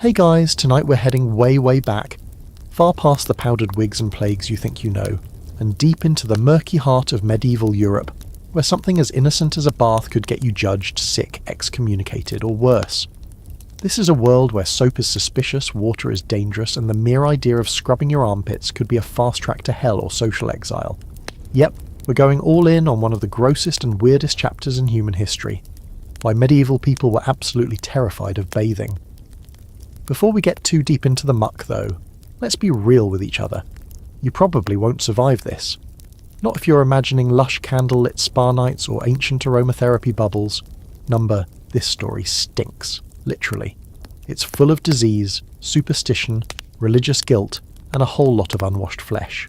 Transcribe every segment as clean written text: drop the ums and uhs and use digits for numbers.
Hey guys, tonight we're heading way back, far past the powdered wigs and plagues you think you know, and deep into the murky heart of medieval Europe, where something as innocent as a bath could get you judged, sick, excommunicated, or worse. This is a world where soap is suspicious, water is dangerous, and the mere idea of scrubbing your armpits could be a fast track to hell or social exile. Yep, we're going all in on one of the grossest and weirdest chapters in human history. Why medieval people were absolutely terrified of bathing. Before we get too deep into the muck though, let's be real with each other. You probably won't survive this. Not if you're imagining lush candlelit spa nights or ancient aromatherapy bubbles. This story stinks, literally. It's full of disease, superstition, religious guilt, and a whole lot of unwashed flesh.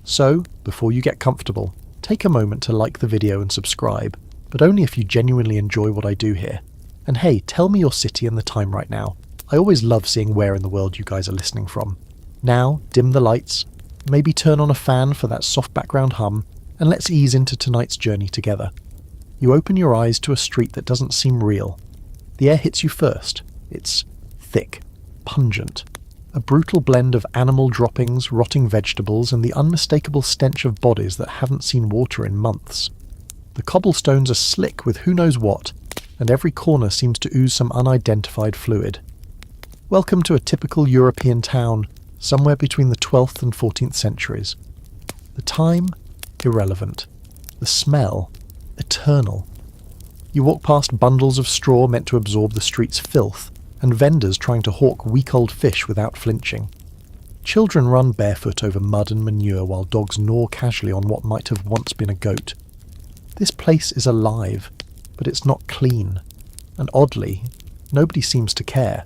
So, before you get comfortable, take a moment to like the video and subscribe, but only if you genuinely enjoy what I do here. And hey, tell me your city and the time right now. I always love seeing where in the world you guys are listening from. Now, dim the lights, maybe turn on a fan for that soft background hum, and let's ease into tonight's journey together. You open your eyes to a street that doesn't seem real. The air hits you first. It's thick, pungent, a brutal blend of animal droppings, rotting vegetables, and the unmistakable stench of bodies that haven't seen water in months. The cobblestones are slick with who knows what, and every corner seems to ooze some unidentified fluid. Welcome to a typical European town, somewhere between the 12th and 14th centuries. The time? Irrelevant. The smell? Eternal. You walk past bundles of straw meant to absorb the street's filth, and vendors trying to hawk week-old fish without flinching. Children run barefoot over mud and manure while dogs gnaw casually on what might have once been a goat. This place is alive, but it's not clean, and oddly, nobody seems to care.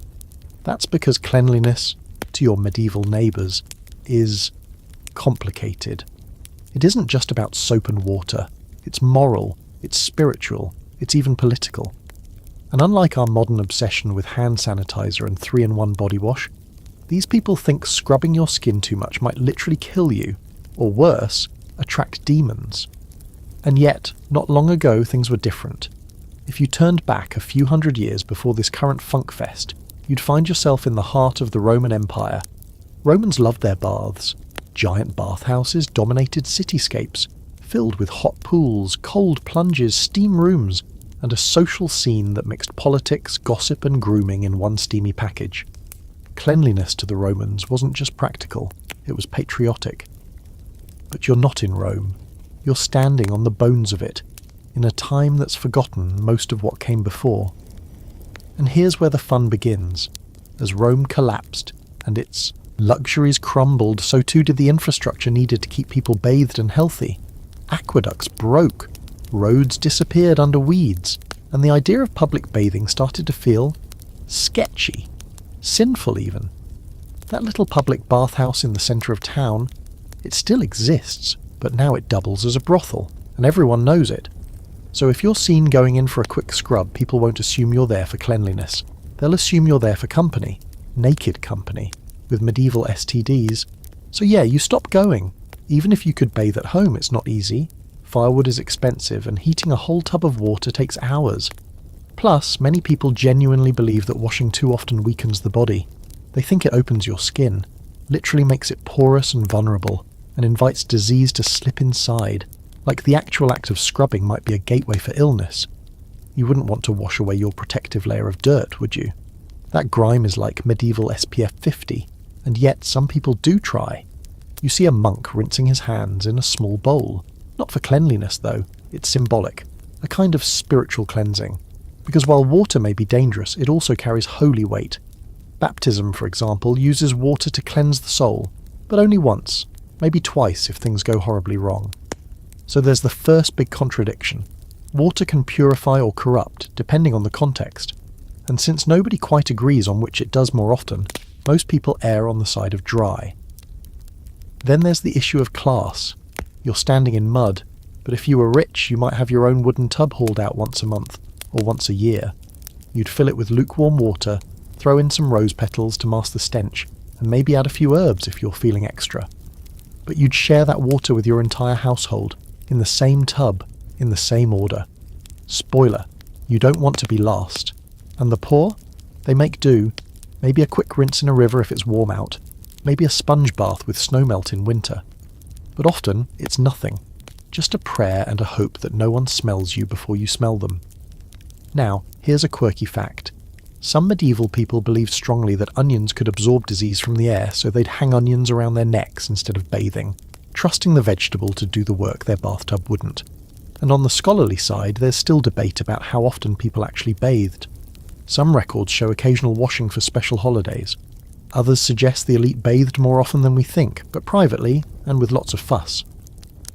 That's because cleanliness, to your medieval neighbours, is complicated. It isn't just about soap and water. It's moral, it's spiritual, it's even political. And unlike our modern obsession with hand sanitizer and 3-in-1 body wash, these people think scrubbing your skin too much might literally kill you, or worse, attract demons. And yet, not long ago things were different. If you turned back a few hundred years before this current funk fest, you'd find yourself in the heart of the Roman Empire. Romans loved their baths. Giant bathhouses dominated cityscapes, filled with hot pools, cold plunges, steam rooms, and a social scene that mixed politics, gossip, and grooming in one steamy package. Cleanliness to the Romans wasn't just practical, it was patriotic. But you're not in Rome. You're standing on the bones of it, in a time that's forgotten most of what came before. And here's where the fun begins. As Rome collapsed, and its luxuries crumbled, so too did the infrastructure needed to keep people bathed and healthy. Aqueducts broke, roads disappeared under weeds, and the idea of public bathing started to feel sketchy, sinful even. That little public bathhouse in the centre of town, it still exists, but now it doubles as a brothel, and everyone knows it. So if you're seen going in for a quick scrub, people won't assume you're there for cleanliness. They'll assume you're there for company, naked company, with medieval STDs. So yeah, you stop going. Even if you could bathe at home, it's not easy. Firewood is expensive, and heating a whole tub of water takes hours. Plus, many people genuinely believe that washing too often weakens the body. They think it opens your skin, literally makes it porous and vulnerable, and invites disease to slip inside. Like the actual act of scrubbing might be a gateway for illness. You wouldn't want to wash away your protective layer of dirt, would you? That grime is like medieval SPF 50, and yet some people do try. You see a monk rinsing his hands in a small bowl. Not for cleanliness though, it's symbolic, a kind of spiritual cleansing. Because while water may be dangerous, it also carries holy weight. Baptism, for example, uses water to cleanse the soul, but only once, maybe twice if things go horribly wrong. So there's the first big contradiction. Water can purify or corrupt, depending on the context. And since nobody quite agrees on which it does more often, most people err on the side of dry. Then there's the issue of class. You're standing in mud, but if you were rich, you might have your own wooden tub hauled out once a month, or once a year. You'd fill it with lukewarm water, throw in some rose petals to mask the stench, and maybe add a few herbs if you're feeling extra. But you'd share that water with your entire household, in the same tub, in the same order. Spoiler, you don't want to be last. And the poor? They make do. Maybe a quick rinse in a river if it's warm out. Maybe a sponge bath with snow melt in winter. But often it's nothing. Just a prayer and a hope that no one smells you before you smell them. Now, here's a quirky fact. Some medieval people believed strongly that onions could absorb disease from the air, so they'd hang onions around their necks instead of bathing, trusting the vegetable to do the work their bathtub wouldn't. And on the scholarly side, there's still debate about how often people actually bathed. Some records show occasional washing for special holidays. Others suggest the elite bathed more often than we think, but privately and with lots of fuss.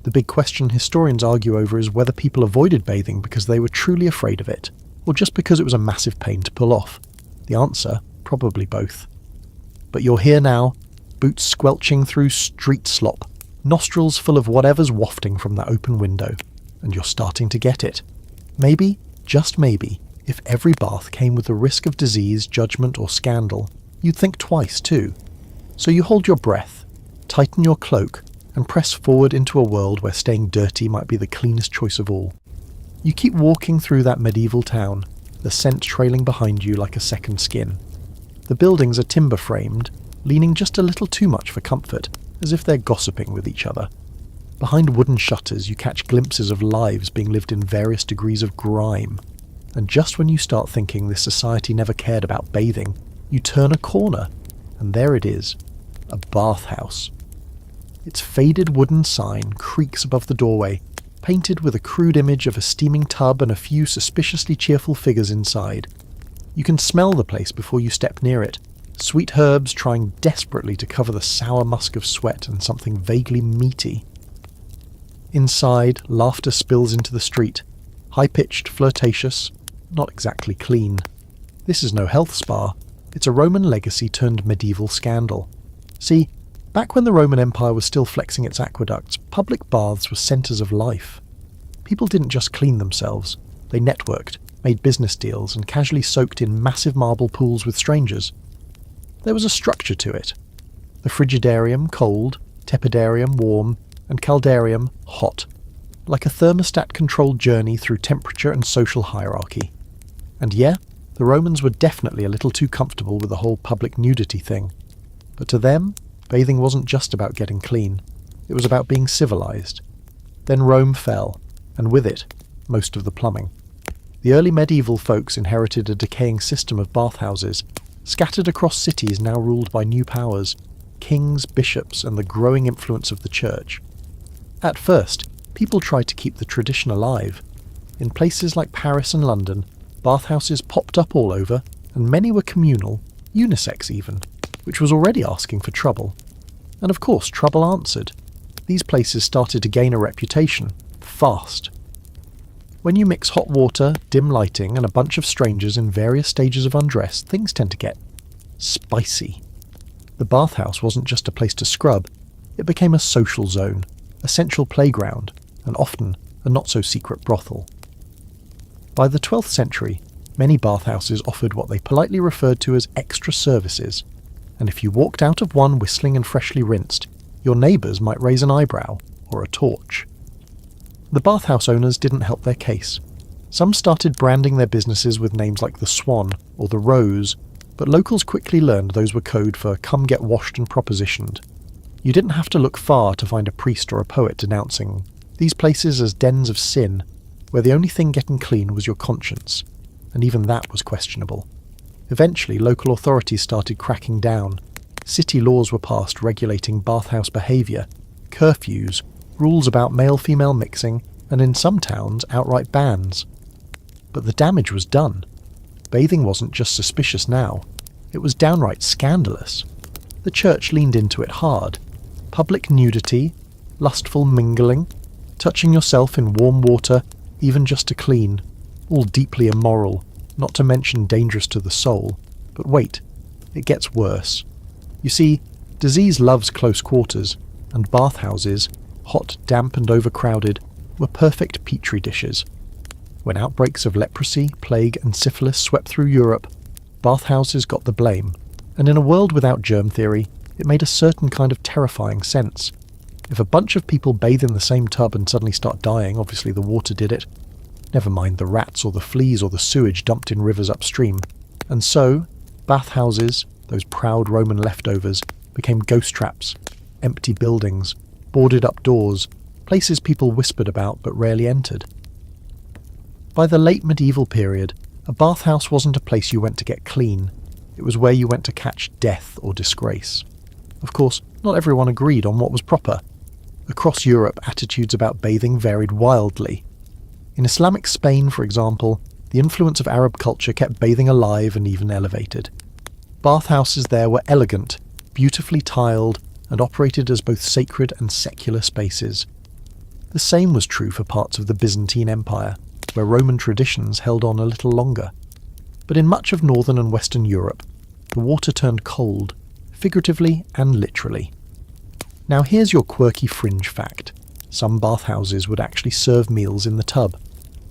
The big question historians argue over is whether people avoided bathing because they were truly afraid of it, or just because it was a massive pain to pull off. The answer, probably both. But you're here now, boots squelching through street slop, nostrils full of whatever's wafting from that open window, and you're starting to get it. Maybe, just maybe, if every bath came with the risk of disease, judgment or scandal, you'd think twice too. So you hold your breath, tighten your cloak, and press forward into a world where staying dirty might be the cleanest choice of all. You keep walking through that medieval town, the scent trailing behind you like a second skin. The buildings are timber-framed, leaning just a little too much for comfort, as if they're gossiping with each other. Behind wooden shutters you catch glimpses of lives being lived in various degrees of grime. And just when you start thinking this society never cared about bathing, you turn a corner, and there it is, a bathhouse. Its faded wooden sign creaks above the doorway, painted with a crude image of a steaming tub and a few suspiciously cheerful figures inside. You can smell the place before you step near it, sweet herbs trying desperately to cover the sour musk of sweat and something vaguely meaty. Inside, laughter spills into the street, high-pitched, flirtatious, not exactly clean. This is no health spa, it's a Roman legacy turned medieval scandal. See, back when the Roman Empire was still flexing its aqueducts, public baths were centres of life. People didn't just clean themselves, they networked, made business deals, and casually soaked in massive marble pools with strangers. There was a structure to it. The frigidarium cold, tepidarium warm, and caldarium hot, like a thermostat-controlled journey through temperature and social hierarchy. And yeah, the Romans were definitely a little too comfortable with the whole public nudity thing. But to them, bathing wasn't just about getting clean, it was about being civilized. Then Rome fell, and with it, most of the plumbing. The early medieval folks inherited a decaying system of bathhouses, scattered across cities now ruled by new powers, kings, bishops, and the growing influence of the church. At first, people tried to keep the tradition alive. In places like Paris and London, bathhouses popped up all over, and many were communal, unisex even, which was already asking for trouble. And of course, trouble answered. These places started to gain a reputation, fast. When you mix hot water, dim lighting, and a bunch of strangers in various stages of undress, things tend to get spicy. The bathhouse wasn't just a place to scrub, it became a social zone, a central playground, and often a not-so-secret brothel. By the 12th century, many bathhouses offered what they politely referred to as extra services, and if you walked out of one whistling and freshly rinsed, your neighbours might raise an eyebrow or a torch. The bathhouse owners didn't help their case. Some started branding their businesses with names like the Swan or the Rose, but locals quickly learned those were code for come get washed and propositioned. You didn't have to look far to find a priest or a poet denouncing these places as dens of sin, where the only thing getting clean was your conscience, and even that was questionable. Eventually, local authorities started cracking down. City laws were passed regulating bathhouse behaviour, curfews, rules about male-female mixing, and in some towns, outright bans. But the damage was done. Bathing wasn't just suspicious now, it was downright scandalous. The church leaned into it hard. Public nudity, lustful mingling, touching yourself in warm water, even just to clean, all deeply immoral, not to mention dangerous to the soul. But wait, it gets worse. You see, disease loves close quarters, and bathhouses, hot, damp and overcrowded, were perfect petri dishes. When outbreaks of leprosy, plague and syphilis swept through Europe, bathhouses got the blame, and in a world without germ theory, it made a certain kind of terrifying sense. If a bunch of people bathe in the same tub and suddenly start dying, obviously the water did it. Never mind the rats or the fleas or the sewage dumped in rivers upstream. And so, bathhouses, those proud Roman leftovers, became ghost traps, empty buildings, boarded up doors, places people whispered about but rarely entered. By the late medieval period, a bathhouse wasn't a place you went to get clean, it was where you went to catch death or disgrace. Of course, not everyone agreed on what was proper. Across Europe, attitudes about bathing varied wildly. In Islamic Spain, for example, the influence of Arab culture kept bathing alive and even elevated. Bathhouses there were elegant, beautifully tiled, and operated as both sacred and secular spaces. The same was true for parts of the Byzantine Empire, where Roman traditions held on a little longer. But in much of northern and western Europe, the water turned cold, figuratively and literally. Now here's your quirky fringe fact. Some bathhouses would actually serve meals in the tub.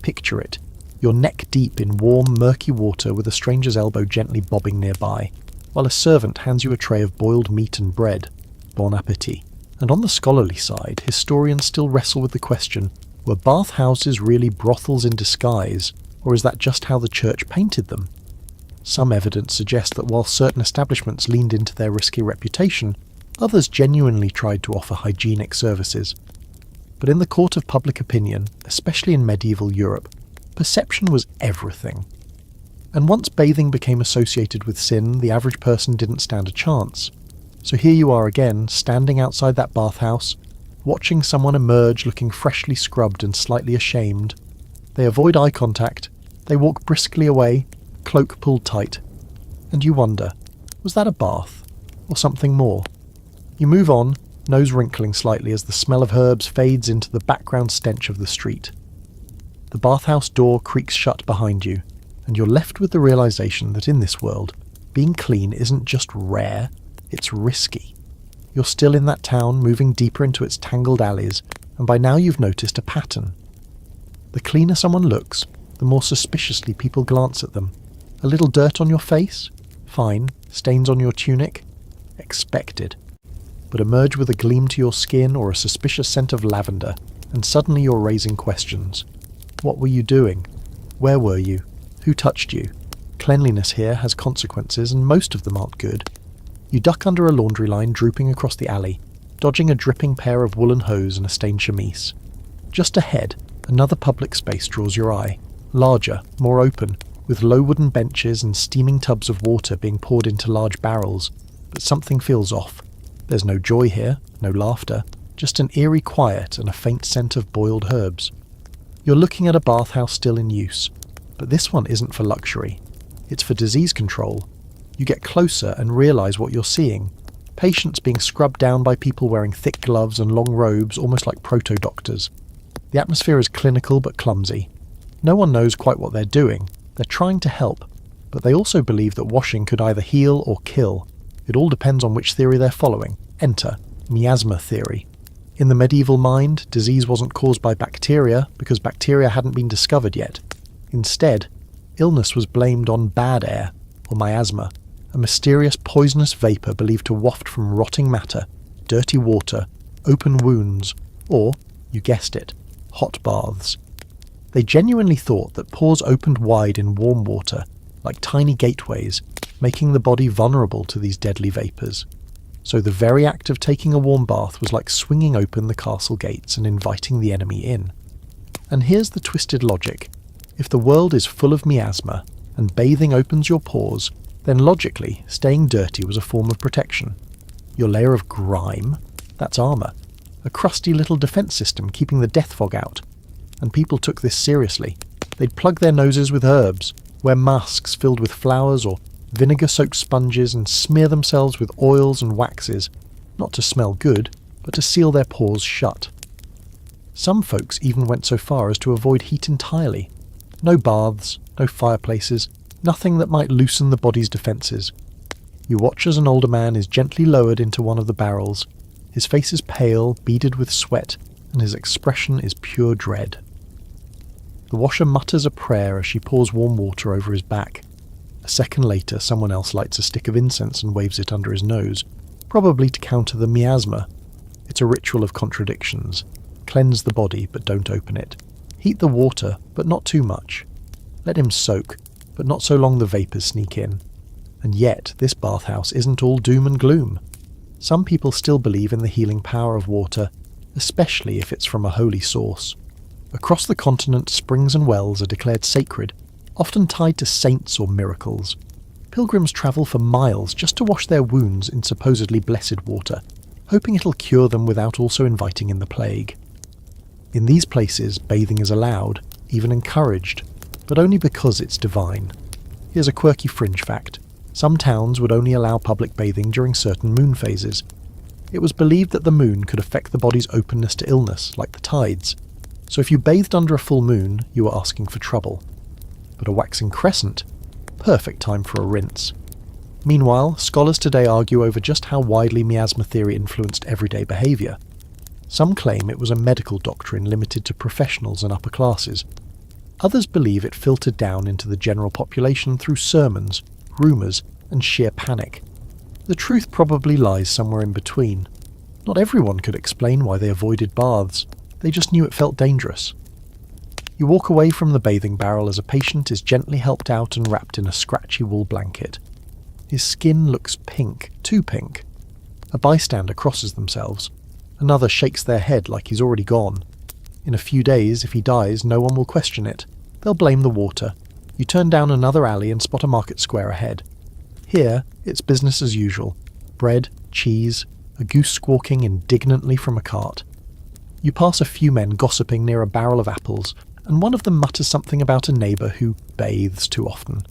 Picture it. You're neck deep in warm, murky water with a stranger's elbow gently bobbing nearby, while a servant hands you a tray of boiled meat and bread. Bon appétit. And on the scholarly side, historians still wrestle with the question, were bathhouses really brothels in disguise, or is that just how the church painted them? Some evidence suggests that while certain establishments leaned into their risky reputation, others genuinely tried to offer hygienic services. But in the court of public opinion, especially in medieval Europe, perception was everything. And once bathing became associated with sin, the average person didn't stand a chance. So here you are again, standing outside that bathhouse, watching someone emerge looking freshly scrubbed and slightly ashamed. They avoid eye contact, they walk briskly away, cloak pulled tight. And you wonder, was that a bath? Or something more? You move on, nose wrinkling slightly as the smell of herbs fades into the background stench of the street. The bathhouse door creaks shut behind you, and you're left with the realization that in this world, being clean isn't just rare, it's risky. You're still in that town, moving deeper into its tangled alleys, and by now you've noticed a pattern. The cleaner someone looks, the more suspiciously people glance at them. A little dirt on your face? Fine. Stains on your tunic? Expected. But emerge with a gleam to your skin or a suspicious scent of lavender, and suddenly you're raising questions. What were you doing? Where were you? Who touched you? Cleanliness here has consequences, and most of them aren't good. You duck under a laundry line drooping across the alley, dodging a dripping pair of woolen hose and a stained chemise. Just ahead, another public space draws your eye, larger, more open, with low wooden benches and steaming tubs of water being poured into large barrels, but something feels off. There's no joy here, no laughter, just an eerie quiet and a faint scent of boiled herbs. You're looking at a bathhouse still in use, but this one isn't for luxury. It's for disease control. You get closer and realise what you're seeing. Patients being scrubbed down by people wearing thick gloves and long robes, almost like proto-doctors. The atmosphere is clinical but clumsy. No one knows quite what they're doing. They're trying to help, but they also believe that washing could either heal or kill. It all depends on which theory they're following. Enter miasma theory. In the medieval mind, disease wasn't caused by bacteria because bacteria hadn't been discovered yet. Instead, illness was blamed on bad air, or miasma, a mysterious poisonous vapour believed to waft from rotting matter, dirty water, open wounds, or, you guessed it, hot baths. They genuinely thought that pores opened wide in warm water, like tiny gateways, making the body vulnerable to these deadly vapours. So the very act of taking a warm bath was like swinging open the castle gates and inviting the enemy in. And here's the twisted logic. If the world is full of miasma, and bathing opens your pores, then logically, staying dirty was a form of protection. Your layer of grime? That's armour. A crusty little defence system keeping the death fog out. And people took this seriously. They'd plug their noses with herbs, wear masks filled with flowers or vinegar-soaked sponges and smear themselves with oils and waxes, not to smell good, but to seal their pores shut. Some folks even went so far as to avoid heat entirely. No baths, no fireplaces, nothing that might loosen the body's defences. You watch as an older man is gently lowered into one of the barrels. His face is pale, beaded with sweat, and his expression is pure dread. The washer mutters a prayer as she pours warm water over his back. A second later, someone else lights a stick of incense and waves it under his nose, probably to counter the miasma. It's a ritual of contradictions. Cleanse the body, but don't open it. Heat the water, but not too much. Let him soak, but not so long the vapours sneak in. And yet, this bathhouse isn't all doom and gloom. Some people still believe in the healing power of water, especially if it's from a holy source. Across the continent, springs and wells are declared sacred, often tied to saints or miracles. Pilgrims travel for miles just to wash their wounds in supposedly blessed water, hoping it'll cure them without also inviting in the plague. In these places, bathing is allowed, even encouraged, but only because it's divine. Here's a quirky fringe fact. Some towns would only allow public bathing during certain moon phases. It was believed that the moon could affect the body's openness to illness, like the tides. So if you bathed under a full moon, you were asking for trouble. But a waxing crescent? Perfect time for a rinse. Meanwhile, scholars today argue over just how widely miasma theory influenced everyday behaviour. Some claim it was a medical doctrine limited to professionals and upper classes. Others believe it filtered down into the general population through sermons, rumours, and sheer panic. The truth probably lies somewhere in between. Not everyone could explain why they avoided baths. They just knew it felt dangerous. You walk away from the bathing barrel as a patient is gently helped out and wrapped in a scratchy wool blanket. His skin looks pink, too pink. A bystander crosses themselves. Another shakes their head like he's already gone. In a few days, if he dies, no one will question it. They'll blame the water. You turn down another alley and spot a market square ahead. Here, it's business as usual. Bread, cheese, a goose squawking indignantly from a cart. You pass a few men gossiping near a barrel of apples, and one of them mutters something about a neighbour who bathes too often.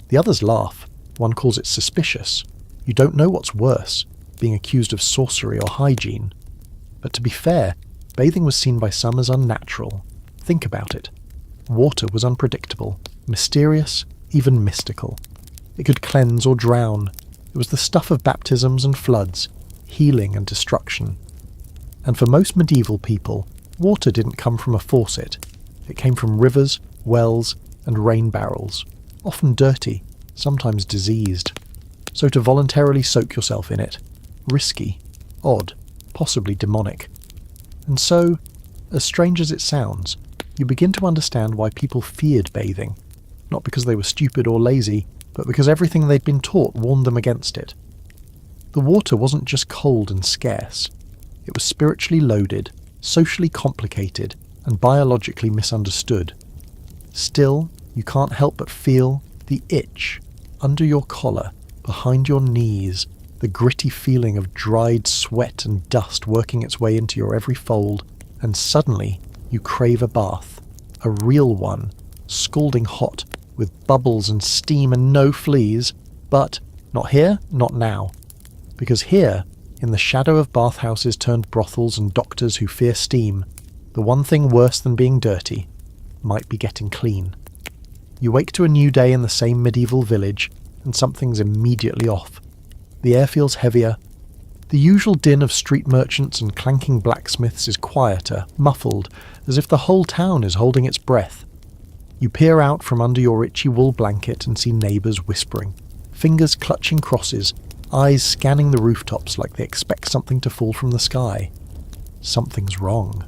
The others laugh. One calls it suspicious. You don't know what's worse, being accused of sorcery or hygiene. But to be fair, bathing was seen by some as unnatural. Think about it. Water was unpredictable, mysterious, even mystical. It could cleanse or drown. It was the stuff of baptisms and floods, healing and destruction. And for most medieval people, water didn't come from a faucet. It came from rivers, wells, and rain barrels, often dirty, sometimes diseased. So to voluntarily soak yourself in it, risky, odd, possibly demonic. And so, as strange as it sounds, you begin to understand why people feared bathing, not because they were stupid or lazy, but because everything they'd been taught warned them against it. The water wasn't just cold and scarce. It was spiritually loaded, socially complicated, and biologically misunderstood. Still, you can't help but feel the itch under your collar, behind your knees, the gritty feeling of dried sweat and dust working its way into your every fold, and suddenly you crave a bath, a real one, scalding hot, with bubbles and steam and no fleas, but not here, not now. Because here, in the shadow of bathhouses turned brothels and doctors who fear steam, the one thing worse than being dirty might be getting clean. You wake to a new day in the same medieval village, and something's immediately off. The air feels heavier. The usual din of street merchants and clanking blacksmiths is quieter, muffled, as if the whole town is holding its breath. You peer out from under your itchy wool blanket and see neighbours whispering, fingers clutching crosses, eyes scanning the rooftops like they expect something to fall from the sky. Something's wrong.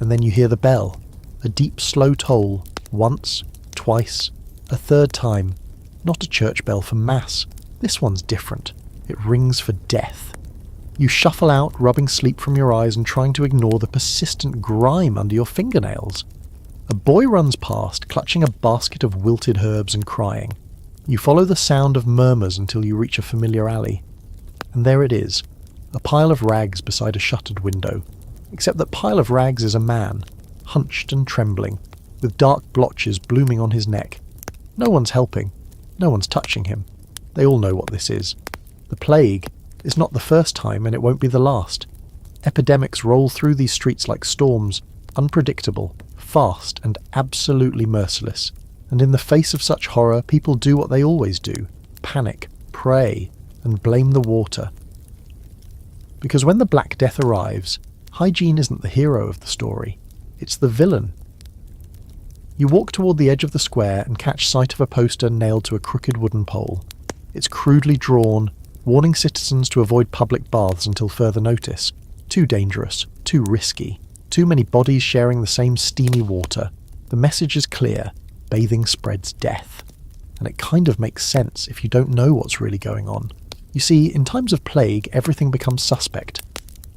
And then you hear the bell, a deep, slow toll, once, twice, a third time. Not a church bell for mass. This one's different. It rings for death. You shuffle out, rubbing sleep from your eyes and trying to ignore the persistent grime under your fingernails. A boy runs past, clutching a basket of wilted herbs and crying. You follow the sound of murmurs until you reach a familiar alley. And there it is, a pile of rags beside a shuttered window. Except that pile of rags is a man, hunched and trembling, with dark blotches blooming on his neck. No one's helping. No one's touching him. They all know what this is. The plague is not the first time, and it won't be the last. Epidemics roll through these streets like storms, unpredictable, fast, and absolutely merciless. And in the face of such horror, people do what they always do: panic, pray, and blame the water. Because when the Black Death arrives, Hygiene isn't the hero of the story. It's the villain. You walk toward the edge of the square and catch sight of a poster nailed to a crooked wooden pole. It's crudely drawn, warning citizens to avoid public baths until further notice. Too dangerous, too risky, too many bodies sharing the same steamy water. The message is clear: bathing spreads death. and it kind of makes sense if you don't know what's really going on. You see, in times of plague, everything becomes suspect.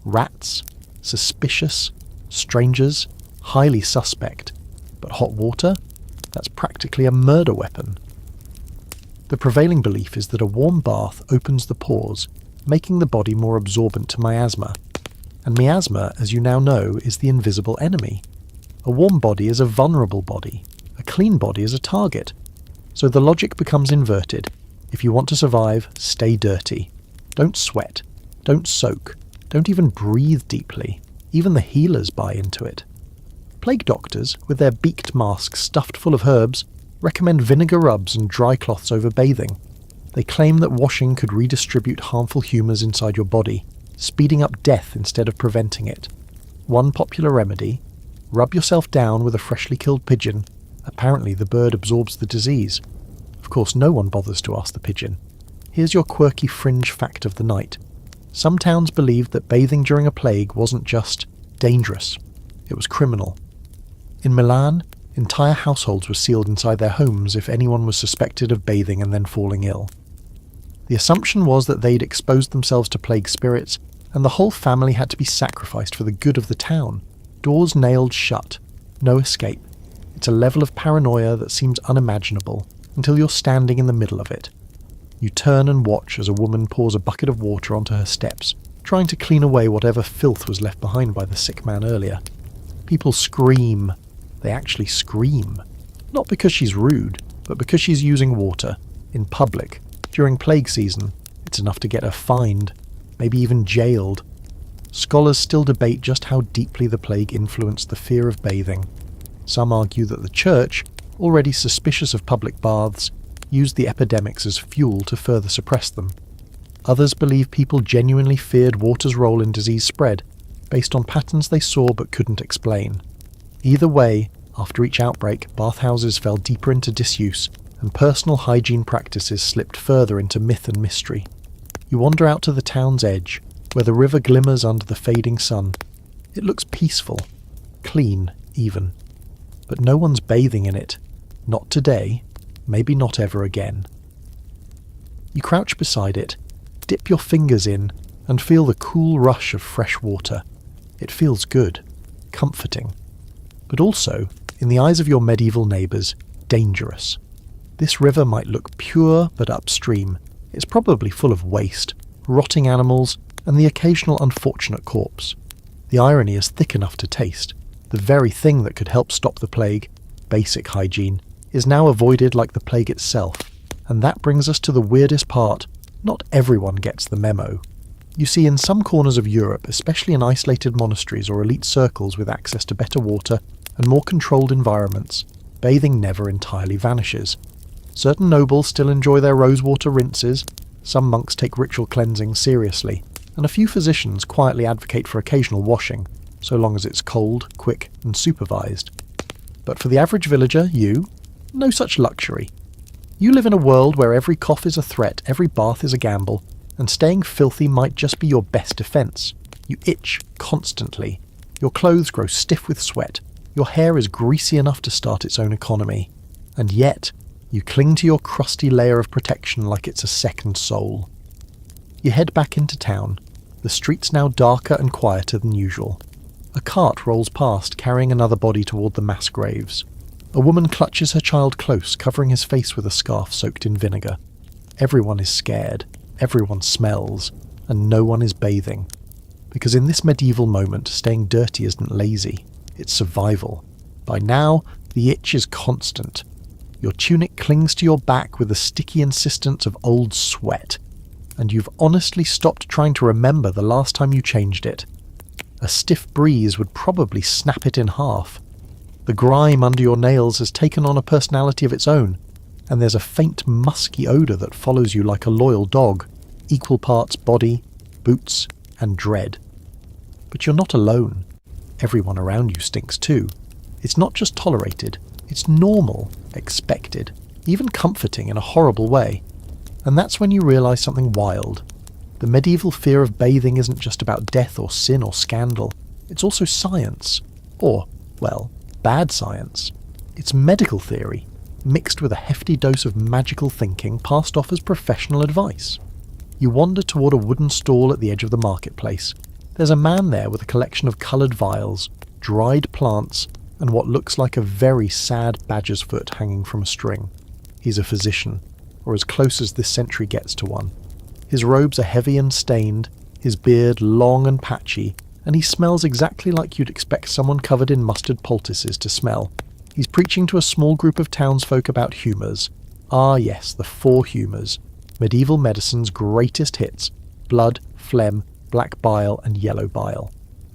Rats, suspicious, strangers, highly suspect. But hot water? That's practically a murder weapon. The prevailing belief is that a warm bath opens the pores, making the body more absorbent to miasma. And miasma, as you now know, is the invisible enemy. A warm body is a vulnerable body. A clean body is a target. So the logic becomes inverted. If you want to survive, stay dirty. Don't sweat. Don't soak. Don't even breathe deeply. Even the healers buy into it. Plague doctors, with their beaked masks stuffed full of herbs, recommend vinegar rubs and dry cloths over bathing. They claim that washing could redistribute harmful humours inside your body, speeding up death instead of preventing it. One popular remedy: rub yourself down with a freshly killed pigeon. Apparently the bird absorbs the disease. Of course, no one bothers to ask the pigeon. Here's your quirky fringe fact of the night. Some towns believed that bathing during a plague wasn't just dangerous, it was criminal. In Milan, entire households were sealed inside their homes if anyone was suspected of bathing and then falling ill. The assumption was that they'd exposed themselves to plague spirits, and the whole family had to be sacrificed for the good of the town. Doors nailed shut. No escape. It's a level of paranoia that seems unimaginable, until you're standing in the middle of it. You turn and watch as a woman pours a bucket of water onto her steps, trying to clean away whatever filth was left behind by the sick man earlier. People scream. They actually scream. Not because she's rude, but because she's using water, in public. During plague season, it's enough to get her fined, maybe even jailed. Scholars still debate just how deeply the plague influenced the fear of bathing. Some argue that the church, already suspicious of public baths, used the epidemics as fuel to further suppress them. Others believe people genuinely feared water's role in disease spread, based on patterns they saw but couldn't explain. Either way, after each outbreak, bathhouses fell deeper into disuse, and personal hygiene practices slipped further into myth and mystery. You wander out to the town's edge, where the river glimmers under the fading sun. It looks peaceful, clean even. But no one's bathing in it. Not today, maybe not ever again. You crouch beside it, dip your fingers in, and feel the cool rush of fresh water. It feels good, comforting. But also, in the eyes of your medieval neighbours, dangerous. This river might look pure but upstream. It's probably full of waste, rotting animals, and the occasional unfortunate corpse. The irony is thick enough to taste. The very thing that could help stop the plague, basic hygiene, is now avoided like the plague itself. And that brings us to the weirdest part. Not everyone gets the memo. You see, in some corners of Europe, especially in isolated monasteries or elite circles with access to better water and more controlled environments, bathing never entirely vanishes. Certain nobles still enjoy their rosewater rinses, some monks take ritual cleansing seriously, and a few physicians quietly advocate for occasional washing, so long as it's cold, quick, and supervised. But for the average villager, no such luxury. You live in a world where every cough is a threat, every bath is a gamble, and staying filthy might just be your best defense. You itch constantly. Your clothes grow stiff with sweat. Your hair is greasy enough to start its own economy. And yet, you cling to your crusty layer of protection like it's a second soul. You head back into town, the streets now darker and quieter than usual. A cart rolls past, carrying another body toward the mass graves. A woman clutches her child close, covering his face with a scarf soaked in vinegar. Everyone is scared, everyone smells, and no one is bathing. Because in this medieval moment, staying dirty isn't lazy, it's survival. By now, the itch is constant. Your tunic clings to your back with the sticky insistence of old sweat, and you've honestly stopped trying to remember the last time you changed it. A stiff breeze would probably snap it in half. The grime under your nails has taken on a personality of its own, and there's a faint musky odour that follows you like a loyal dog, equal parts body, boots, and dread. But you're not alone. Everyone around you stinks too. It's not just tolerated, it's normal, expected, even comforting in a horrible way. And that's when you realise something wild. The medieval fear of bathing isn't just about death or sin or scandal. It's also science. Or, well, bad science. It's medical theory. mixed with a hefty dose of magical thinking passed off as professional advice. You wander toward a wooden stall at the edge of the marketplace. There's a man there with a collection of coloured vials, dried plants, and what looks like a very sad badger's foot hanging from a string. He's a physician, or as close as this century gets to one. His robes are heavy and stained, his beard long and patchy, and he smells exactly like you'd expect someone covered in mustard poultices to smell. He's preaching to a small group of townsfolk about humours. Ah yes, the 4 humours. Medieval medicine's greatest hits: blood, phlegm, black bile, and yellow bile.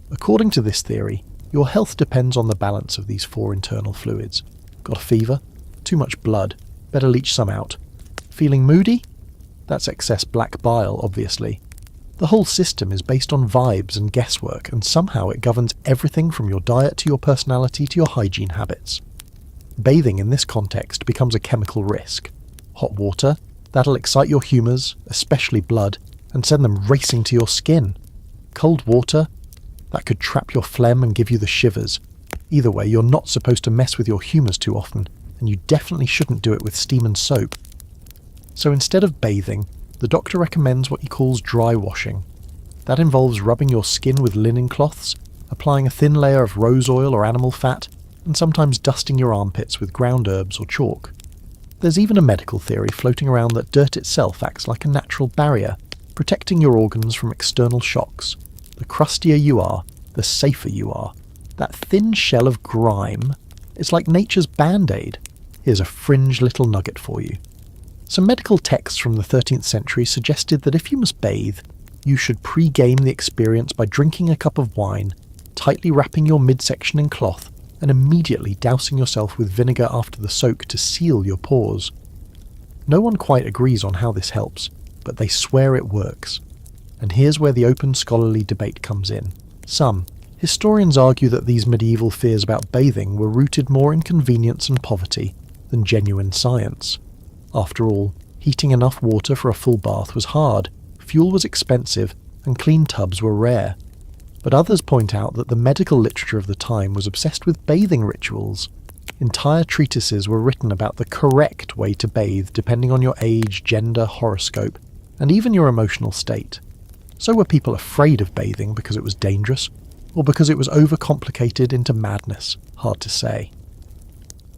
According to this theory, your health depends on the balance of these 4 internal fluids. Got a fever? Too much blood. Better leach some out. Feeling moody? That's excess black bile, obviously. The whole system is based on vibes and guesswork, and somehow it governs everything from your diet to your personality to your hygiene habits. Bathing in this context becomes a chemical risk. Hot water? That'll excite your humours, especially blood, and send them racing to your skin. Cold water? That could trap your phlegm and give you the shivers. Either way, you're not supposed to mess with your humours too often, and you definitely shouldn't do it with steam and soap. So instead of bathing, the doctor recommends what he calls dry washing. That involves rubbing your skin with linen cloths, applying a thin layer of rose oil or animal fat, and sometimes dusting your armpits with ground herbs or chalk. There's even a medical theory floating around that dirt itself acts like a natural barrier, protecting your organs from external shocks. The crustier you are, the safer you are. That thin shell of grime is like nature's band-aid. Here's a fringe little nugget for you. Some medical texts from the 13th century suggested that if you must bathe, you should pre-game the experience by drinking a cup of wine, tightly wrapping your midsection in cloth, and immediately dousing yourself with vinegar after the soak to seal your pores. No one quite agrees on how this helps, but they swear it works. And here's where the open scholarly debate comes in. Some historians argue that these medieval fears about bathing were rooted more in convenience and poverty than genuine science. After all, heating enough water for a full bath was hard, fuel was expensive, and clean tubs were rare. But others point out that the medical literature of the time was obsessed with bathing rituals. Entire treatises were written about the correct way to bathe depending on your age, gender, horoscope, and even your emotional state. So were people afraid of bathing because it was dangerous, or because it was overcomplicated into madness? Hard to say.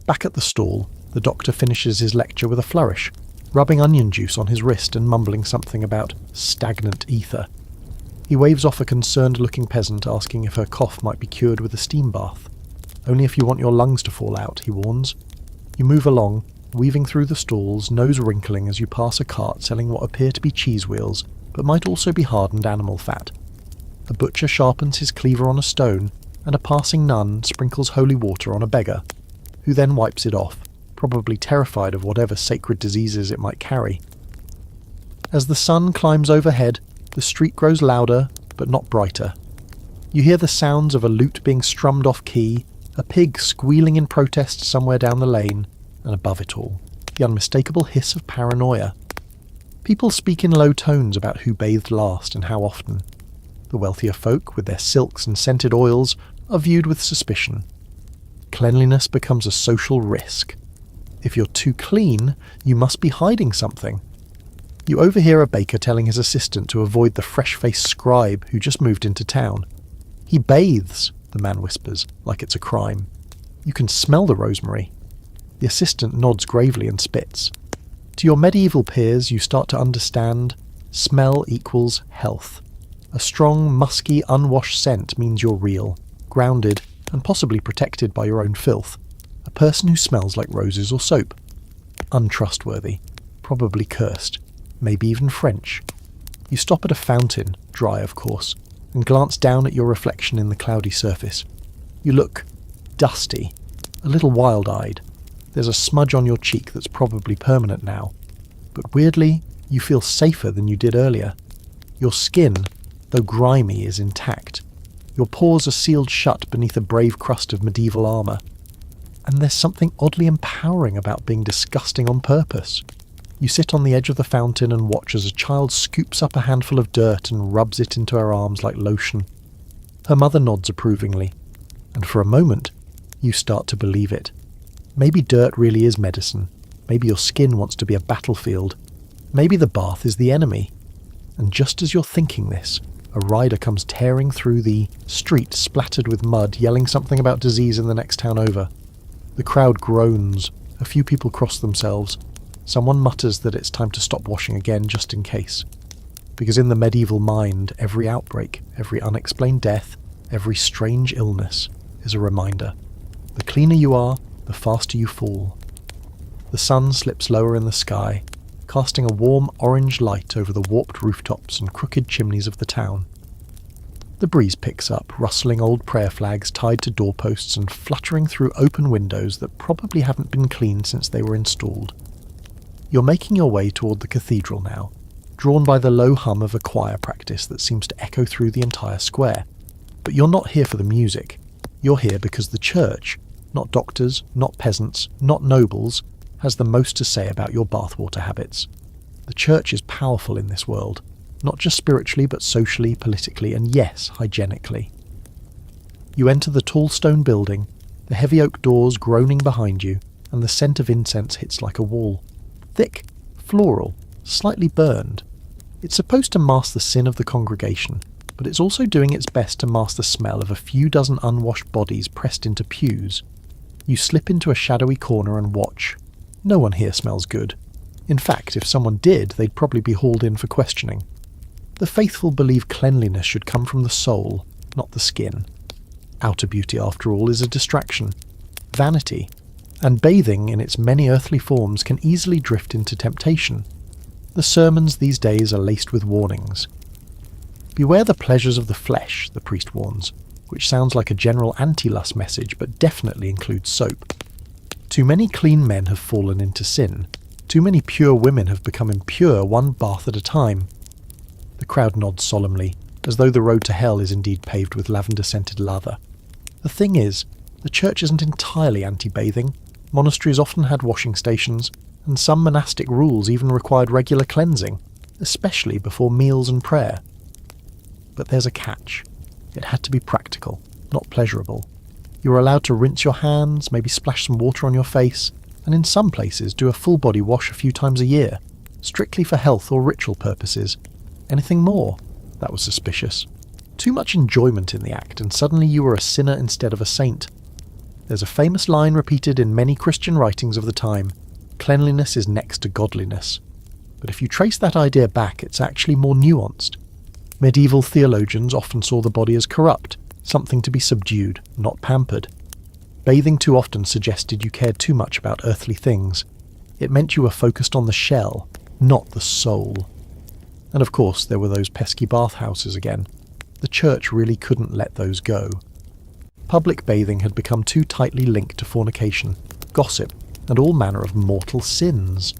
Back at the stall, the doctor finishes his lecture with a flourish, rubbing onion juice on his wrist and mumbling something about stagnant ether. He waves off a concerned-looking peasant asking if her cough might be cured with a steam bath. Only if you want your lungs to fall out, he warns. You move along, weaving through the stalls, nose wrinkling as you pass a cart selling what appear to be cheese wheels, but might also be hardened animal fat. A butcher sharpens his cleaver on a stone, and a passing nun sprinkles holy water on a beggar, who then wipes it off, probably terrified of whatever sacred diseases it might carry. As the sun climbs overhead, the street grows louder, but not brighter. You hear the sounds of a lute being strummed off-key, a pig squealing in protest somewhere down the lane, and above it all, the unmistakable hiss of paranoia. People speak in low tones about who bathed last and how often. The wealthier folk, with their silks and scented oils, are viewed with suspicion. Cleanliness becomes a social risk. If you're too clean, you must be hiding something. You overhear a baker telling his assistant to avoid the fresh-faced scribe who just moved into town. He bathes, the man whispers, like it's a crime. You can smell the rosemary. The assistant nods gravely and spits. To your medieval peers, you start to understand smell equals health. A strong, musky, unwashed scent means you're real, grounded, and possibly protected by your own filth. A person who smells like roses or soap. Untrustworthy. Probably cursed. Maybe even French. You stop at a fountain, dry of course, and glance down at your reflection in the cloudy surface. You look dusty, a little wild-eyed. There's a smudge on your cheek that's probably permanent now. But weirdly, you feel safer than you did earlier. Your skin, though grimy, is intact. Your pores are sealed shut beneath a brave crust of medieval armour. And there's something oddly empowering about being disgusting on purpose. You sit on the edge of the fountain and watch as a child scoops up a handful of dirt and rubs it into her arms like lotion. Her mother nods approvingly, and for a moment, you start to believe it. Maybe dirt really is medicine. Maybe your skin wants to be a battlefield. Maybe the bath is the enemy. And just as you're thinking this, a rider comes tearing through the street splattered with mud, yelling something about disease in the next town over. The crowd groans. A few people cross themselves. Someone mutters that it's time to stop washing again, just in case. Because in the medieval mind, every outbreak, every unexplained death, every strange illness is a reminder. The cleaner you are, the faster you fall. The sun slips lower in the sky, casting a warm orange light over the warped rooftops and crooked chimneys of the town. The breeze picks up, rustling old prayer flags tied to doorposts and fluttering through open windows that probably haven't been cleaned since they were installed. You're making your way toward the cathedral now, drawn by the low hum of a choir practice that seems to echo through the entire square. But you're not here for the music. You're here because the church, not doctors, not peasants, not nobles, has the most to say about your bathwater habits. The church is powerful in this world, not just spiritually but socially, politically, and yes, hygienically. You enter the tall stone building, the heavy oak doors groaning behind you, and the scent of incense hits like a wall. Thick, floral, slightly burned. It's supposed to mask the sin of the congregation, but it's also doing its best to mask the smell of a few dozen unwashed bodies pressed into pews. You slip into a shadowy corner and watch. No one here smells good. In fact, if someone did, they'd probably be hauled in for questioning. The faithful believe cleanliness should come from the soul, not the skin. Outer beauty, after all, is a distraction. Vanity. And bathing, in its many earthly forms, can easily drift into temptation. The sermons these days are laced with warnings. Beware the pleasures of the flesh, the priest warns, which sounds like a general anti-lust message but definitely includes soap. Too many clean men have fallen into sin. Too many pure women have become impure, one bath at a time. The crowd nods solemnly, as though the road to hell is indeed paved with lavender-scented lather. The thing is, the church isn't entirely anti-bathing. Monasteries often had washing stations, and some monastic rules even required regular cleansing, especially before meals and prayer. But there's a catch. It had to be practical, not pleasurable. You were allowed to rinse your hands, maybe splash some water on your face, and in some places do a full body wash a few times a year, strictly for health or ritual purposes. Anything more? That was suspicious. Too much enjoyment in the act, and suddenly you were a sinner instead of a saint. There's a famous line repeated in many Christian writings of the time: cleanliness is next to godliness. But if you trace that idea back, it's actually more nuanced. Medieval theologians often saw the body as corrupt, something to be subdued, not pampered. Bathing too often suggested you cared too much about earthly things. It meant you were focused on the shell, not the soul. And of course there were those pesky bathhouses again. The church really couldn't let those go. Public bathing had become too tightly linked to fornication, gossip, and all manner of mortal sins.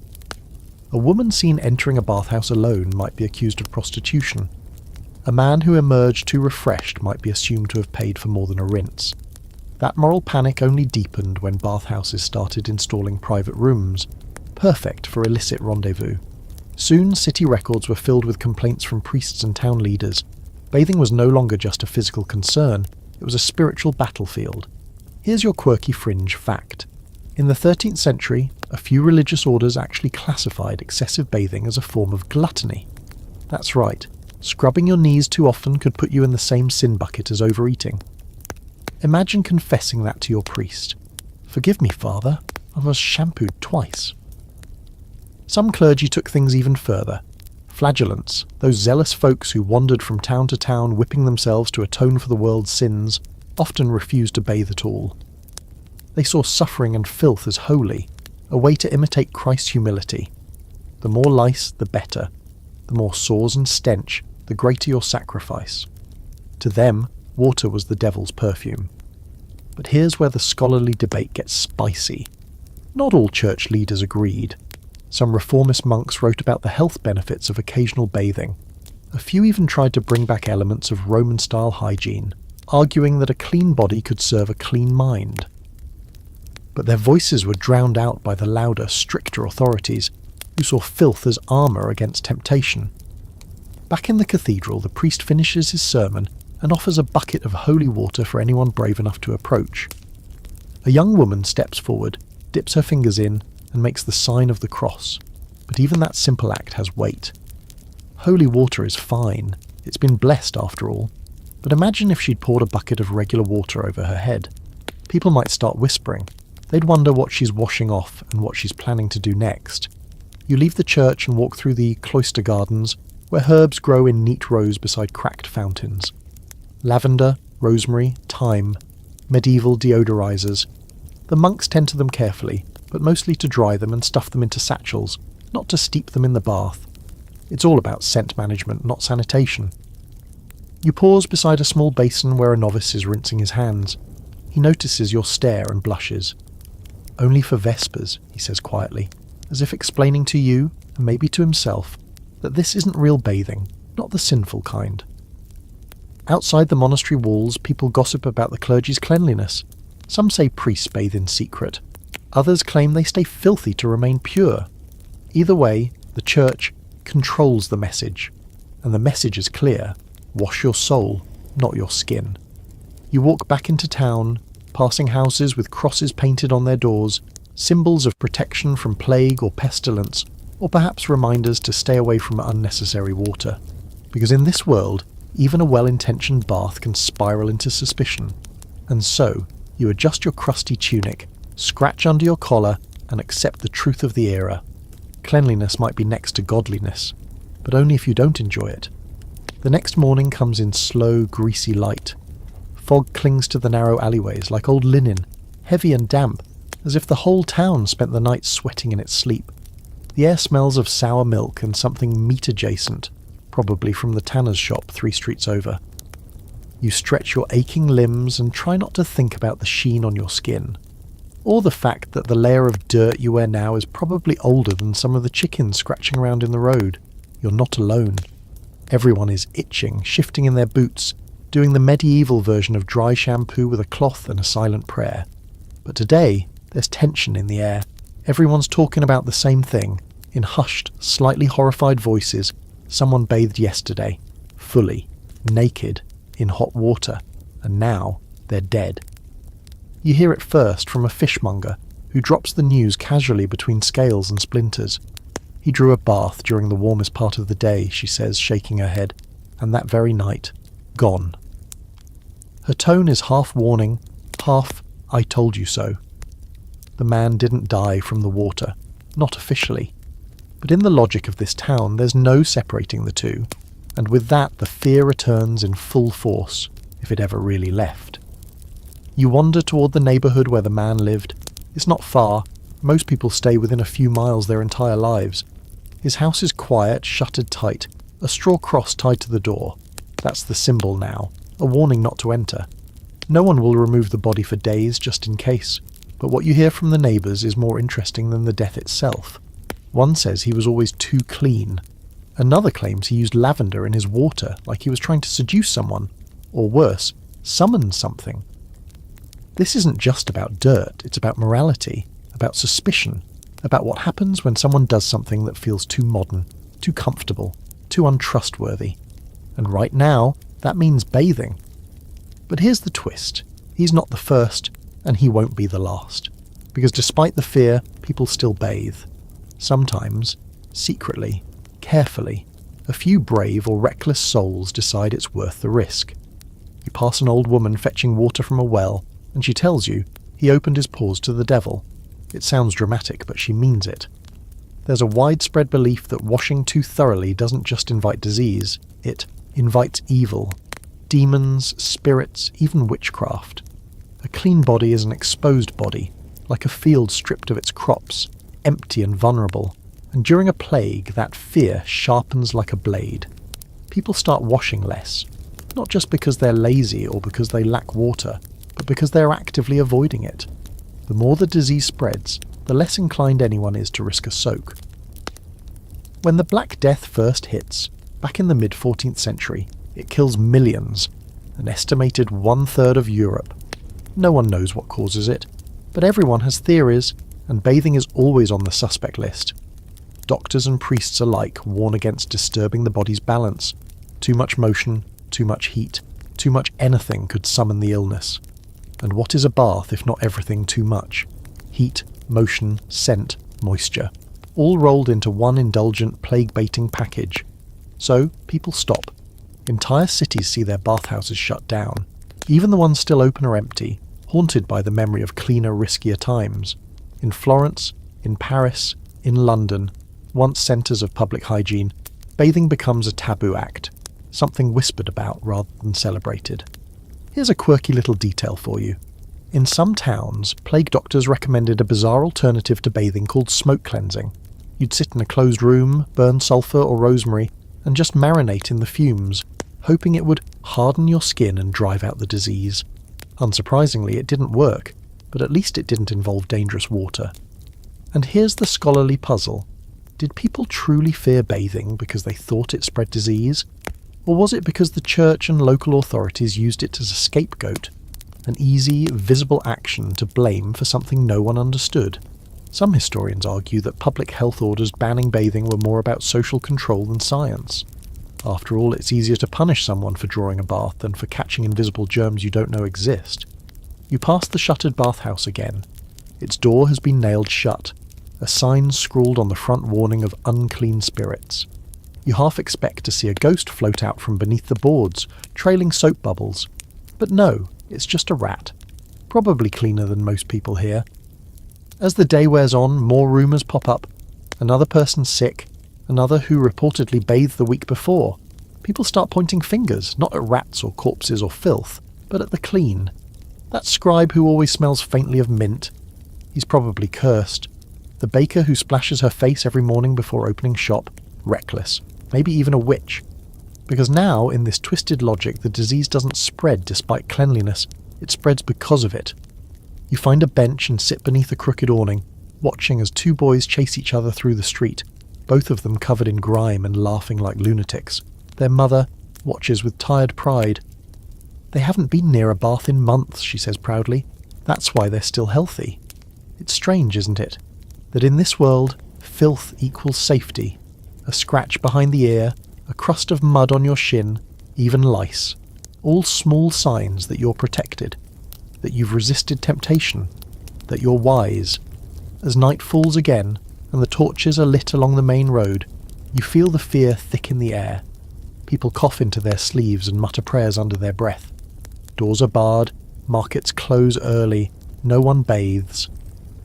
A woman seen entering a bathhouse alone might be accused of prostitution. A man who emerged too refreshed might be assumed to have paid for more than a rinse. That moral panic only deepened when bathhouses started installing private rooms, perfect for illicit rendezvous. Soon city records were filled with complaints from priests and town leaders. Bathing was no longer just a physical concern, it was a spiritual battlefield. Here's your quirky fringe fact. In the 13th century, a few religious orders actually classified excessive bathing as a form of gluttony. That's right, scrubbing your knees too often could put you in the same sin bucket as overeating. Imagine confessing that to your priest. "Forgive me, Father, I was shampooed twice." Some clergy took things even further. Flagellants, those zealous folks who wandered from town to town whipping themselves to atone for the world's sins, often refused to bathe at all. They saw suffering and filth as holy, a way to imitate Christ's humility. The more lice, the better. The more sores and stench, the greater your sacrifice. To them, water was the devil's perfume. But here's where the scholarly debate gets spicy. Not all church leaders agreed. Some reformist monks wrote about the health benefits of occasional bathing. A few even tried to bring back elements of Roman-style hygiene, arguing that a clean body could serve a clean mind. But their voices were drowned out by the louder, stricter authorities, who saw filth as armour against temptation. Back in the cathedral, the priest finishes his sermon and offers a bucket of holy water for anyone brave enough to approach. A young woman steps forward, dips her fingers in, and makes the sign of the cross. But even that simple act has weight. Holy water is fine. It's been blessed after all. But imagine if she'd poured a bucket of regular water over her head. People might start whispering. They'd wonder what she's washing off and what she's planning to do next. You leave the church and walk through the cloister gardens, where herbs grow in neat rows beside cracked fountains. Lavender, rosemary, thyme, medieval deodorizers. The monks tend to them carefully, but mostly to dry them and stuff them into satchels, not to steep them in the bath. It's all about scent management, not sanitation. You pause beside a small basin where a novice is rinsing his hands. He notices your stare and blushes. "Only for Vespers," he says quietly, as if explaining to you, and maybe to himself, that this isn't real bathing, not the sinful kind. Outside the monastery walls, people gossip about the clergy's cleanliness. Some say priests bathe in secret. Others claim they stay filthy to remain pure. Either way, the church controls the message. And the message is clear. Wash your soul, not your skin. You walk back into town, passing houses with crosses painted on their doors, symbols of protection from plague or pestilence, or perhaps reminders to stay away from unnecessary water. Because in this world, even a well-intentioned bath can spiral into suspicion. And so, you adjust your crusty tunic, scratch under your collar, and accept the truth of the era. Cleanliness might be next to godliness, but only if you don't enjoy it. The next morning comes in slow, greasy light. Fog clings to the narrow alleyways like old linen, heavy and damp, as if the whole town spent the night sweating in its sleep. The air smells of sour milk and something meat-adjacent, probably from the tanner's shop 3 streets over. You stretch your aching limbs and try not to think about the sheen on your skin, or the fact that the layer of dirt you wear now is probably older than some of the chickens scratching around in the road. You're not alone. Everyone is itching, shifting in their boots, doing the medieval version of dry shampoo with a cloth and a silent prayer. But today, there's tension in the air. Everyone's talking about the same thing, in hushed, slightly horrified voices. Someone bathed yesterday, fully, naked, in hot water, and now they're dead. You hear it first from a fishmonger who drops the news casually between scales and splinters. He drew a bath during the warmest part of the day, she says, shaking her head, and that very night, gone. Her tone is half warning, half "I told you so." The man didn't die from the water, not officially. But in the logic of this town, there's no separating the two, and with that the fear returns in full force, if it ever really left. You wander toward the neighbourhood where the man lived. It's not far. Most people stay within a few miles their entire lives. His house is quiet, shuttered tight, a straw cross tied to the door. That's the symbol now, a warning not to enter. No one will remove the body for days just in case, but what you hear from the neighbours is more interesting than the death itself. One says he was always too clean. Another claims he used lavender in his water like he was trying to seduce someone, or worse, summon something. This isn't just about dirt, it's about morality, about suspicion, about what happens when someone does something that feels too modern, too comfortable, too untrustworthy. And right now, that means bathing. But here's the twist. He's not the first, and he won't be the last. Because despite the fear, people still bathe. Sometimes, secretly, carefully, a few brave or reckless souls decide it's worth the risk. You pass an old woman fetching water from a well, and she tells you he opened his paws to the devil. It sounds dramatic, but she means it. There's a widespread belief that washing too thoroughly doesn't just invite disease, it invites evil. Demons, spirits, even witchcraft. A clean body is an exposed body, like a field stripped of its crops, empty and vulnerable. And during a plague, that fear sharpens like a blade. People start washing less, not just because they're lazy or because they lack water, but because they're actively avoiding it. The more the disease spreads, the less inclined anyone is to risk a soak. When the Black Death first hits, back in the mid-14th century, it kills millions, an estimated 1/3 of Europe. No one knows what causes it, but everyone has theories, and bathing is always on the suspect list. Doctors and priests alike warn against disturbing the body's balance. Too much motion, too much heat, too much anything could summon the illness. And what is a bath if not everything too much? Heat, motion, scent, moisture, all rolled into one indulgent, plague-baiting package. So, people stop. Entire cities see their bathhouses shut down, even the ones still open or empty, haunted by the memory of cleaner, riskier times. In Florence, in Paris, in London, once centres of public hygiene, bathing becomes a taboo act, something whispered about rather than celebrated. Here's a quirky little detail for you. In some towns, plague doctors recommended a bizarre alternative to bathing called smoke cleansing. You'd sit in a closed room, burn sulphur or rosemary, and just marinate in the fumes, hoping it would harden your skin and drive out the disease. Unsurprisingly, it didn't work, but at least it didn't involve dangerous water. And here's the scholarly puzzle. Did people truly fear bathing because they thought it spread disease? Or was it because the church and local authorities used it as a scapegoat? An easy, visible action to blame for something no one understood? Some historians argue that public health orders banning bathing were more about social control than science. After all, it's easier to punish someone for drawing a bath than for catching invisible germs you don't know exist. You pass the shuttered bathhouse again. Its door has been nailed shut, a sign scrawled on the front warning of unclean spirits. You half expect to see a ghost float out from beneath the boards, trailing soap bubbles. But no, it's just a rat. Probably cleaner than most people here. As the day wears on, more rumours pop up. Another person sick, another who reportedly bathed the week before. People start pointing fingers, not at rats or corpses or filth, but at the clean. That scribe who always smells faintly of mint. He's probably cursed. The baker who splashes her face every morning before opening shop. Reckless. Maybe even a witch. Because now, in this twisted logic, the disease doesn't spread despite cleanliness. It spreads because of it. You find a bench and sit beneath a crooked awning, watching as two boys chase each other through the street, both of them covered in grime and laughing like lunatics. Their mother watches with tired pride. They haven't been near a bath in months, she says proudly. That's why they're still healthy. It's strange, isn't it? That in this world, filth equals safety. A scratch behind the ear, a crust of mud on your shin, even lice. All small signs that you're protected, that you've resisted temptation, that you're wise. As night falls again, and the torches are lit along the main road, you feel the fear thick in the air. People cough into their sleeves and mutter prayers under their breath. Doors are barred, markets close early, no one bathes.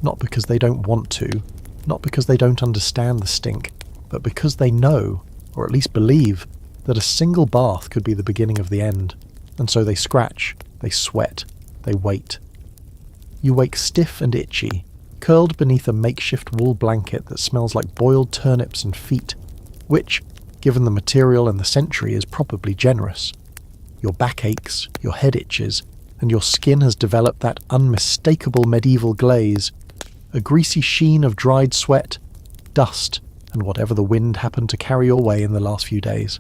Not because they don't want to, not because they don't understand the stink, but because they know, or at least believe, that a single bath could be the beginning of the end. And so they scratch, they sweat, they wait. You wake stiff and itchy, curled beneath a makeshift wool blanket that smells like boiled turnips and feet, which, given the material and the century, is probably generous. Your back aches, your head itches, and your skin has developed that unmistakable medieval glaze, a greasy sheen of dried sweat, dust, and whatever the wind happened to carry your way in the last few days.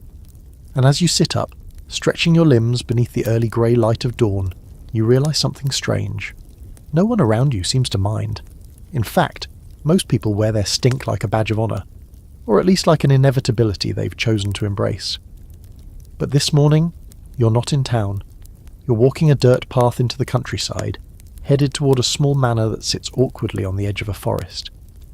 And as you sit up, stretching your limbs beneath the early grey light of dawn, you realise something strange. No one around you seems to mind. In fact, most people wear their stink like a badge of honour, or at least like an inevitability they've chosen to embrace. But this morning, you're not in town. You're walking a dirt path into the countryside, headed toward a small manor that sits awkwardly on the edge of a forest.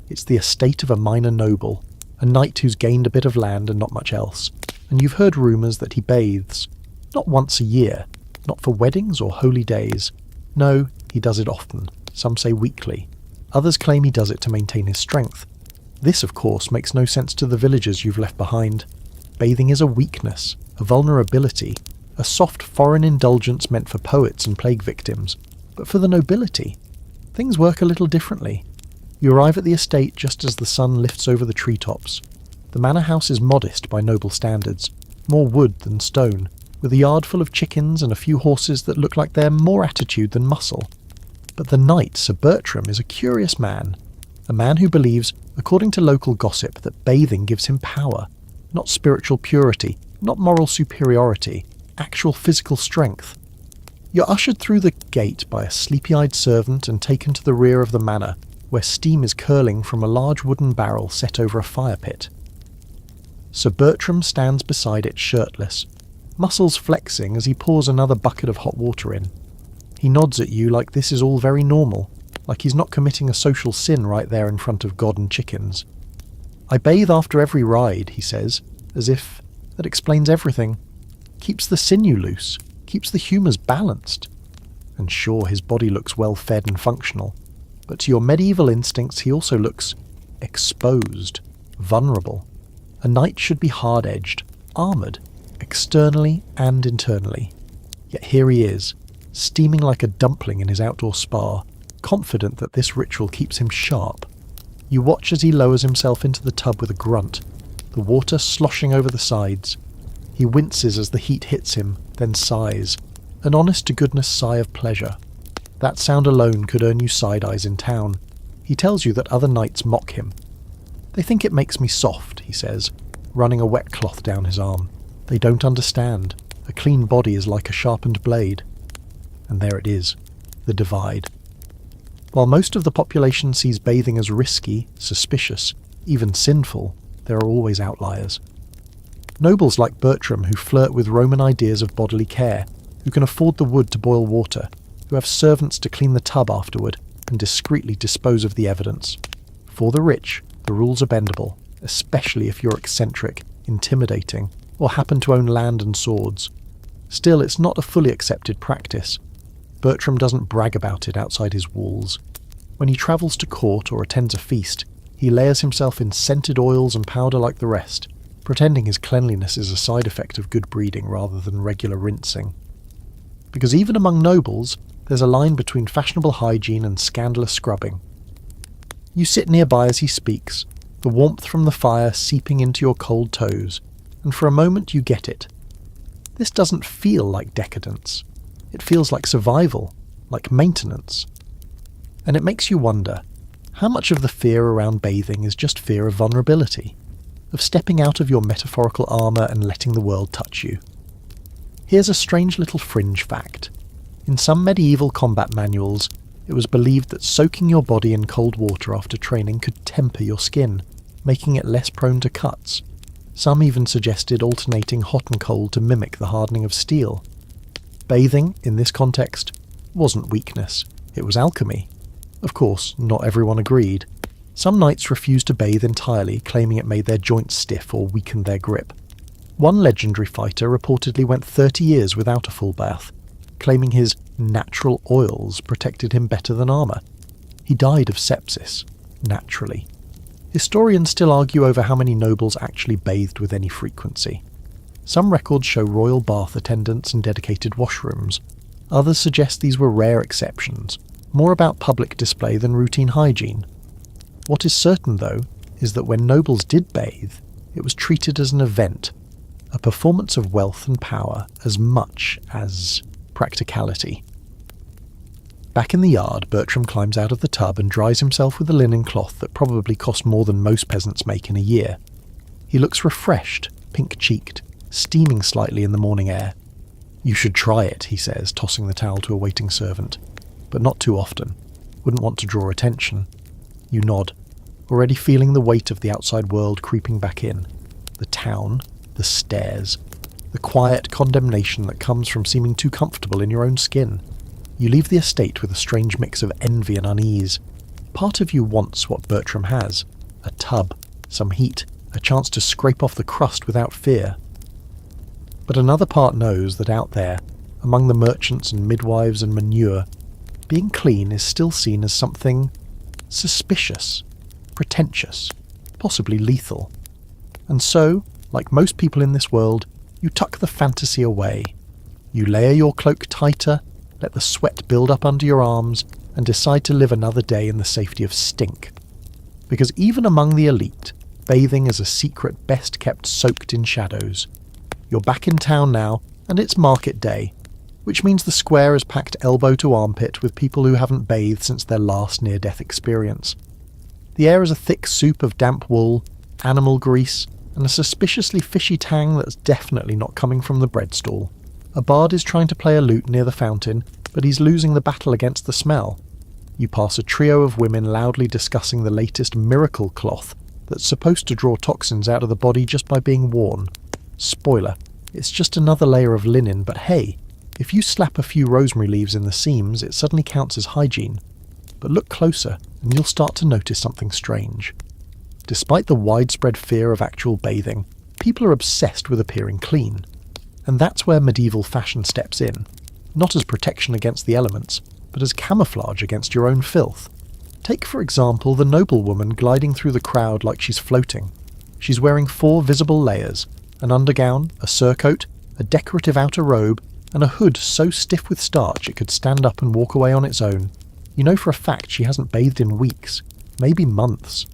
It's the estate of a minor noble, a knight who's gained a bit of land and not much else, and you've heard rumours that he bathes. Not once a year, not for weddings or holy days. No, he does it often, some say weekly. Others claim he does it to maintain his strength. This, of course, makes no sense to the villagers you've left behind. Bathing is a weakness, a vulnerability, a soft foreign indulgence meant for poets and plague victims. But for the nobility, things work a little differently. You arrive at the estate just as the sun lifts over the treetops. The manor house is modest by noble standards, more wood than stone, with a yard full of chickens and a few horses that look like they're more attitude than muscle. But the knight, Sir Bertram, is a curious man. A man who believes, according to local gossip, that bathing gives him power. Not spiritual purity, not moral superiority, actual physical strength. You're ushered through the gate by a sleepy-eyed servant and taken to the rear of the manor, where steam is curling from a large wooden barrel set over a fire pit. Sir Bertram stands beside it shirtless, muscles flexing as he pours another bucket of hot water in. He nods at you like this is all very normal. like he's not committing a social sin right there in front of God and chickens. "I bathe after every ride," he says, as if that explains everything. Keeps the sinew loose, keeps the humours balanced. And sure, his body looks well fed and functional, but to your medieval instincts he also looks exposed, vulnerable. A knight should be hard-edged, armoured, externally and internally. Yet here he is, steaming like a dumpling in his outdoor spa, confident that this ritual keeps him sharp. You watch as he lowers himself into the tub with a grunt, the water sloshing over the sides. He winces as the heat hits him, then sighs, an honest-to-goodness sigh of pleasure. That sound alone could earn you side-eyes in town. He tells you that other knights mock him. "They think it makes me soft," he says, running a wet cloth down his arm. "They don't understand. A clean body is like a sharpened blade." And there it is, the divide. While most of the population sees bathing as risky, suspicious, even sinful, there are always outliers. Nobles like Bertram who flirt with Roman ideas of bodily care, who can afford the wood to boil water, who have servants to clean the tub afterward and discreetly dispose of the evidence. For the rich, the rules are bendable, especially if you're eccentric, intimidating, or happen to own land and swords. Still, it's not a fully accepted practice. Bertram doesn't brag about it outside his walls. When he travels to court or attends a feast, he layers himself in scented oils and powder like the rest, pretending his cleanliness is a side effect of good breeding rather than regular rinsing. Because even among nobles, there's a line between fashionable hygiene and scandalous scrubbing. You sit nearby as he speaks, the warmth from the fire seeping into your cold toes, and for a moment you get it. This doesn't feel like decadence. It feels like survival, like maintenance. And it makes you wonder, how much of the fear around bathing is just fear of vulnerability, of stepping out of your metaphorical armour and letting the world touch you? Here's a strange little fringe fact. In some medieval combat manuals, it was believed that soaking your body in cold water after training could temper your skin, making it less prone to cuts. Some even suggested alternating hot and cold to mimic the hardening of steel. Bathing, in this context, wasn't weakness, it was alchemy. Of course, not everyone agreed. Some knights refused to bathe entirely, claiming it made their joints stiff or weakened their grip. One legendary fighter reportedly went 30 years without a full bath, claiming his natural oils protected him better than armour. He died of sepsis, naturally. Historians still argue over how many nobles actually bathed with any frequency. Some records show royal bath attendants and dedicated washrooms. Others suggest these were rare exceptions, more about public display than routine hygiene. What is certain, though, is that when nobles did bathe, it was treated as an event, a performance of wealth and power as much as practicality. Back in the yard, Bertram climbs out of the tub and dries himself with a linen cloth that probably cost more than most peasants make in a year. He looks refreshed, pink-cheeked, steaming slightly in the morning air. "You should try it," he says, tossing the towel to a waiting servant. "But not too often. Wouldn't want to draw attention." You nod, already feeling the weight of the outside world creeping back in. The town, the stairs, the quiet condemnation that comes from seeming too comfortable in your own skin. You leave the estate with a strange mix of envy and unease. Part of you wants what Bertram has, a tub, some heat, a chance to scrape off the crust without fear. But another part knows that out there, among the merchants and midwives and manure, being clean is still seen as something suspicious, pretentious, possibly lethal. And so, like most people in this world, you tuck the fantasy away. You layer your cloak tighter, let the sweat build up under your arms, and decide to live another day in the safety of stink. Because even among the elite, bathing is a secret best kept soaked in shadows. You're back in town now, and it's market day, which means the square is packed elbow to armpit with people who haven't bathed since their last near-death experience. The air is a thick soup of damp wool, animal grease, and a suspiciously fishy tang that's definitely not coming from the bread stall. A bard is trying to play a lute near the fountain, but he's losing the battle against the smell. You pass a trio of women loudly discussing the latest miracle cloth that's supposed to draw toxins out of the body just by being worn. Spoiler, it's just another layer of linen, but hey, if you slap a few rosemary leaves in the seams, it suddenly counts as hygiene. But look closer and you'll start to notice something strange. Despite the widespread fear of actual bathing, people are obsessed with appearing clean. And that's where medieval fashion steps in, not as protection against the elements, but as camouflage against your own filth. Take for example the noblewoman gliding through the crowd like she's floating. She's wearing 4 visible layers: an undergown, a surcoat, a decorative outer robe, and a hood so stiff with starch it could stand up and walk away on its own. You know for a fact she hasn't bathed in weeks, maybe months.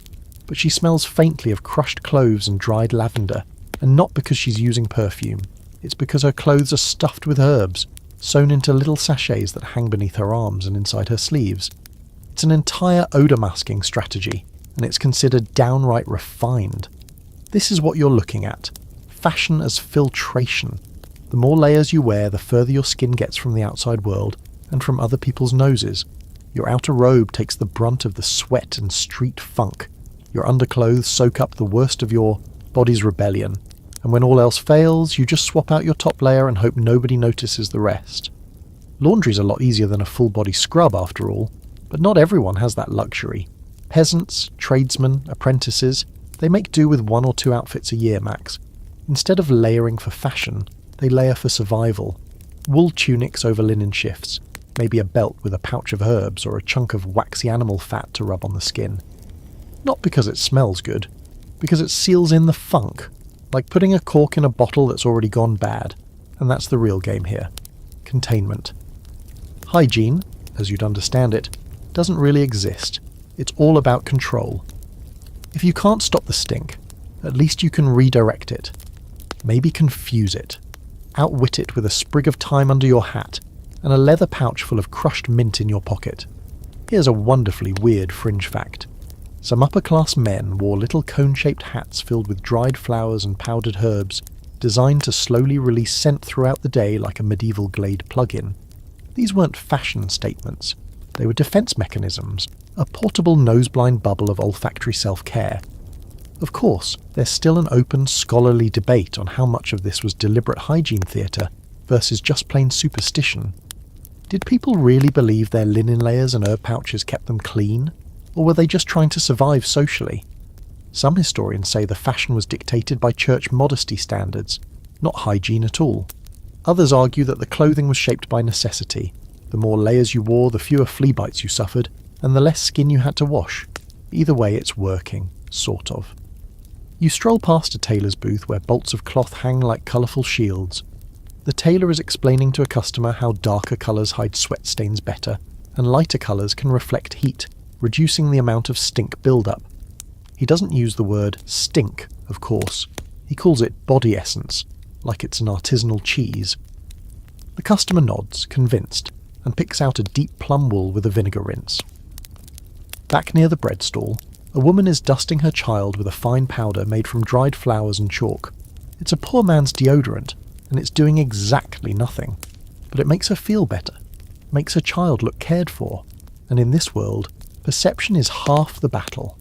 But she smells faintly of crushed cloves and dried lavender, and not because she's using perfume. It's because her clothes are stuffed with herbs, sewn into little sachets that hang beneath her arms and inside her sleeves. It's an entire odour-masking strategy, and it's considered downright refined. This is what you're looking at. Fashion as filtration. The more layers you wear, the further your skin gets from the outside world and from other people's noses. Your outer robe takes the brunt of the sweat and street funk. Your underclothes soak up the worst of your body's rebellion. And when all else fails, you just swap out your top layer and hope nobody notices the rest. Laundry's a lot easier than a full-body scrub after all, but not everyone has that luxury. Peasants, tradesmen, apprentices, they make do with 1 or 2 outfits a year max. Instead of layering for fashion, they layer for survival. Wool tunics over linen shifts, maybe a belt with a pouch of herbs or a chunk of waxy animal fat to rub on the skin. Not because it smells good, because it seals in the funk, like putting a cork in a bottle that's already gone bad, and that's the real game here. Containment. Hygiene, as you'd understand it, doesn't really exist. It's all about control. If you can't stop the stink, at least you can redirect it. Maybe confuse it. Outwit it with a sprig of thyme under your hat and a leather pouch full of crushed mint in your pocket. Here's a wonderfully weird fringe fact. Some upper-class men wore little cone-shaped hats filled with dried flowers and powdered herbs, designed to slowly release scent throughout the day like a medieval Glade plug-in. These weren't fashion statements. They were defense mechanisms, a portable nose-blind bubble of olfactory self-care. Of course, there's still an open, scholarly debate on how much of this was deliberate hygiene theatre versus just plain superstition. Did people really believe their linen layers and herb pouches kept them clean? Or were they just trying to survive socially? Some historians say the fashion was dictated by church modesty standards, not hygiene at all. Others argue that the clothing was shaped by necessity. The more layers you wore, the fewer flea bites you suffered, and the less skin you had to wash. Either way, it's working, sort of. You stroll past a tailor's booth where bolts of cloth hang like colourful shields. The tailor is explaining to a customer how darker colours hide sweat stains better, and lighter colours can reflect heat, reducing the amount of stink build-up. He doesn't use the word stink, of course. He calls it body essence, like it's an artisanal cheese. The customer nods, convinced, and picks out a deep plum wool with a vinegar rinse. Back near the bread stall, a woman is dusting her child with a fine powder made from dried flowers and chalk. It's a poor man's deodorant, and it's doing exactly nothing. But it makes her feel better, makes her child look cared for, and in this world, perception is half the battle.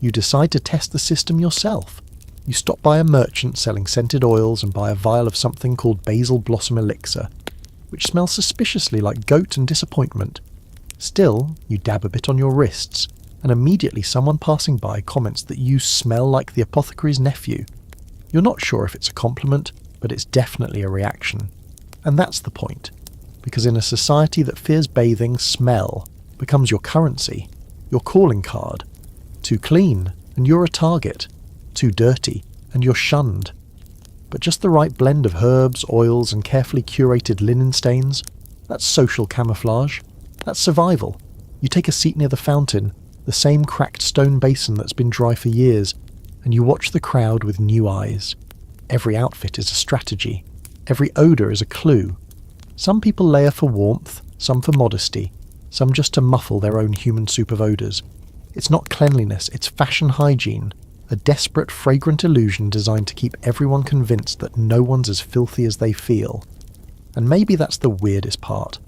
You decide to test the system yourself. You stop by a merchant selling scented oils and buy a vial of something called basil blossom elixir, which smells suspiciously like goat and disappointment. Still, you dab a bit on your wrists, and immediately someone passing by comments that you smell like the apothecary's nephew. You're not sure if it's a compliment, but it's definitely a reaction. And that's the point, because in a society that fears bathing, smell becomes your currency, your calling card. Too clean, and you're a target. Too dirty, and you're shunned. But just the right blend of herbs, oils, and carefully curated linen stains, that's social camouflage. That's survival. You take a seat near the fountain, the same cracked stone basin that's been dry for years, and you watch the crowd with new eyes. Every outfit is a strategy. Every odour is a clue. Some people layer for warmth, some for modesty, some just to muffle their own human soup of odours. It's not cleanliness, it's fashion hygiene, a desperate, fragrant illusion designed to keep everyone convinced that no one's as filthy as they feel. And maybe that's the weirdest part.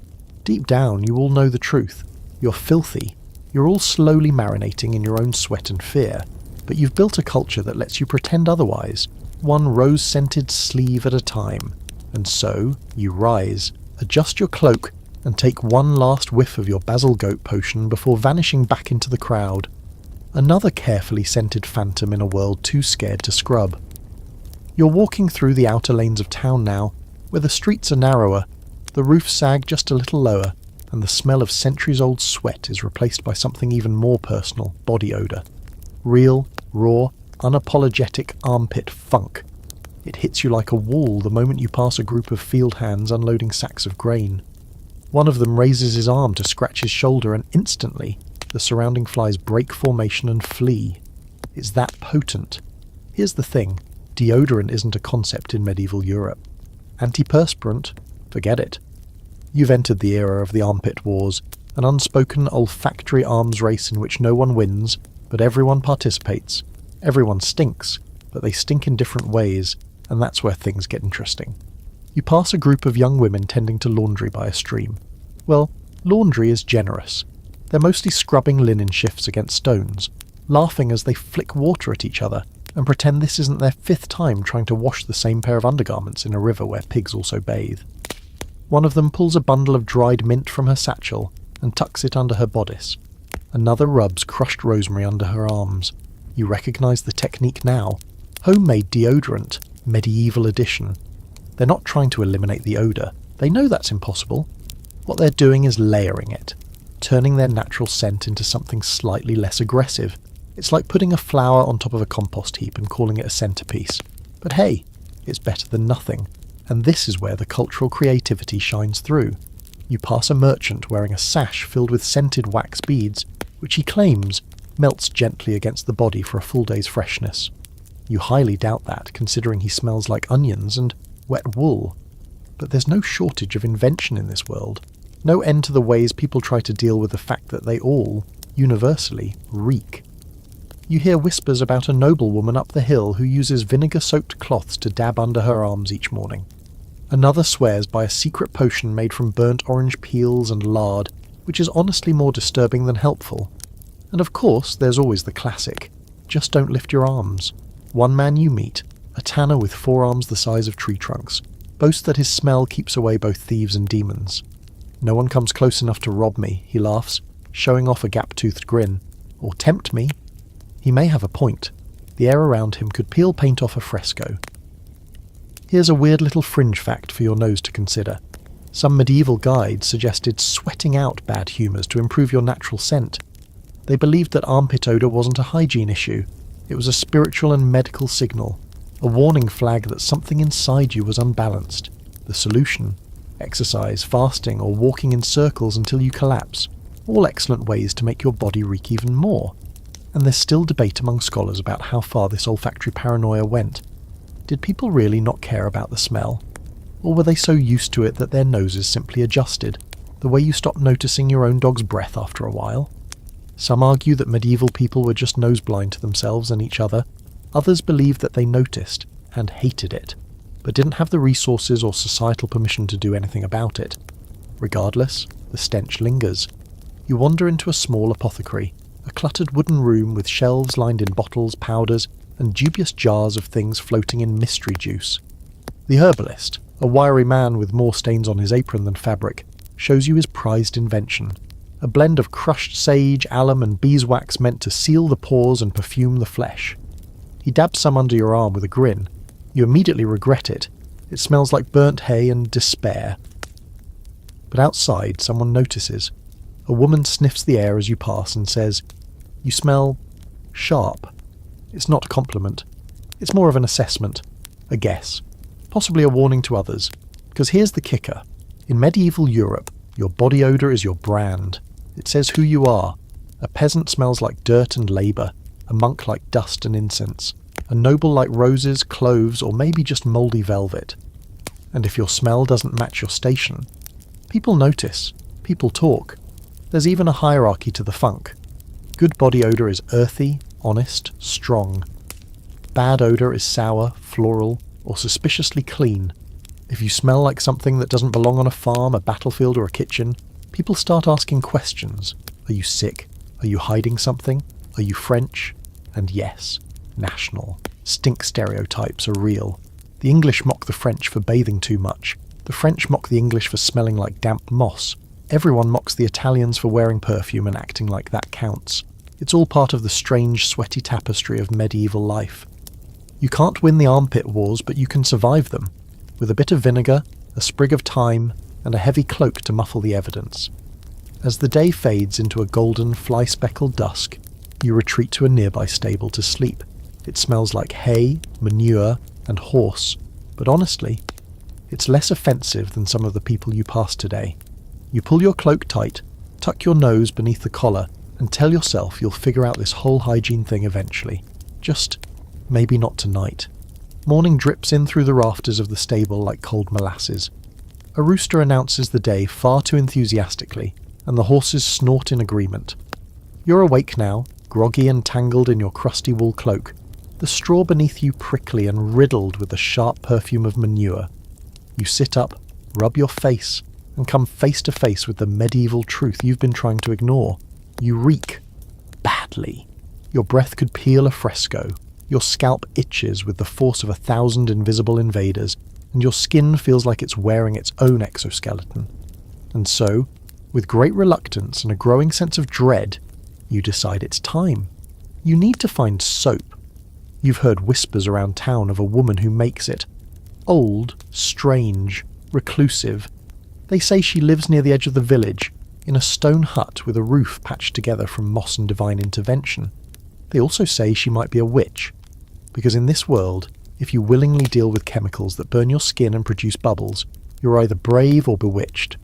Deep down, you all know the truth. You're filthy. You're all slowly marinating in your own sweat and fear, but you've built a culture that lets you pretend otherwise, one rose-scented sleeve at a time. And so, you rise, adjust your cloak, and take one last whiff of your basil goat potion before vanishing back into the crowd. Another carefully scented phantom in a world too scared to scrub. You're walking through the outer lanes of town now, where the streets are narrower, the roofs sag just a little lower, and the smell of centuries-old sweat is replaced by something even more personal, body odour. Real, raw, unapologetic armpit funk. It hits you like a wall the moment you pass a group of field hands unloading sacks of grain. One of them raises his arm to scratch his shoulder, and instantly, the surrounding flies break formation and flee. It's that potent. Here's the thing, deodorant isn't a concept in medieval Europe. Antiperspirant? Forget it. You've entered the era of the armpit wars, an unspoken olfactory arms race in which no one wins, but everyone participates. Everyone stinks, but they stink in different ways, and that's where things get interesting. You pass a group of young women tending to laundry by a stream. Well, laundry is generous. They're mostly scrubbing linen shifts against stones, laughing as they flick water at each other, and pretend this isn't their 5th time trying to wash the same pair of undergarments in a river where pigs also bathe. One of them pulls a bundle of dried mint from her satchel and tucks it under her bodice. Another rubs crushed rosemary under her arms. You recognise the technique now. Homemade deodorant, medieval edition. They're not trying to eliminate the odour. They know that's impossible. What they're doing is layering it, turning their natural scent into something slightly less aggressive. It's like putting a flower on top of a compost heap and calling it a centrepiece. But hey, it's better than nothing. And this is where the cultural creativity shines through. You pass a merchant wearing a sash filled with scented wax beads, which he claims melts gently against the body for a full day's freshness. You highly doubt that, considering he smells like onions and wet wool. But there's no shortage of invention in this world. No end to the ways people try to deal with the fact that they all, universally, reek. You hear whispers about a noblewoman up the hill who uses vinegar-soaked cloths to dab under her arms each morning. Another swears by a secret potion made from burnt orange peels and lard, which is honestly more disturbing than helpful. And of course, there's always the classic, just don't lift your arms. One man you meet, a tanner with forearms the size of tree trunks, boasts that his smell keeps away both thieves and demons. No one comes close enough to rob me, he laughs, showing off a gap-toothed grin. Or tempt me. He may have a point. The air around him could peel paint off a fresco. Here's a weird little fringe fact for your nose to consider. Some medieval guides suggested sweating out bad humours to improve your natural scent. They believed that armpit odour wasn't a hygiene issue. It was a spiritual and medical signal, a warning flag that something inside you was unbalanced. The solution? Exercise, fasting, or walking in circles until you collapse. All excellent ways to make your body reek even more. And there's still debate among scholars about how far this olfactory paranoia went. Did people really not care about the smell? Or were they so used to it that their noses simply adjusted, the way you stop noticing your own dog's breath after a while? Some argue that medieval people were just nose-blind to themselves and each other. Others believe that they noticed, and hated it, but didn't have the resources or societal permission to do anything about it. Regardless, the stench lingers. You wander into a small apothecary, a cluttered wooden room with shelves lined in bottles, powders, and dubious jars of things floating in mystery juice. The herbalist, a wiry man with more stains on his apron than fabric, shows you his prized invention, a blend of crushed sage, alum, and beeswax meant to seal the pores and perfume the flesh. He dabs some under your arm with a grin. You immediately regret it. It smells like burnt hay and despair. But outside, someone notices. A woman sniffs the air as you pass and says, "You smell sharp." It's not a compliment. It's more of an assessment, a guess, possibly a warning to others. Because here's the kicker. In medieval Europe, your body odour is your brand. It says who you are. A peasant smells like dirt and labour, a monk like dust and incense, a noble like roses, cloves, or maybe just mouldy velvet. And if your smell doesn't match your station, people notice, people talk. There's even a hierarchy to the funk. Good body odour is earthy, honest, strong. Bad odour is sour, floral, or suspiciously clean. If you smell like something that doesn't belong on a farm, a battlefield, or a kitchen, people start asking questions. Are you sick? Are you hiding something? Are you French? And yes, national. Stink stereotypes are real. The English mock the French for bathing too much. The French mock the English for smelling like damp moss. Everyone mocks the Italians for wearing perfume and acting like that counts. It's all part of the strange, sweaty tapestry of medieval life. You can't win the armpit wars, but you can survive them, with a bit of vinegar, a sprig of thyme, and a heavy cloak to muffle the evidence. As the day fades into a golden, fly-speckled dusk, you retreat to a nearby stable to sleep. It smells like hay, manure, and horse, but honestly, it's less offensive than some of the people you pass today. You pull your cloak tight, tuck your nose beneath the collar, and tell yourself you'll figure out this whole hygiene thing eventually. Just maybe not tonight. Morning drips in through the rafters of the stable like cold molasses. A rooster announces the day far too enthusiastically, and the horses snort in agreement. You're awake now, groggy and tangled in your crusty wool cloak, the straw beneath you prickly and riddled with the sharp perfume of manure. You sit up, rub your face, and come face to face with the medieval truth you've been trying to ignore. You reek. Badly. Your breath could peel a fresco. Your scalp itches with the force of 1,000 invisible invaders, and your skin feels like it's wearing its own exoskeleton. And so, with great reluctance and a growing sense of dread, you decide it's time. You need to find soap. You've heard whispers around town of a woman who makes it. Old, strange, reclusive. They say she lives near the edge of the village, in a stone hut with a roof patched together from moss and divine intervention. They also say she might be a witch, because in this world, if you willingly deal with chemicals that burn your skin and produce bubbles, you're either brave or bewitched.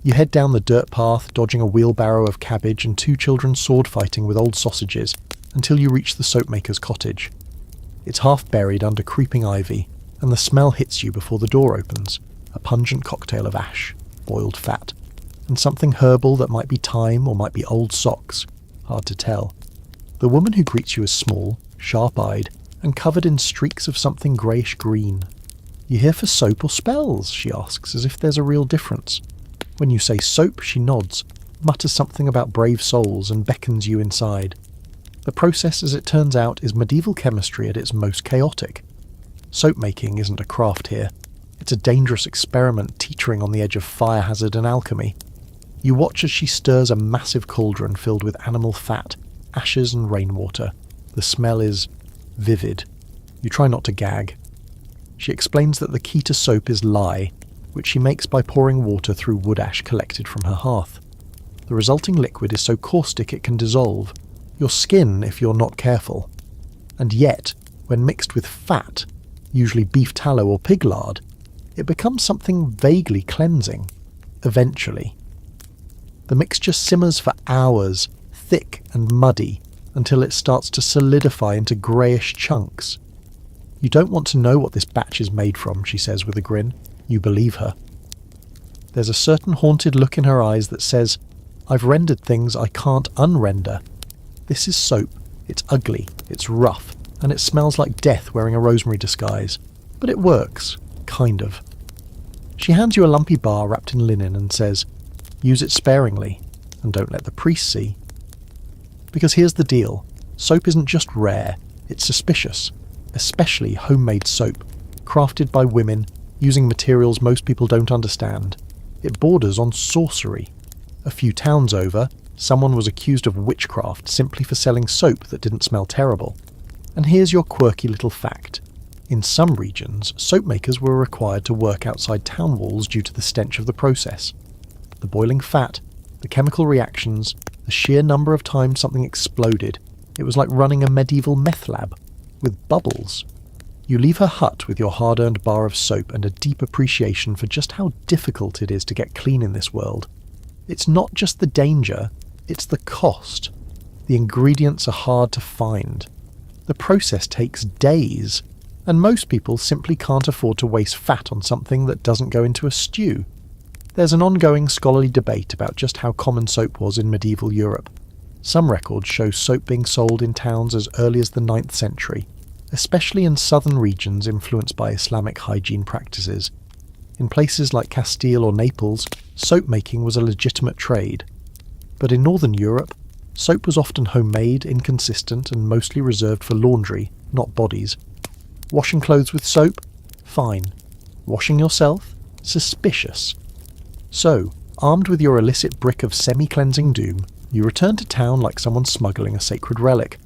You head down the dirt path, dodging a wheelbarrow of cabbage and 2 children sword-fighting with old sausages, until you reach the soapmaker's cottage. It's half buried under creeping ivy, and the smell hits you before the door opens, a pungent cocktail of ash, boiled fat, and something herbal that might be thyme or might be old socks, hard to tell. The woman who greets you is small, sharp-eyed, and covered in streaks of something greyish-green. "You here for soap or spells?" she asks, as if there's a real difference. When you say soap, she nods, mutters something about brave souls, and beckons you inside. The process, as it turns out, is medieval chemistry at its most chaotic. Soap making isn't a craft here. It's a dangerous experiment teetering on the edge of fire hazard and alchemy. You watch as she stirs a massive cauldron filled with animal fat, ashes and rainwater. The smell is vivid. You try not to gag. She explains that the key to soap is lye, which she makes by pouring water through wood ash collected from her hearth. The resulting liquid is so caustic it can dissolve your skin if you're not careful. And yet, when mixed with fat, usually beef tallow or pig lard, it becomes something vaguely cleansing. Eventually. The mixture simmers for hours, thick and muddy, until it starts to solidify into greyish chunks. "You don't want to know what this batch is made from," she says with a grin. You believe her. There's a certain haunted look in her eyes that says, "I've rendered things I can't unrender. This is soap. It's ugly, it's rough, and it smells like death wearing a rosemary disguise. But it works. Kind of." She hands you a lumpy bar wrapped in linen and says, "Use it sparingly, and don't let the priest see." Because here's the deal. Soap isn't just rare, it's suspicious. Especially homemade soap, crafted by women, using materials most people don't understand. It borders on sorcery. A few towns over, someone was accused of witchcraft simply for selling soap that didn't smell terrible. And here's your quirky little fact. In some regions, soap makers were required to work outside town walls due to the stench of the process. The boiling fat, the chemical reactions, the sheer number of times something exploded. It was like running a medieval meth lab, with bubbles. You leave her hut with your hard-earned bar of soap and a deep appreciation for just how difficult it is to get clean in this world. It's not just the danger, it's the cost. The ingredients are hard to find. The process takes days, and most people simply can't afford to waste fat on something that doesn't go into a stew. There's an ongoing scholarly debate about just how common soap was in medieval Europe. Some records show soap being sold in towns as early as the 9th century, especially in southern regions influenced by Islamic hygiene practices. In places like Castile or Naples, soap making was a legitimate trade. But in northern Europe, soap was often homemade, inconsistent, and mostly reserved for laundry, not bodies. Washing clothes with soap? Fine. Washing yourself? Suspicious. So, Armed with your illicit brick of semi-cleansing doom, you return to town like someone smuggling a sacred relic.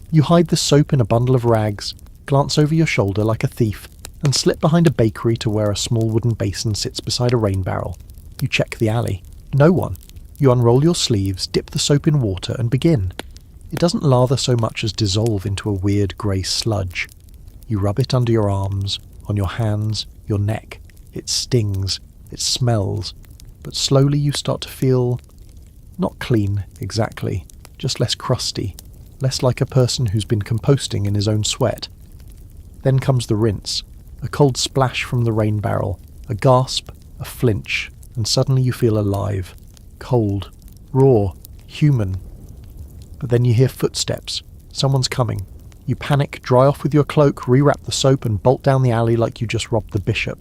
You hide the soap in a bundle of rags, glance over your shoulder like a thief, and slip behind a bakery to where a small wooden basin sits beside a rain barrel. You check the alley. No one. You unroll your sleeves, dip the soap in water, and begin. It doesn't lather so much as dissolve into a weird grey sludge. You rub it under your arms, on your hands, your neck. It stings. It smells. But slowly you start to feel... not clean, exactly. Just less crusty. Less like a person who's been composting in his own sweat. Then comes the rinse. A cold splash from the rain barrel. A gasp. A flinch. And suddenly you feel alive. Cold. Raw. Human. But then you hear footsteps. Someone's coming. You panic, dry off with your cloak, rewrap the soap and bolt down the alley like you just robbed the bishop.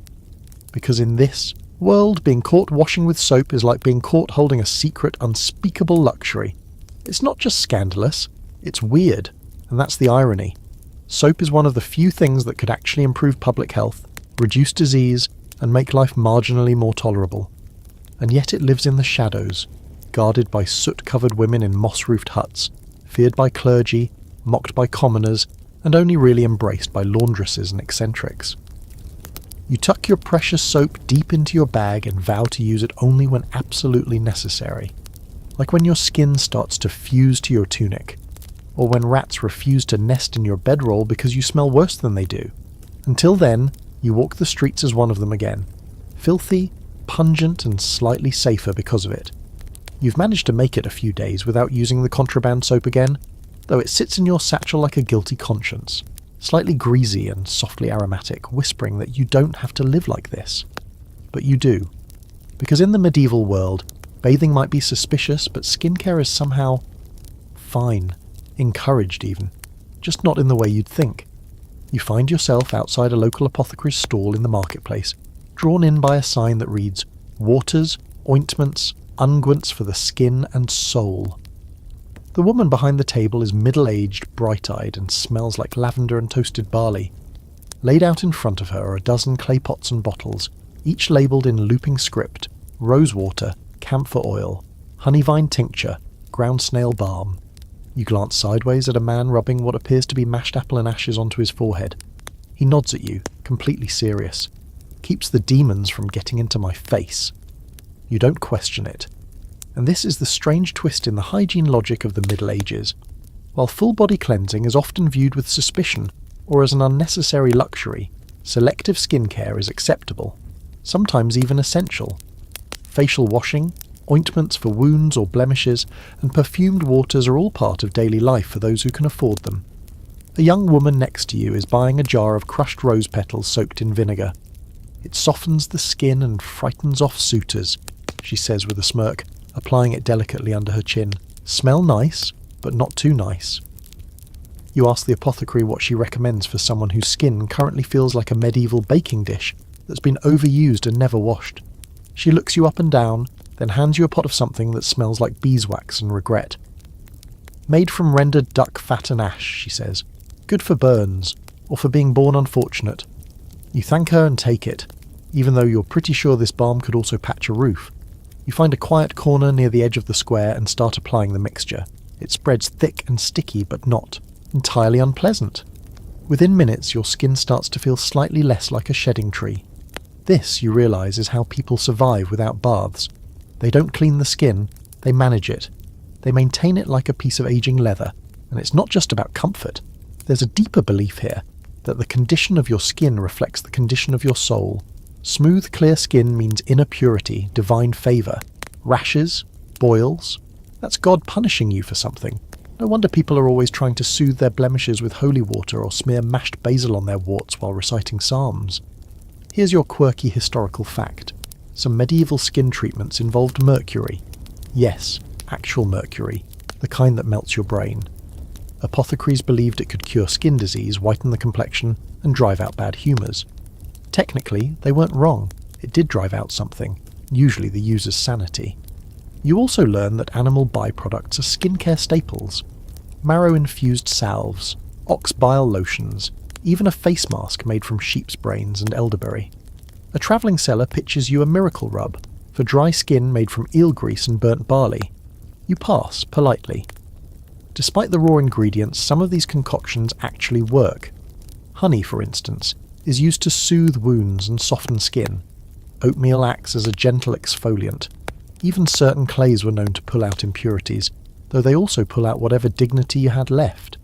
Because in this world, being caught washing with soap is like being caught holding a secret, unspeakable luxury. It's not just scandalous, it's weird, and that's the irony. Soap is one of the few things that could actually improve public health, reduce disease, and make life marginally more tolerable. And yet it lives in the shadows, guarded by soot-covered women in moss-roofed huts, feared by clergy, mocked by commoners, and only really embraced by laundresses and eccentrics. You tuck your precious soap deep into your bag and vow to use it only when absolutely necessary. Like when your skin starts to fuse to your tunic, or when rats refuse to nest in your bedroll because you smell worse than they do. Until then, you walk the streets as one of them again. Filthy, pungent, and slightly safer because of it. You've managed to make it a few days without using the contraband soap again, though it sits in your satchel like a guilty conscience. Slightly greasy and softly aromatic, whispering that you don't have to live like this. But you do. Because in the medieval world, bathing might be suspicious, but skincare is somehow fine, encouraged even, just not in the way you'd think. You find yourself outside a local apothecary's stall in the marketplace, drawn in by a sign that reads, "Waters, ointments, unguents for the skin and soul." The woman behind the table is middle-aged, bright-eyed, and smells like lavender and toasted barley. Laid out in front of her are a dozen clay pots and bottles, each labelled in looping script: rosewater, camphor oil, honeyvine tincture, ground snail balm. You glance sideways at a man rubbing what appears to be mashed apple and ashes onto his forehead. He nods at you, completely serious. Keeps the demons from getting into my face. You don't question it. And this is the strange twist in the hygiene logic of the Middle Ages. While full-body cleansing is often viewed with suspicion or as an unnecessary luxury, selective skincare is acceptable, sometimes even essential. Facial washing, ointments for wounds or blemishes, and perfumed waters are all part of daily life for those who can afford them. A young woman next to you is buying a jar of crushed rose petals soaked in vinegar. "It softens the skin and frightens off suitors," she says with a smirk, applying it delicately under her chin. "Smell nice, but not too nice." You ask the apothecary what she recommends for someone whose skin currently feels like a medieval baking dish that's been overused and never washed. She looks you up and down, then hands you a pot of something that smells like beeswax and regret. "Made from rendered duck fat and ash," she says. "Good for burns, or for being born unfortunate." You thank her and take it, even though you're pretty sure this balm could also patch a roof. You find a quiet corner near the edge of the square and start applying the mixture. It spreads thick and sticky, but not entirely unpleasant. Within minutes, your skin starts to feel slightly less like a shedding tree. This, you realise, is how people survive without baths. They don't clean the skin, they manage it. They maintain it like a piece of aging leather, and it's not just about comfort. There's a deeper belief here, that the condition of your skin reflects the condition of your soul. Smooth, clear skin means inner purity, divine favour. Rashes, boils, that's God punishing you for something. No wonder people are always trying to soothe their blemishes with holy water or smear mashed basil on their warts while reciting psalms. Here's your quirky historical fact. Some medieval skin treatments involved mercury. Yes, actual mercury, the kind that melts your brain. Apothecaries believed it could cure skin disease, whiten the complexion, and drive out bad humours. Technically, they weren't wrong. It did drive out something, usually the user's sanity. You also learn that animal byproducts are skincare staples. Marrow-infused salves, ox bile lotions, even a face mask made from sheep's brains and elderberry. A travelling seller pitches you a miracle rub, For dry skin made from eel grease and burnt barley, you pass politely. Despite the raw ingredients, some of these concoctions actually work. Honey, for instance, is used to soothe wounds and soften skin. Oatmeal acts as a gentle exfoliant. Even certain clays were known to pull out impurities, though they also pull out whatever dignity you had left.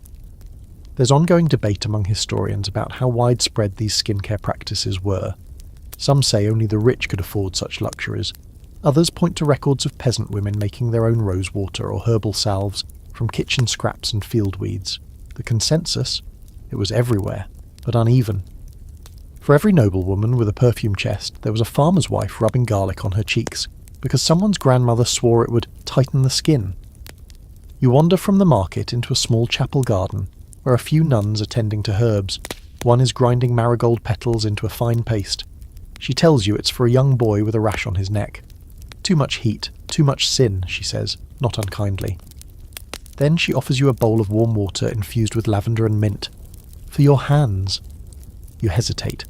There's ongoing debate among historians about how widespread these skincare practices were. Some say only the rich could afford such luxuries. Others point to records of peasant women making their own rose water or herbal salves from kitchen scraps and field weeds. The consensus? It was everywhere, but uneven. For every noblewoman with a perfume chest, there was a farmer's wife rubbing garlic on her cheeks, because someone's grandmother swore it would tighten the skin. You wander from the market into a small chapel garden, where a few nuns are tending to herbs. One is grinding marigold petals into a fine paste. She tells you it's for a young boy with a rash on his neck. Too much heat, too much sin, she says, not unkindly. Then she offers you a bowl of warm water infused with lavender and mint. For your hands. You hesitate.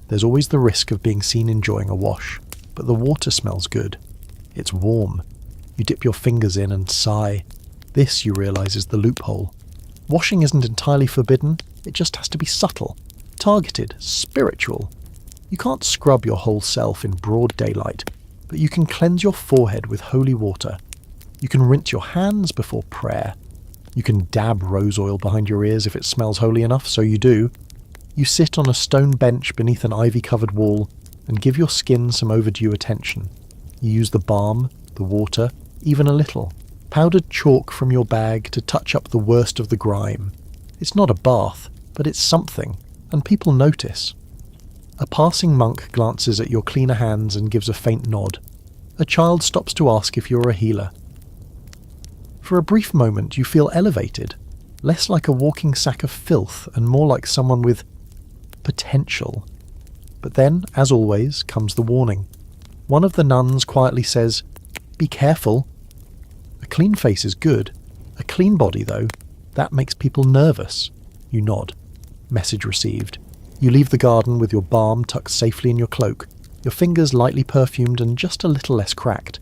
There's always the risk of being seen enjoying a wash, but the water smells good. It's warm. You dip your fingers in and sigh. This, you realise, is the loophole. Washing isn't entirely forbidden, it just has to be subtle, targeted, spiritual. You can't scrub your whole self in broad daylight, but you can cleanse your forehead with holy water. You can rinse your hands before prayer. You can dab rose oil behind your ears if it smells holy enough, so you do. You sit on a stone bench beneath an ivy-covered wall and give your skin some overdue attention. You use the balm, the water, even a little powdered chalk from your bag to touch up the worst of the grime. It's not a bath, but it's something, and people notice. A passing monk glances at your cleaner hands and gives a faint nod. A child stops to ask if you're a healer. For a brief moment you feel elevated, less like a walking sack of filth and more like someone with potential. But then, as always, comes the warning. One of the nuns quietly says, "Be careful." A clean face is good. A clean body, though, that makes people nervous. You nod. Message received. You leave the garden with your balm tucked safely in your cloak, your fingers lightly perfumed and just a little less cracked.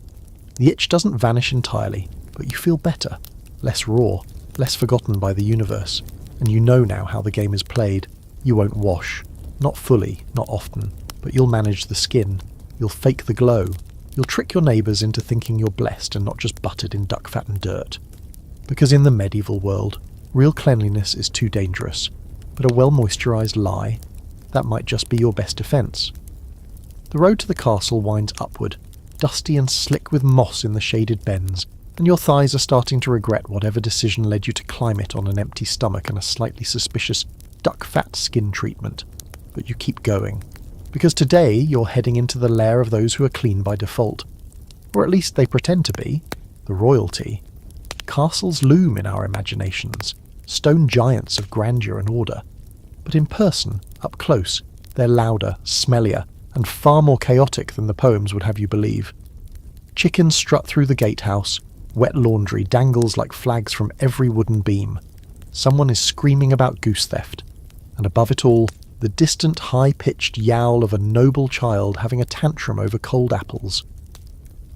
The itch doesn't vanish entirely, but you feel better, less raw, less forgotten by the universe, and you know now how the game is played. You won't wash. Not fully, not often, but you'll manage the skin. You'll fake the glow. You'll trick your neighbours into thinking you're blessed and not just buttered in duck fat and dirt. Because in the medieval world, real cleanliness is too dangerous, but a well-moisturised lie, that might just be your best defence. The road to the castle winds upward, dusty and slick with moss in the shaded bends, and your thighs are starting to regret whatever decision led you to climb it on an empty stomach and a slightly suspicious duck fat skin treatment. But you keep going, because today you're heading into the lair of those who are clean by default. Or at least they pretend to be, the royalty. Castles loom in our imaginations, stone giants of grandeur and order. But in person, up close, they're louder, smellier, and far more chaotic than the poems would have you believe. Chickens strut through the gatehouse, wet laundry dangles like flags from every wooden beam. Someone is screaming about goose theft, and above it all, the distant high-pitched yowl of a noble child having a tantrum over cold apples.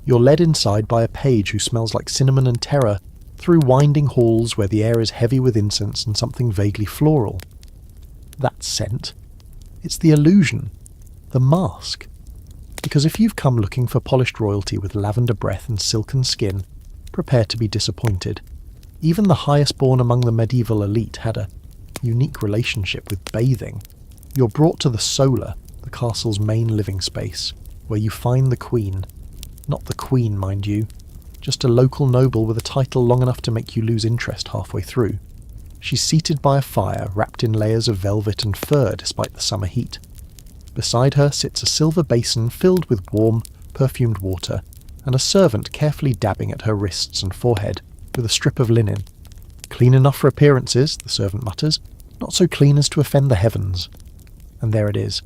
You're led inside by a page who smells like cinnamon and terror, through winding halls where the air is heavy with incense and something vaguely floral. That scent. It's the illusion, the mask. Because if you've come looking for polished royalty with lavender breath and silken skin, prepare to be disappointed. Even the highest born among the medieval elite had a unique relationship with bathing. You're brought to the Solar, the castle's main living space, where you find the queen. Not the queen, mind you, just a local noble with a title long enough to make you lose interest halfway through. She's seated by a fire wrapped in layers of velvet and fur despite the summer heat. Beside her sits a silver basin filled with warm, perfumed water, and a servant carefully dabbing at her wrists and forehead with a strip of linen. Clean enough for appearances, the servant mutters, not so clean as to offend the heavens. And there it is.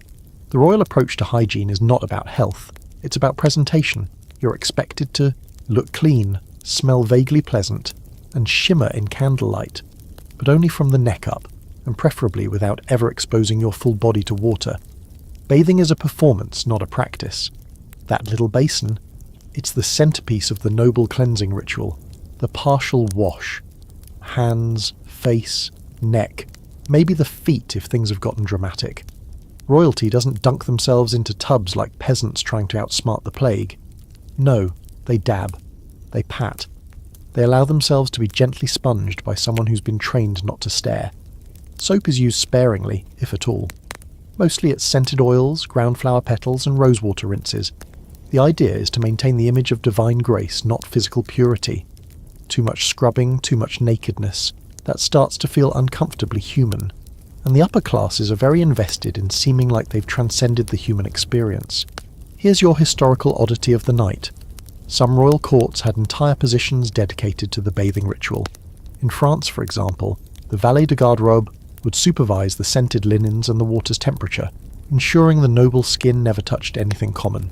The royal approach to hygiene is not about health, it's about presentation. You're expected to look clean, smell vaguely pleasant, and shimmer in candlelight, but only from the neck up, and preferably without ever exposing your full body to water. Bathing is a performance, not a practice. That little basin, It's the centerpiece of the noble cleansing ritual, the partial wash. Hands, face, neck, maybe the feet if things have gotten dramatic. Royalty doesn't dunk themselves into tubs like peasants trying to outsmart the plague. No, they dab. They pat. They allow themselves to be gently sponged by someone who's been trained not to stare. Soap is used sparingly, if at all. Mostly it's scented oils, ground flower petals and rosewater rinses. The idea is to maintain the image of divine grace, not physical purity. Too much scrubbing, too much nakedness. That starts to feel uncomfortably human. And the upper classes are very invested in seeming like they've transcended the human experience. Here's your historical oddity of the night. Some royal courts had entire positions dedicated to the bathing ritual. In France, for example, the valet de garde-robe would supervise the scented linens and the water's temperature, ensuring the noble skin never touched anything common.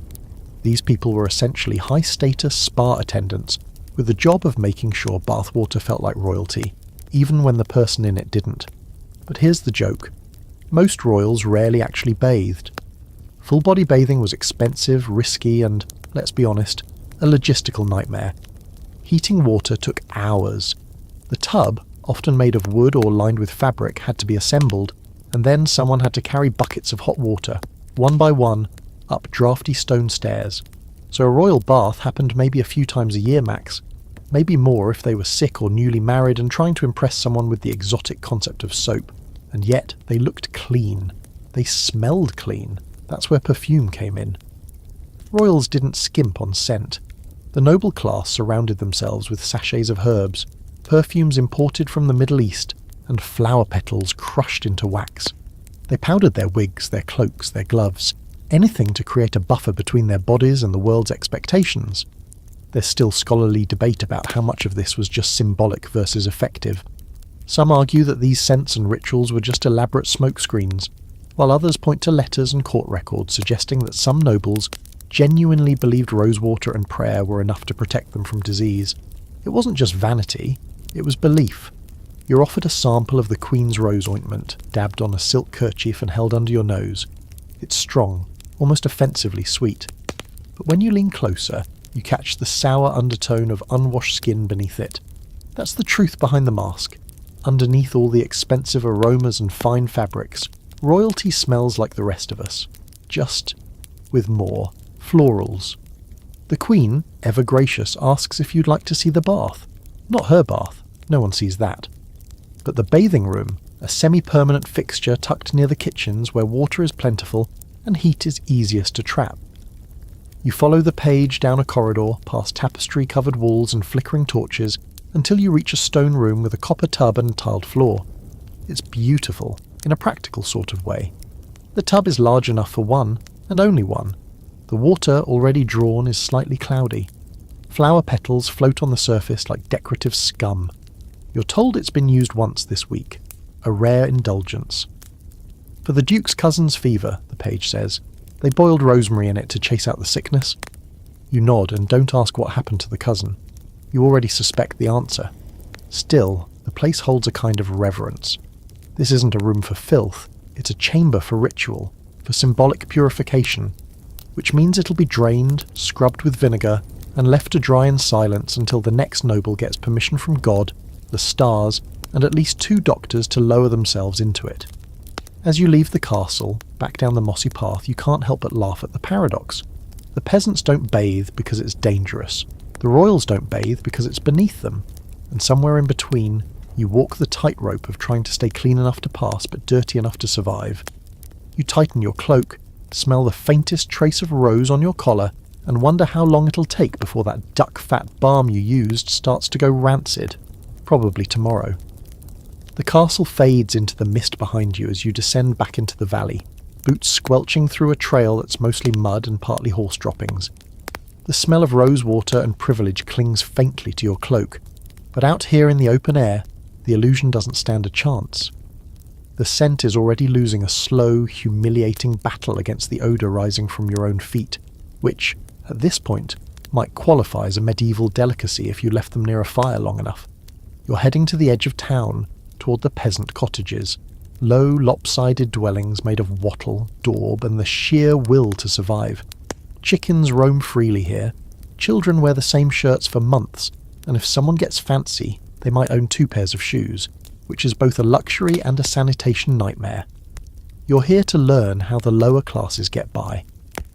These people were essentially high-status spa attendants, with the job of making sure bathwater felt like royalty, even when the person in it didn't. But here's the joke. Most royals rarely actually bathed. Full-body bathing was expensive, risky, and, let's be honest, a logistical nightmare. Heating water took hours. The tub, often made of wood or lined with fabric, had to be assembled, and then someone had to carry buckets of hot water, one by one, up drafty stone stairs. So a royal bath happened maybe a few times a year max, maybe more if they were sick or newly married and trying to impress someone with the exotic concept of soap. And yet they looked clean. They smelled clean. That's where perfume came in. Royals didn't skimp on scent. The noble class surrounded themselves with sachets of herbs, perfumes imported from the Middle East, and flower petals crushed into wax. They powdered their wigs, their cloaks, their gloves, anything to create a buffer between their bodies and the world's expectations. There's still scholarly debate about how much of this was just symbolic versus effective. Some argue that these scents and rituals were just elaborate smokescreens, while others point to letters and court records suggesting that some nobles genuinely believed rosewater and prayer were enough to protect them from disease. It wasn't just vanity, it was belief. You're offered a sample of the Queen's Rose ointment, dabbed on a silk kerchief and held under your nose. It's strong, almost offensively sweet. But when you lean closer, you catch the sour undertone of unwashed skin beneath it. That's the truth behind the mask. Underneath all the expensive aromas and fine fabrics, royalty smells like the rest of us. Just with more florals. The Queen, ever gracious, asks if you'd like to see the bath. Not her bath, no one sees that. But the bathing room, a semi-permanent fixture tucked near the kitchens where water is plentiful and heat is easiest to trap. You follow the page down a corridor, past tapestry-covered walls and flickering torches, until you reach a stone room with a copper tub and tiled floor. It's beautiful, in a practical sort of way. The tub is large enough for one, and only one. The water, already drawn, is slightly cloudy. Flower petals float on the surface like decorative scum. You're told it's been used once this week, a rare indulgence. For the Duke's cousin's fever, the page says, they boiled rosemary in it to chase out the sickness. You nod and don't ask what happened to the cousin. You already suspect the answer. Still, the place holds a kind of reverence. This isn't a room for filth, it's a chamber for ritual, for symbolic purification, which means it'll be drained, scrubbed with vinegar, and left to dry in silence until the next noble gets permission from God, the stars, and at least 2 doctors to lower themselves into it. As you leave the castle, back down the mossy path, you can't help but laugh at the paradox. The peasants don't bathe because it's dangerous. The royals don't bathe because it's beneath them. And somewhere in between, you walk the tightrope of trying to stay clean enough to pass but dirty enough to survive. You tighten your cloak, smell the faintest trace of rose on your collar, and wonder how long it'll take before that duck-fat balm you used starts to go rancid. Probably tomorrow. The castle fades into the mist behind you as you descend back into the valley, boots squelching through a trail that's mostly mud and partly horse droppings. The smell of rosewater and privilege clings faintly to your cloak, but out here in the open air, the illusion doesn't stand a chance. The scent is already losing a slow, humiliating battle against the odour rising from your own feet, which, at this point, might qualify as a medieval delicacy if you left them near a fire long enough. You're heading to the edge of town, toward the peasant cottages, low, lopsided dwellings made of wattle, daub, and the sheer will to survive. Chickens roam freely here, Children wear the same shirts for months, and if someone gets fancy, they might own 2 pairs of shoes, which is both a luxury and a sanitation nightmare. You're here to learn how the lower classes get by.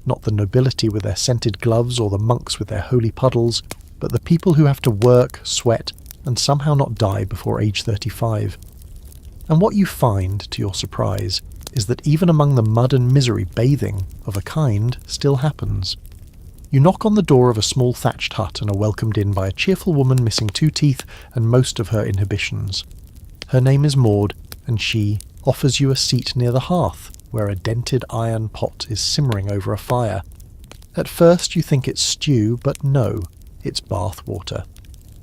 Not the nobility with their scented gloves or the monks with their holy puddles, but the people who have to work, sweat, and somehow not die before age 35. And what you find, to your surprise, is that even among the mud and misery, bathing, of a kind, still happens. You knock on the door of a small thatched hut and are welcomed in by a cheerful woman missing 2 teeth and most of her inhibitions. Her name is Maud, and she offers you a seat near the hearth, where a dented iron pot is simmering over a fire. At first you think it's stew, but no, it's bath water.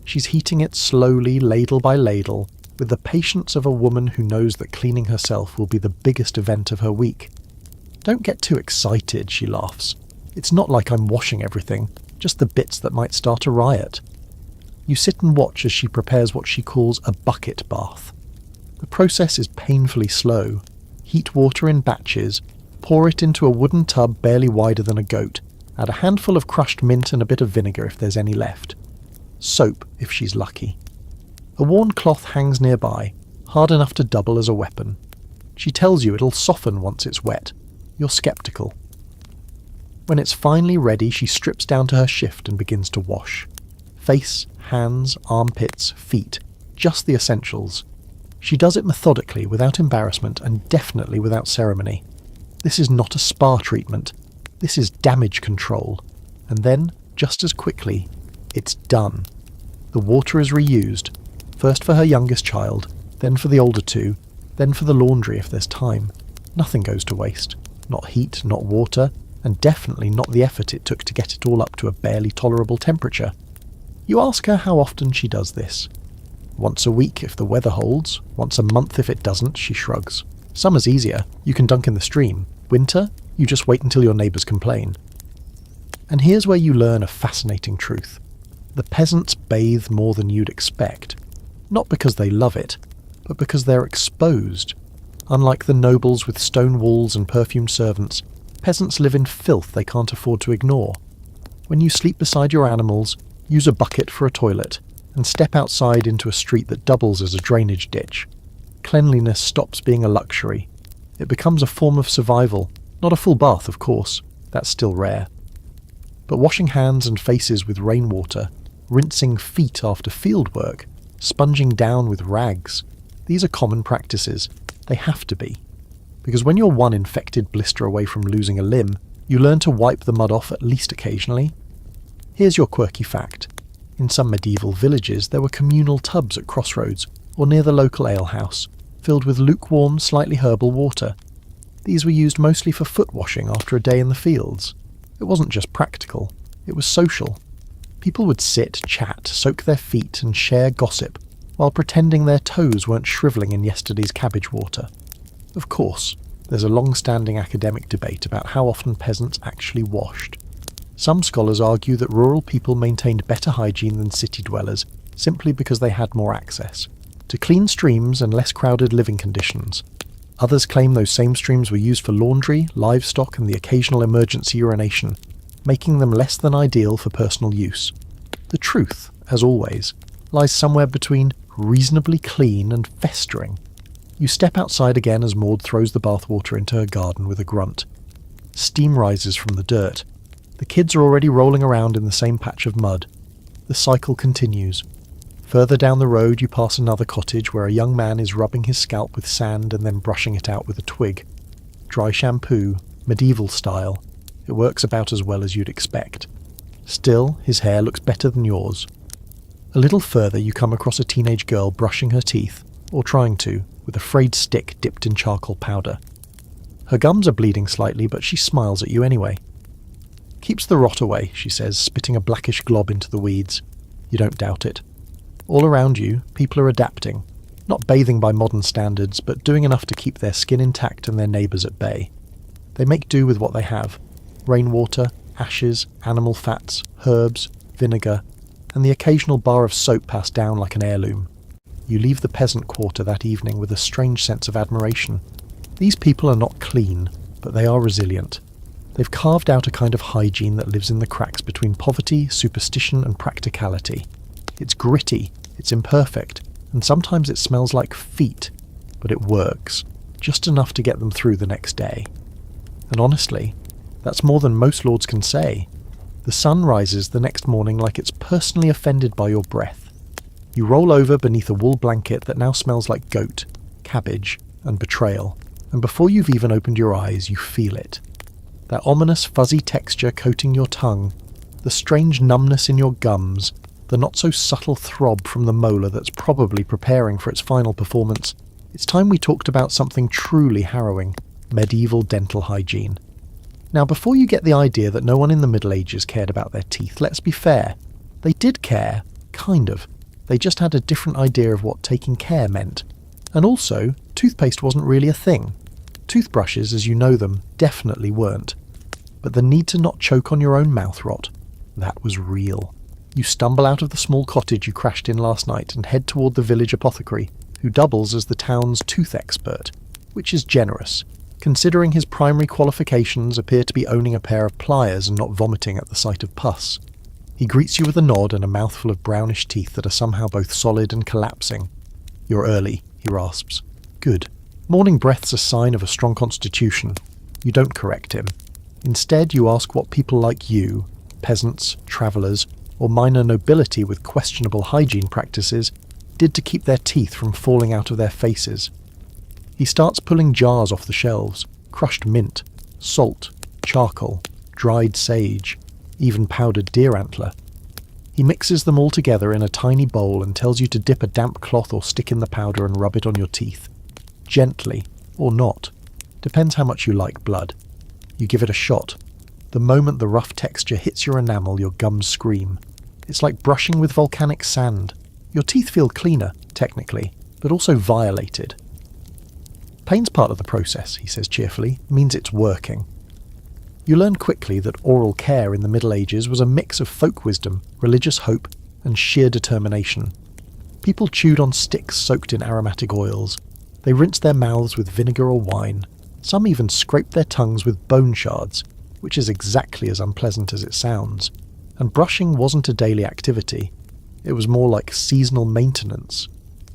She's heating it slowly, ladle by ladle, with the patience of a woman who knows that cleaning herself will be the biggest event of her week. Don't get too excited, she laughs. It's not like I'm washing everything, just the bits that might start a riot. You sit and watch as she prepares what she calls a bucket bath. The process is painfully slow. Heat water in batches, pour it into a wooden tub barely wider than a goat, add a handful of crushed mint and a bit of vinegar if there's any left. Soap if she's lucky. A worn cloth hangs nearby, hard enough to double as a weapon. She tells you it'll soften once it's wet. You're sceptical. When it's finally ready, she strips down to her shift and begins to wash. Face, hands, armpits, feet, just the essentials. She does it methodically, without embarrassment, and definitely without ceremony. This is not a spa treatment. This is damage control. And then, just as quickly, it's done. The water is reused, first for her youngest child, then for the older 2, then for the laundry if there's time. Nothing goes to waste. Not heat, not water, and definitely not the effort it took to get it all up to a barely tolerable temperature. You ask her how often she does this. Once a week if the weather holds, once a month if it doesn't, she shrugs. Summer's easier, you can dunk in the stream. Winter, you just wait until your neighbours complain. And here's where you learn a fascinating truth. The peasants bathe more than you'd expect. Not because they love it, but because they're exposed. Unlike the nobles with stone walls and perfumed servants, peasants live in filth they can't afford to ignore. When you sleep beside your animals, use a bucket for a toilet, and step outside into a street that doubles as a drainage ditch. Cleanliness stops being a luxury. It becomes a form of survival. Not a full bath, of course. That's still rare. But washing hands and faces with rainwater, rinsing feet after field work, sponging down with rags, these are common practices. They have to be. Because when you're one infected blister away from losing a limb, you learn to wipe the mud off at least occasionally. Here's your quirky fact. In some medieval villages, there were communal tubs at crossroads or near the local alehouse, filled with lukewarm, slightly herbal water. These were used mostly for foot washing after a day in the fields. It wasn't just practical, it was social. People would sit, chat, soak their feet and share gossip, while pretending their toes weren't shrivelling in yesterday's cabbage water. Of course, there's a long-standing academic debate about how often peasants actually washed. Some scholars argue that rural people maintained better hygiene than city dwellers simply because they had more access to clean streams and less crowded living conditions. Others claim those same streams were used for laundry, livestock and the occasional emergency urination, making them less than ideal for personal use. The truth, as always, lies somewhere between reasonably clean and festering. You step outside again as Maud throws the bathwater into her garden with a grunt. Steam rises from the dirt. The kids are already rolling around in the same patch of mud. The cycle continues. Further down the road you pass another cottage where a young man is rubbing his scalp with sand and then brushing it out with a twig. Dry shampoo, medieval style. It works about as well as you'd expect. Still, his hair looks better than yours. A little further you come across a teenage girl brushing her teeth, or trying to, with a frayed stick dipped in charcoal powder. Her gums are bleeding slightly, but she smiles at you anyway. Keeps the rot away, she says, spitting a blackish glob into the weeds. You don't doubt it. All around you, people are adapting. Not bathing by modern standards, but doing enough to keep their skin intact and their neighbours at bay. They make do with what they have. Rainwater, ashes, animal fats, herbs, vinegar, and the occasional bar of soap passed down like an heirloom. You leave the peasant quarter that evening with a strange sense of admiration. These people are not clean, but they are resilient. They've carved out a kind of hygiene that lives in the cracks between poverty, superstition and practicality. It's gritty, it's imperfect, and sometimes it smells like feet, but it works, just enough to get them through the next day. And honestly, that's more than most lords can say. The sun rises the next morning like it's personally offended by your breath. You roll over beneath a wool blanket that now smells like goat, cabbage, and betrayal, and before you've even opened your eyes, you feel it. That ominous fuzzy texture coating your tongue, the strange numbness in your gums, the not-so-subtle throb from the molar that's probably preparing for its final performance. It's time we talked about something truly harrowing, medieval dental hygiene. Now, before you get the idea that no one in the Middle Ages cared about their teeth, let's be fair. They did care, kind of. They just had a different idea of what taking care meant. And also, toothpaste wasn't really a thing. Toothbrushes, as you know them, definitely weren't. But the need to not choke on your own mouth rot, that was real. You stumble out of the small cottage you crashed in last night and head toward the village apothecary, who doubles as the town's tooth expert, which is generous, considering his primary qualifications appear to be owning a pair of pliers and not vomiting at the sight of pus. He greets you with a nod and a mouthful of brownish teeth that are somehow both solid and collapsing. "You're early," he rasps. "Good. Morning breath's a sign of a strong constitution." You don't correct him. Instead, you ask what people like you, peasants, travellers, or minor nobility with questionable hygiene practices, did to keep their teeth from falling out of their faces. He starts pulling jars off the shelves, crushed mint, salt, charcoal, dried sage, even powdered deer antler. He mixes them all together in a tiny bowl and tells you to dip a damp cloth or stick in the powder and rub it on your teeth. Gently, or not. Depends how much you like blood. You give it a shot. The moment the rough texture hits your enamel, your gums scream. It's like brushing with volcanic sand. Your teeth feel cleaner, technically, but also violated. Pain's part of the process, he says cheerfully, means it's working. You learn quickly that oral care in the Middle Ages was a mix of folk wisdom, religious hope, and sheer determination. People chewed on sticks soaked in aromatic oils. They rinsed their mouths with vinegar or wine. Some even scraped their tongues with bone shards, which is exactly as unpleasant as it sounds. And brushing wasn't a daily activity. It was more like seasonal maintenance.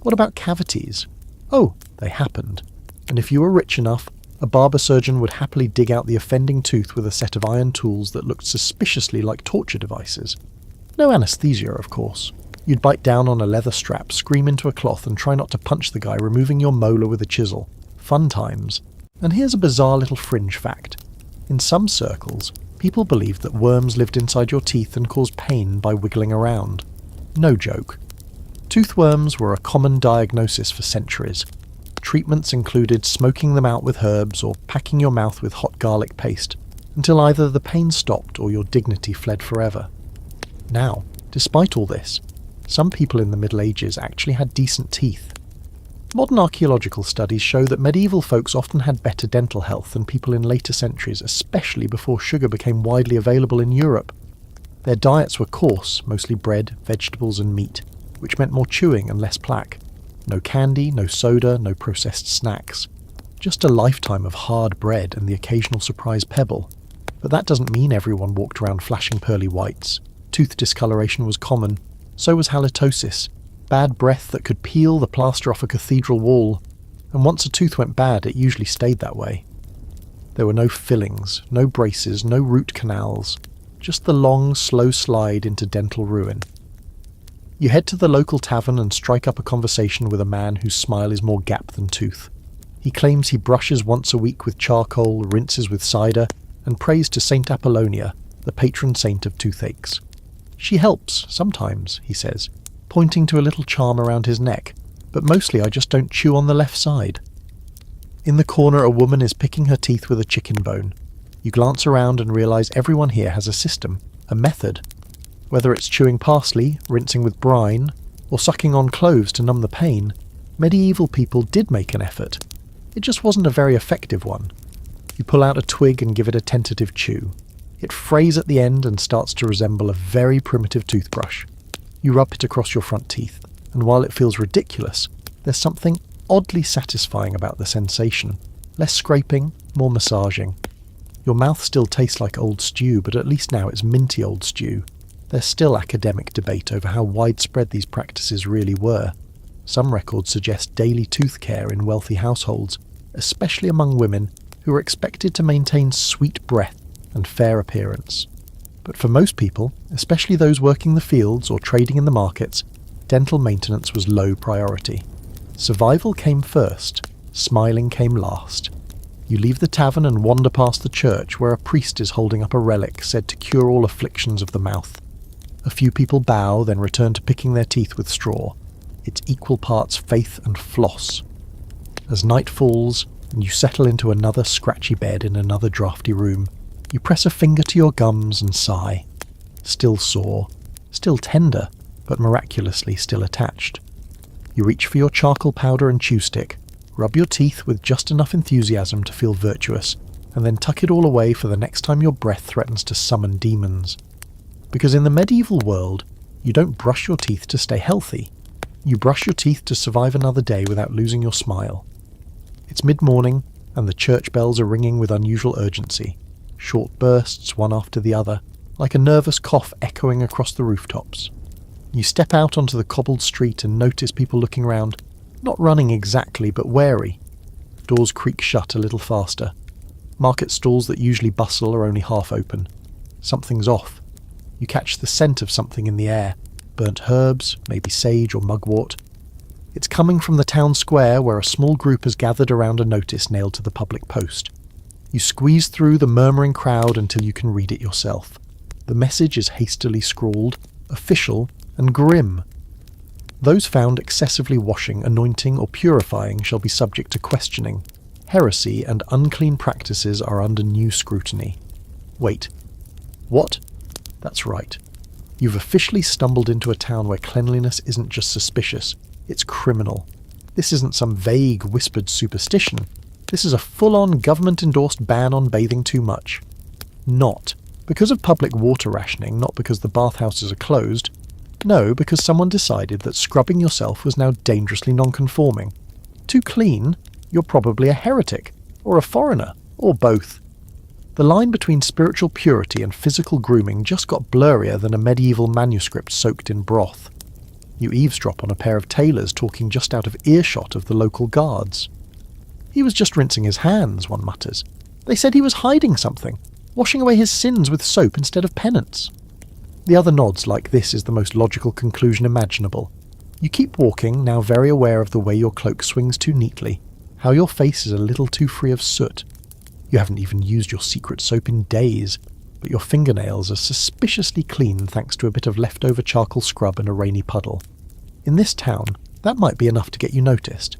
What about cavities? Oh, they happened. And if you were rich enough, a barber surgeon would happily dig out the offending tooth with a set of iron tools that looked suspiciously like torture devices. No anesthesia, of course. You'd bite down on a leather strap, scream into a cloth, and try not to punch the guy removing your molar with a chisel. Fun times. And here's a bizarre little fringe fact. In some circles, people believed that worms lived inside your teeth and caused pain by wiggling around. No joke. Toothworms were a common diagnosis for centuries. Treatments included smoking them out with herbs or packing your mouth with hot garlic paste, until either the pain stopped or your dignity fled forever. Now, despite all this, some people in the Middle Ages actually had decent teeth. Modern archaeological studies show that medieval folks often had better dental health than people in later centuries, especially before sugar became widely available in Europe. Their diets were coarse, mostly bread, vegetables and meat, which meant more chewing and less plaque. No candy, no soda, no processed snacks. Just a lifetime of hard bread and the occasional surprise pebble. But that doesn't mean everyone walked around flashing pearly whites. Tooth discoloration was common. So was halitosis, bad breath that could peel the plaster off a cathedral wall. And once a tooth went bad, it usually stayed that way. There were no fillings, no braces, no root canals. Just the long, slow slide into dental ruin. You head to the local tavern and strike up a conversation with a man whose smile is more gap than tooth. He claims he brushes once a week with charcoal, rinses with cider, and prays to Saint Apollonia, the patron saint of toothaches. She helps, sometimes, he says, pointing to a little charm around his neck, but mostly I just don't chew on the left side. In the corner, a woman is picking her teeth with a chicken bone. You glance around and realise everyone here has a system, a method. Whether it's chewing parsley, rinsing with brine, or sucking on cloves to numb the pain, medieval people did make an effort. It just wasn't a very effective one. You pull out a twig and give it a tentative chew. It frays at the end and starts to resemble a very primitive toothbrush. You rub it across your front teeth, and while it feels ridiculous, there's something oddly satisfying about the sensation. Less scraping, more massaging. Your mouth still tastes like old stew, but at least now it's minty old stew. There's still academic debate over how widespread these practices really were. Some records suggest daily tooth care in wealthy households, especially among women who were expected to maintain sweet breath and fair appearance. But for most people, especially those working the fields or trading in the markets, dental maintenance was low priority. Survival came first, smiling came last. You leave the tavern and wander past the church where a priest is holding up a relic said to cure all afflictions of the mouth. A few people bow, then return to picking their teeth with straw. It's equal parts faith and floss. As night falls, and you settle into another scratchy bed in another drafty room, you press a finger to your gums and sigh. Still sore, still tender, but miraculously still attached. You reach for your charcoal powder and chew stick, rub your teeth with just enough enthusiasm to feel virtuous, and then tuck it all away for the next time your breath threatens to summon demons. Because in the medieval world, you don't brush your teeth to stay healthy. You brush your teeth to survive another day without losing your smile. It's mid-morning, and the church bells are ringing with unusual urgency, short bursts one after the other, like a nervous cough echoing across the rooftops. You step out onto the cobbled street and notice people looking round, not running exactly, but wary. Doors creak shut a little faster. Market stalls that usually bustle are only half open. Something's off. You catch the scent of something in the air, burnt herbs, maybe sage or mugwort. It's coming from the town square where a small group has gathered around a notice nailed to the public post. You squeeze through the murmuring crowd until you can read it yourself. The message is hastily scrawled, official, and grim. Those found excessively washing, anointing, or purifying shall be subject to questioning. Heresy and unclean practices are under new scrutiny. Wait. What? That's right. You've officially stumbled into a town where cleanliness isn't just suspicious, it's criminal. This isn't some vague, whispered superstition. This is a full-on government-endorsed ban on bathing too much. Not because of public water rationing, not because the bathhouses are closed. No, because someone decided that scrubbing yourself was now dangerously non-conforming. Too clean? You're probably a heretic, or a foreigner, or both. The line between spiritual purity and physical grooming just got blurrier than a medieval manuscript soaked in broth. You eavesdrop on a pair of tailors talking just out of earshot of the local guards. He was just rinsing his hands, one mutters. They said he was hiding something, washing away his sins with soap instead of penance. The other nods like this is the most logical conclusion imaginable. You keep walking, now very aware of the way your cloak swings too neatly, how your face is a little too free of soot. You haven't even used your secret soap in days, but your fingernails are suspiciously clean thanks to a bit of leftover charcoal scrub and a rainy puddle. In this town, that might be enough to get you noticed.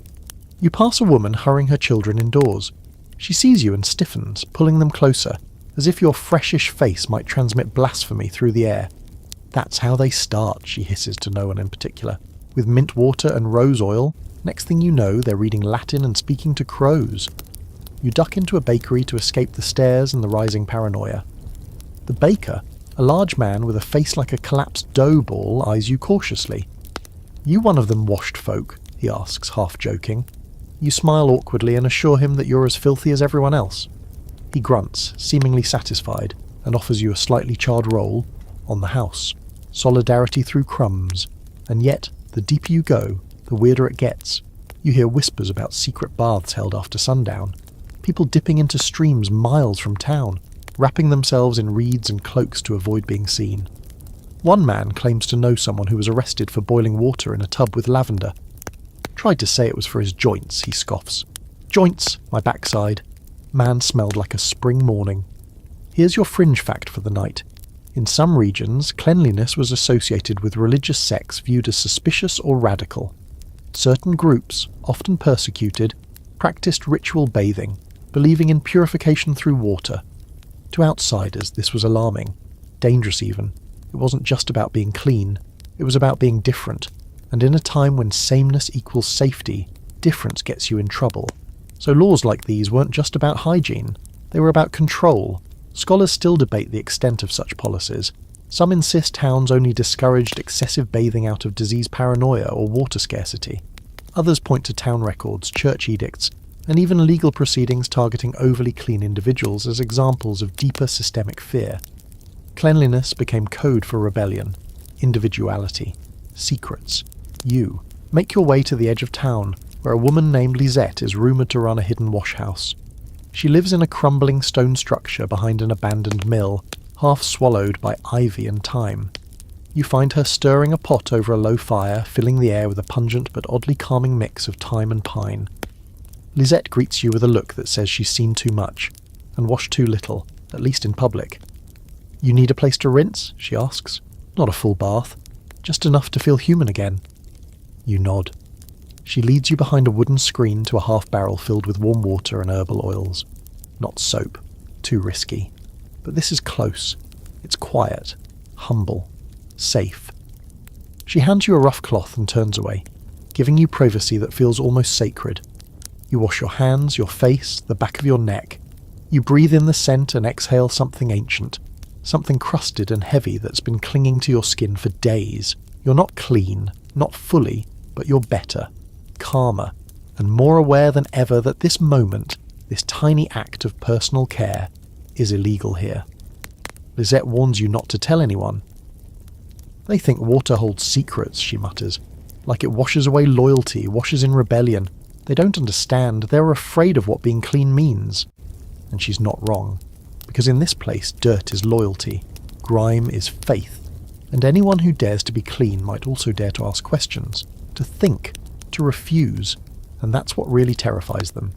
You pass a woman hurrying her children indoors. She sees you and stiffens, pulling them closer, as if your freshish face might transmit blasphemy through the air. That's how they start, she hisses to no one in particular. With mint water and rose oil, next thing you know they're reading Latin and speaking to crows. You duck into a bakery to escape the stares and the rising paranoia. The baker, a large man with a face like a collapsed dough ball, eyes you cautiously. You one of them washed folk? He asks, half joking. You smile awkwardly and assure him that you're as filthy as everyone else. He grunts, seemingly satisfied, and offers you a slightly charred roll on the house. Solidarity through crumbs. And yet, the deeper you go, the weirder it gets. You hear whispers about secret baths held after sundown. People dipping into streams miles from town, wrapping themselves in reeds and cloaks to avoid being seen. One man claims to know someone who was arrested for boiling water in a tub with lavender. Tried to say it was for his joints, he scoffs. Joints, my backside. Man smelled like a spring morning. Here's your fringe fact for the night. In some regions, cleanliness was associated with religious sects viewed as suspicious or radical. Certain groups, often persecuted, practiced ritual bathing, believing in purification through water. To outsiders, this was alarming, dangerous even. It wasn't just about being clean, it was about being different. And in a time when sameness equals safety, difference gets you in trouble. So laws like these weren't just about hygiene, they were about control. Scholars still debate the extent of such policies. Some insist towns only discouraged excessive bathing out of disease paranoia or water scarcity. Others point to town records, church edicts, and even legal proceedings targeting overly clean individuals as examples of deeper systemic fear. Cleanliness became code for rebellion, individuality, secrets. You make your way to the edge of town, where a woman named Lisette is rumoured to run a hidden wash house. She lives in a crumbling stone structure behind an abandoned mill, half swallowed by ivy and thyme. You find her stirring a pot over a low fire, filling the air with a pungent but oddly calming mix of thyme and pine. Lisette greets you with a look that says she's seen too much, and washed too little, at least in public. "You need a place to rinse?" she asks. "Not a full bath, just enough to feel human again." You nod. She leads you behind a wooden screen to a half-barrel filled with warm water and herbal oils. Not soap. Too risky. But this is close. It's quiet. Humble. Safe. She hands you a rough cloth and turns away, giving you privacy that feels almost sacred. You wash your hands, your face, the back of your neck. You breathe in the scent and exhale something ancient, something crusted and heavy that's been clinging to your skin for days. You're not clean, not fully, but you're better, calmer, and more aware than ever that this moment, this tiny act of personal care, is illegal here. Lisette warns you not to tell anyone. "They think water holds secrets," she mutters, "like it washes away loyalty, washes in rebellion. They don't understand, they're afraid of what being clean means." And she's not wrong, because in this place dirt is loyalty, grime is faith, and anyone who dares to be clean might also dare to ask questions, to think, to refuse, and that's what really terrifies them.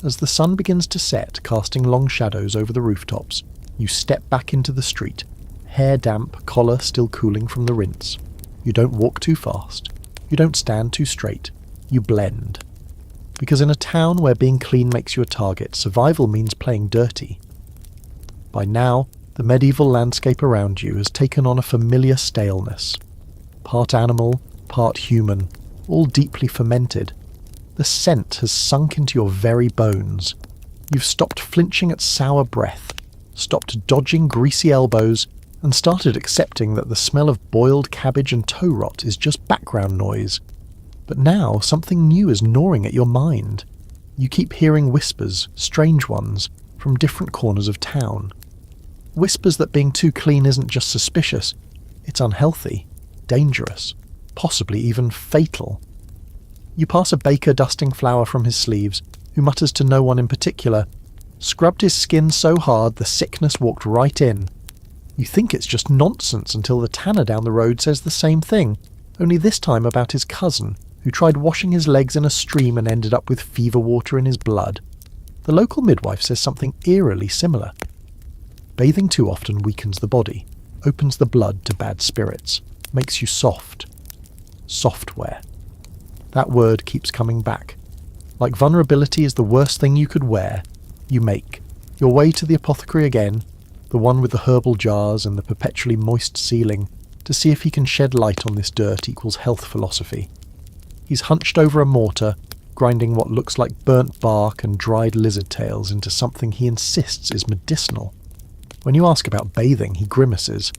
As the sun begins to set, casting long shadows over the rooftops, you step back into the street, hair damp, collar still cooling from the rinse. You don't walk too fast. You don't stand too straight. You blend. Because in a town where being clean makes you a target, survival means playing dirty. By now, the medieval landscape around you has taken on a familiar staleness. Part animal, part human, all deeply fermented. The scent has sunk into your very bones. You've stopped flinching at sour breath, stopped dodging greasy elbows, and started accepting that the smell of boiled cabbage and toe rot is just background noise. But now something new is gnawing at your mind. You keep hearing whispers, strange ones, from different corners of town. Whispers that being too clean isn't just suspicious, it's unhealthy, dangerous, possibly even fatal. You pass a baker dusting flour from his sleeves, who mutters to no one in particular, "Scrubbed his skin so hard the sickness walked right in." You think it's just nonsense until the tanner down the road says the same thing, only this time about his cousin, who tried washing his legs in a stream and ended up with fever water in his blood. The local midwife says something eerily similar. Bathing too often weakens the body, opens the blood to bad spirits, makes you soft. Software. That word keeps coming back. Like vulnerability is the worst thing you could wear, you make your way to the apothecary again, the one with the herbal jars and the perpetually moist ceiling, to see if he can shed light on this dirt equals health philosophy. He's hunched over a mortar, grinding what looks like burnt bark and dried lizard tails into something he insists is medicinal. When you ask about bathing, he grimaces.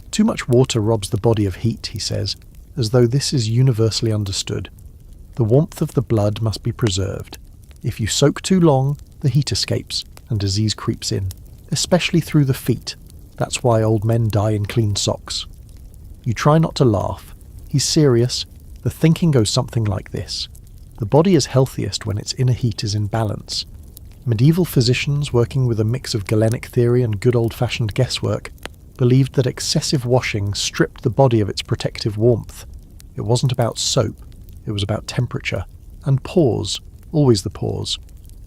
Too much water robs the body of heat, he says, as though this is universally understood. The warmth of the blood must be preserved. If you soak too long, the heat escapes and disease creeps in, especially through the feet. That's why old men die in clean socks. You try not to laugh. He's serious. The thinking goes something like this. The body is healthiest when its inner heat is in balance. Medieval physicians, working with a mix of Galenic theory and good old-fashioned guesswork, believed that excessive washing stripped the body of its protective warmth. It wasn't about soap, it was about temperature. And pores, always the pores.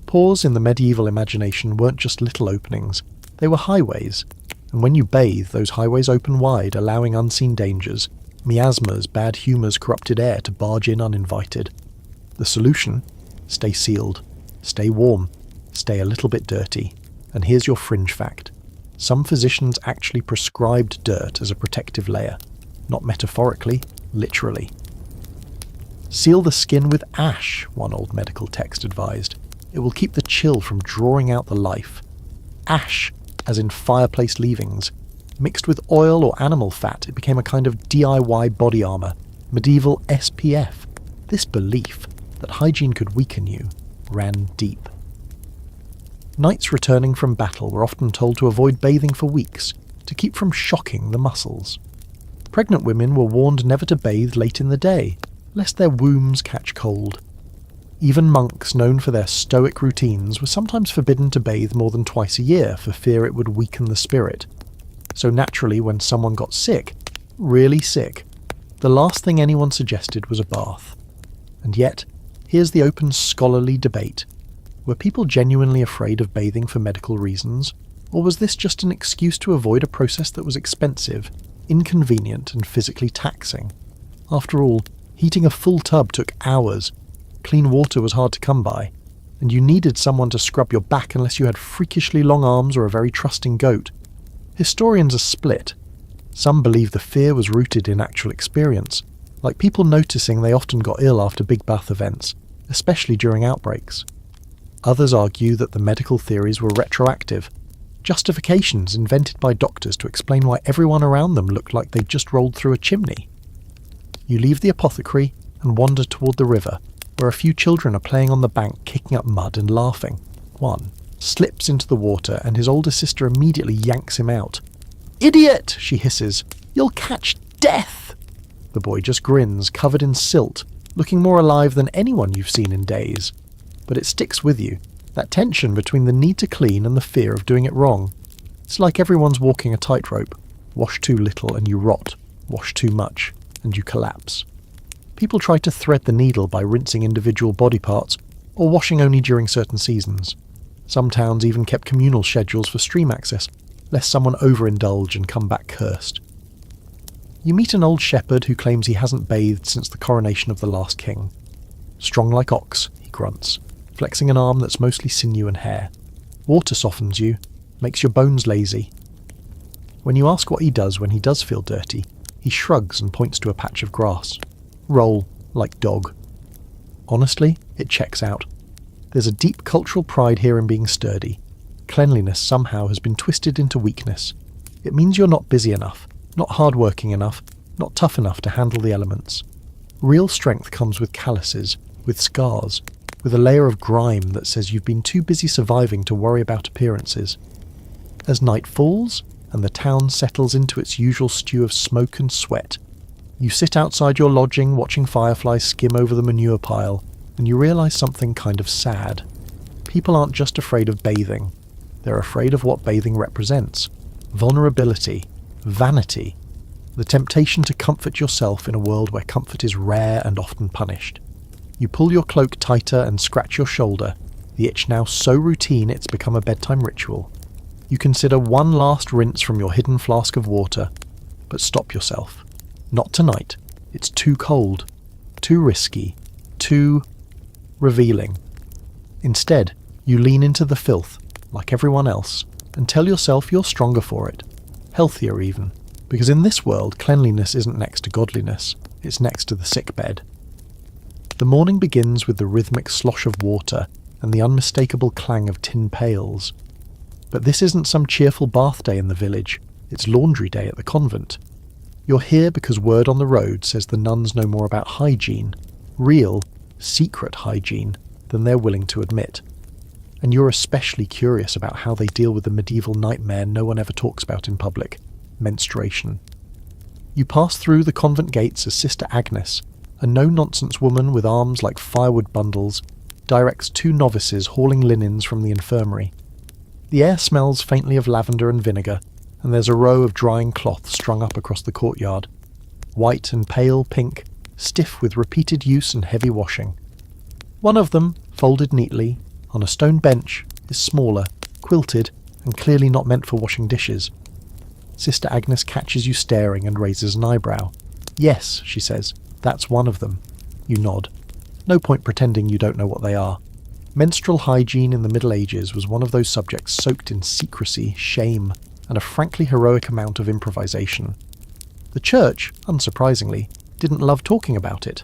Pores in the medieval imagination weren't just little openings, they were highways. And when you bathe, those highways open wide, allowing unseen dangers, miasmas, bad humours, corrupted air to barge in uninvited. The solution? Stay sealed. Stay warm. Stay a little bit dirty. And here's your fringe fact. Some physicians actually prescribed dirt as a protective layer. Not metaphorically, literally. Seal the skin with ash, one old medical text advised. It will keep the chill from drawing out the life. Ash, as in fireplace leavings. Mixed with oil or animal fat, it became a kind of DIY body armour, medieval SPF. This belief that hygiene could weaken you, ran deep. Knights returning from battle were often told to avoid bathing for weeks to keep from shocking the muscles. Pregnant women were warned never to bathe late in the day, lest their wombs catch cold. Even monks known for their stoic routines were sometimes forbidden to bathe more than twice a year for fear it would weaken the spirit. So naturally, when someone got sick, really sick, the last thing anyone suggested was a bath. And yet, here's the open scholarly debate. Were people genuinely afraid of bathing for medical reasons, or was this just an excuse to avoid a process that was expensive, inconvenient, and physically taxing? After all, heating a full tub took hours, clean water was hard to come by, and you needed someone to scrub your back unless you had freakishly long arms or a very trusting goat. Historians are split. Some believe the fear was rooted in actual experience, like people noticing they often got ill after big bath events, especially during outbreaks. Others argue that the medical theories were retroactive, justifications invented by doctors to explain why everyone around them looked like they'd just rolled through a chimney. You leave the apothecary and wander toward the river, where a few children are playing on the bank kicking up mud and laughing. One slips into the water and his older sister immediately yanks him out. "Idiot!" she hisses. "You'll catch death!" The boy just grins, covered in silt, looking more alive than anyone you've seen in days. But it sticks with you, that tension between the need to clean and the fear of doing it wrong. It's like everyone's walking a tightrope. Wash too little and you rot. Wash too much and you collapse. People try to thread the needle by rinsing individual body parts, or washing only during certain seasons. Some towns even kept communal schedules for stream access, lest someone overindulge and come back cursed. You meet an old shepherd who claims he hasn't bathed since the coronation of the last king. "Strong like ox," he grunts, flexing an arm that's mostly sinew and hair. "Water softens you, makes your bones lazy." When you ask what he does when he does feel dirty, he shrugs and points to a patch of grass. "Roll, like dog." Honestly, it checks out. There's a deep cultural pride here in being sturdy. Cleanliness somehow has been twisted into weakness. It means you're not busy enough, not hard-working enough, not tough enough to handle the elements. Real strength comes with calluses, with scars, with a layer of grime that says you've been too busy surviving to worry about appearances. As night falls, and the town settles into its usual stew of smoke and sweat, you sit outside your lodging watching fireflies skim over the manure pile, and you realise something kind of sad. People aren't just afraid of bathing. They're afraid of what bathing represents. Vulnerability, vanity, the temptation to comfort yourself in a world where comfort is rare and often punished. You pull your cloak tighter and scratch your shoulder, the itch now so routine it's become a bedtime ritual. You consider one last rinse from your hidden flask of water, but stop yourself. Not tonight. It's too cold, too risky, too revealing. Instead, you lean into the filth, like everyone else, and tell yourself you're stronger for it, healthier even, because in this world cleanliness isn't next to godliness, it's next to the sickbed. The morning begins with the rhythmic slosh of water and the unmistakable clang of tin pails. But this isn't some cheerful bath day in the village, it's laundry day at the convent. You're here because word on the road says the nuns know more about hygiene, real, secret hygiene, than they're willing to admit. And you're especially curious about how they deal with the medieval nightmare no one ever talks about in public, menstruation. You pass through the convent gates as Sister Agnes, a no-nonsense woman with arms like firewood bundles, directs two novices hauling linens from the infirmary. The air smells faintly of lavender and vinegar, and there's a row of drying cloths strung up across the courtyard, white and pale pink, stiff with repeated use and heavy washing. One of them, folded neatly, on a stone bench, is smaller, quilted, and clearly not meant for washing dishes. Sister Agnes catches you staring and raises an eyebrow. "Yes," she says, "that's one of them." You nod. No point pretending you don't know what they are. Menstrual hygiene in the Middle Ages was one of those subjects soaked in secrecy, shame, and a frankly heroic amount of improvisation. The church, unsurprisingly, didn't love talking about it.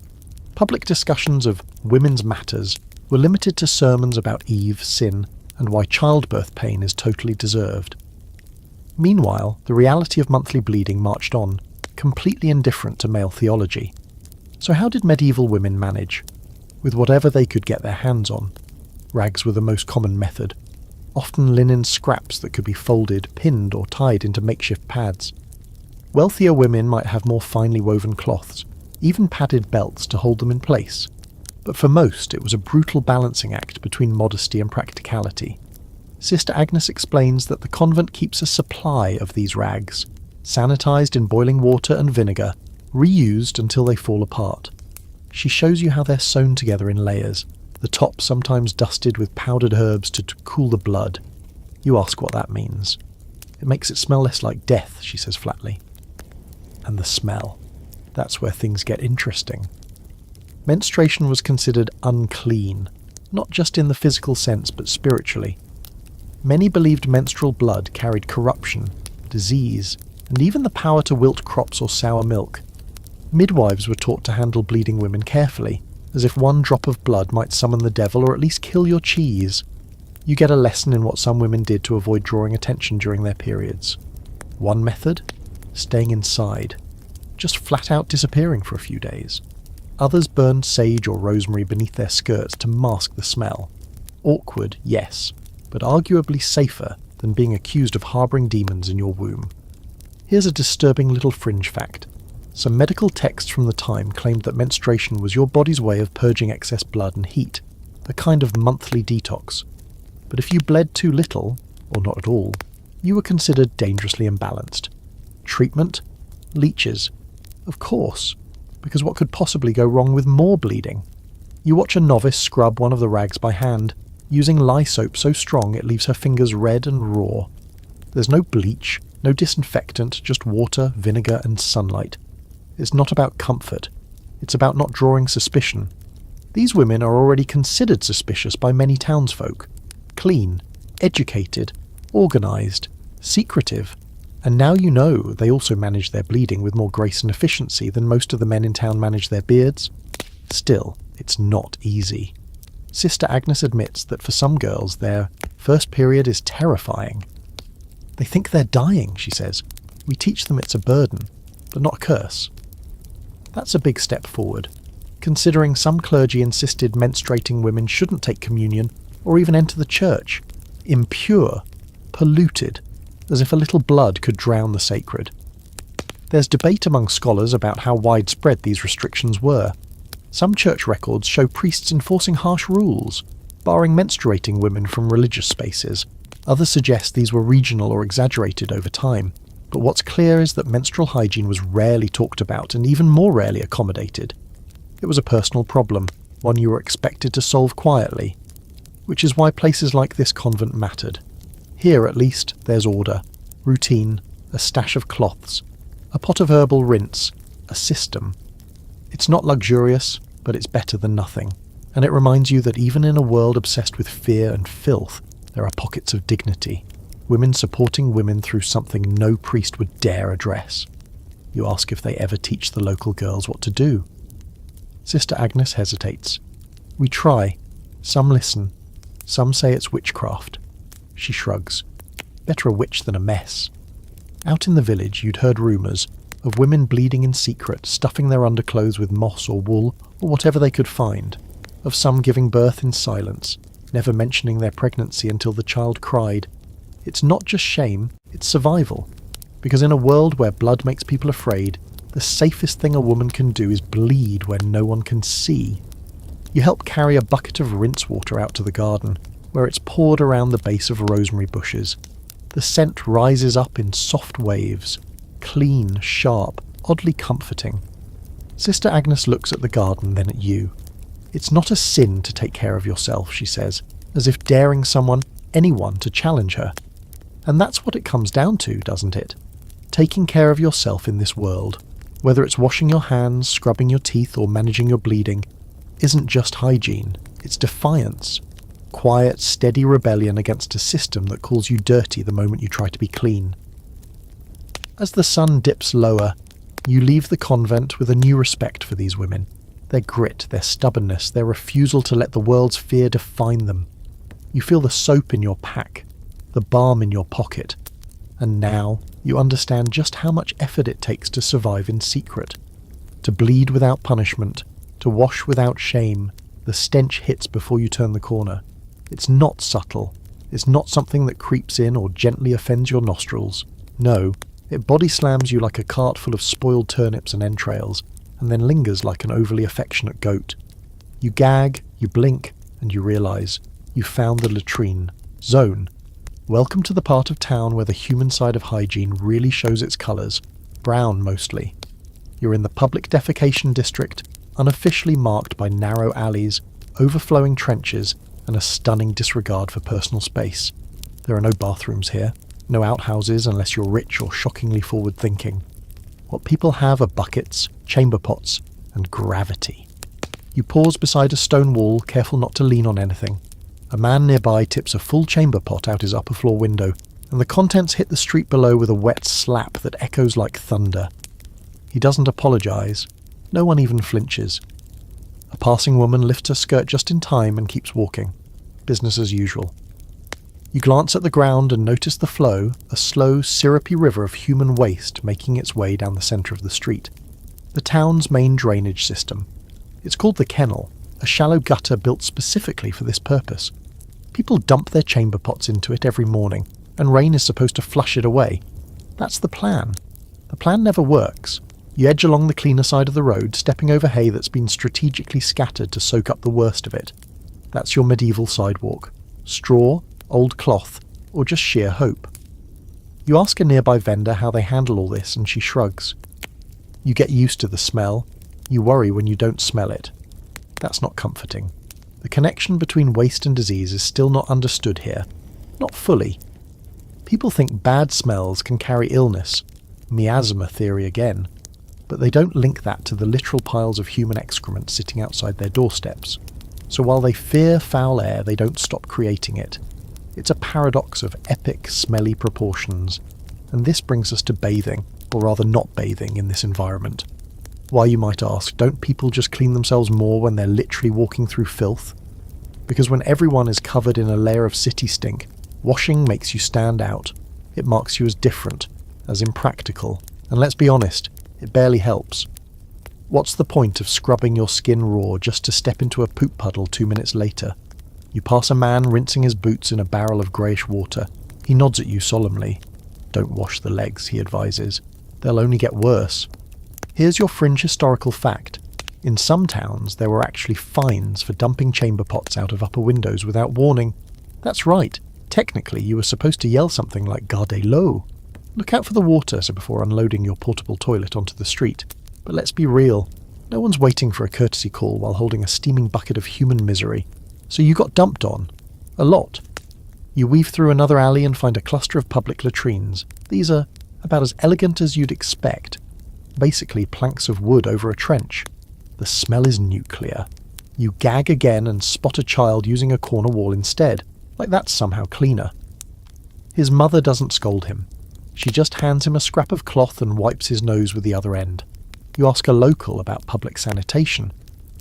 Public discussions of women's matters were limited to sermons about Eve, sin, and why childbirth pain is totally deserved. Meanwhile, the reality of monthly bleeding marched on, completely indifferent to male theology. So how did medieval women manage? With whatever they could get their hands on. Rags were the most common method, often linen scraps that could be folded, pinned or tied into makeshift pads. Wealthier women might have more finely woven cloths, even padded belts to hold them in place. But for most, it was a brutal balancing act between modesty and practicality. Sister Agnes explains that the convent keeps a supply of these rags, sanitized in boiling water and vinegar, reused until they fall apart. She shows you how they're sewn together in layers, the top sometimes dusted with powdered herbs to cool the blood. You ask what that means. It makes it smell less like death, she says flatly. And the smell. That's where things get interesting. Menstruation was considered unclean, not just in the physical sense but spiritually. Many believed menstrual blood carried corruption, disease, and even the power to wilt crops or sour milk. Midwives were taught to handle bleeding women carefully, as if one drop of blood might summon the devil or at least kill your cheese. You get a lesson in what some women did to avoid drawing attention during their periods. One method? Staying inside. Just flat out disappearing for a few days. Others burned sage or rosemary beneath their skirts to mask the smell. Awkward, yes, but arguably safer than being accused of harbouring demons in your womb. Here's a disturbing little fringe fact. Some medical texts from the time claimed that menstruation was your body's way of purging excess blood and heat, a kind of monthly detox. But if you bled too little, or not at all, you were considered dangerously imbalanced. Treatment? Leeches. Of course, because what could possibly go wrong with more bleeding? You watch a novice scrub one of the rags by hand, using lye soap so strong it leaves her fingers red and raw. There's no bleach, no disinfectant, just water, vinegar and sunlight. It's not about comfort. It's about not drawing suspicion. These women are already considered suspicious by many townsfolk. Clean, educated, organised, secretive. And now you know they also manage their bleeding with more grace and efficiency than most of the men in town manage their beards. Still, it's not easy. Sister Agnes admits that for some girls their first period is terrifying. They think they're dying, she says. We teach them it's a burden, but not a curse. That's a big step forward, considering some clergy insisted menstruating women shouldn't take communion or even enter the church. Impure, polluted, as if a little blood could drown the sacred. There's debate among scholars about how widespread these restrictions were. Some church records show priests enforcing harsh rules, barring menstruating women from religious spaces. Others suggest these were regional or exaggerated over time. But what's clear is that menstrual hygiene was rarely talked about and even more rarely accommodated. It was a personal problem, one you were expected to solve quietly, which is why places like this convent mattered. Here, at least, there's order, routine, a stash of cloths, a pot of herbal rinse, a system. It's not luxurious, but it's better than nothing, and it reminds you that even in a world obsessed with fear and filth, there are pockets of dignity. Women supporting women through something no priest would dare address. You ask if they ever teach the local girls what to do. Sister Agnes hesitates. We try. Some listen. Some say it's witchcraft. She shrugs. Better a witch than a mess. Out in the village you'd heard rumours of women bleeding in secret, stuffing their underclothes with moss or wool or whatever they could find, of some giving birth in silence, never mentioning their pregnancy until the child cried. It's not just shame, it's survival. Because in a world where blood makes people afraid, the safest thing a woman can do is bleed when no one can see. You help carry a bucket of rinse water out to the garden, where it's poured around the base of rosemary bushes. The scent rises up in soft waves, clean, sharp, oddly comforting. Sister Agnes looks at the garden, then at you. It's not a sin to take care of yourself, she says, as if daring someone, anyone, to challenge her. And that's what it comes down to, doesn't it? Taking care of yourself in this world, whether it's washing your hands, scrubbing your teeth, or managing your bleeding, isn't just hygiene, it's defiance. Quiet, steady rebellion against a system that calls you dirty the moment you try to be clean. As the sun dips lower, you leave the convent with a new respect for these women. Their grit, their stubbornness, their refusal to let the world's fear define them. You feel the soap in your pack, the balm in your pocket, and now you understand just how much effort it takes to survive in secret. To bleed without punishment, to wash without shame, the stench hits before you turn the corner. It's not subtle. It's not something that creeps in or gently offends your nostrils. No, it body slams you like a cart full of spoiled turnips and entrails, and then lingers like an overly affectionate goat. You gag, you blink, and you realise you've found the latrine zone. Welcome to the part of town where the human side of hygiene really shows its colours, brown mostly. You're in the public defecation district, unofficially marked by narrow alleys, overflowing trenches, and a stunning disregard for personal space. There are no bathrooms here, no outhouses unless you're rich or shockingly forward-thinking. What people have are buckets, chamber pots, and gravity. You pause beside a stone wall, careful not to lean on anything. A man nearby tips a full chamber pot out his upper floor window, and the contents hit the street below with a wet slap that echoes like thunder. He doesn't apologise. No one even flinches. A passing woman lifts her skirt just in time and keeps walking. Business as usual. You glance at the ground and notice the flow, a slow, syrupy river of human waste making its way down the centre of the street. The town's main drainage system. It's called the kennel, a shallow gutter built specifically for this purpose. People dump their chamber pots into it every morning, and rain is supposed to flush it away. That's the plan. The plan never works. You edge along the cleaner side of the road, stepping over hay that's been strategically scattered to soak up the worst of it. That's your medieval sidewalk. Straw, old cloth, or just sheer hope. You ask a nearby vendor how they handle all this, and she shrugs. You get used to the smell. You worry when you don't smell it. That's not comforting. The connection between waste and disease is still not understood here. Not fully. People think bad smells can carry illness. Miasma theory again. But they don't link that to the literal piles of human excrement sitting outside their doorsteps. So while they fear foul air, they don't stop creating it. It's a paradox of epic, smelly proportions. And this brings us to bathing, or rather not bathing, in this environment. Why, you might ask, don't people just clean themselves more when they're literally walking through filth? Because when everyone is covered in a layer of city stink, washing makes you stand out. It marks you as different, as impractical, and let's be honest, it barely helps. What's the point of scrubbing your skin raw just to step into a poop puddle 2 minutes later? You pass a man rinsing his boots in a barrel of greyish water. He nods at you solemnly. Don't wash the legs, he advises. They'll only get worse. Here's your fringe historical fact. In some towns, there were actually fines for dumping chamber pots out of upper windows without warning. That's right. Technically, you were supposed to yell something like "Gardez l'eau." Look out for the water before unloading your portable toilet onto the street. But let's be real. No one's waiting for a courtesy call while holding a steaming bucket of human misery. So you got dumped on. A lot. You weave through another alley and find a cluster of public latrines. These are about as elegant as you'd expect. Basically planks of wood over a trench. The smell is nuclear. You gag again and spot a child using a corner wall instead, like that's somehow cleaner. His mother doesn't scold him. She just hands him a scrap of cloth and wipes his nose with the other end. You ask a local about public sanitation.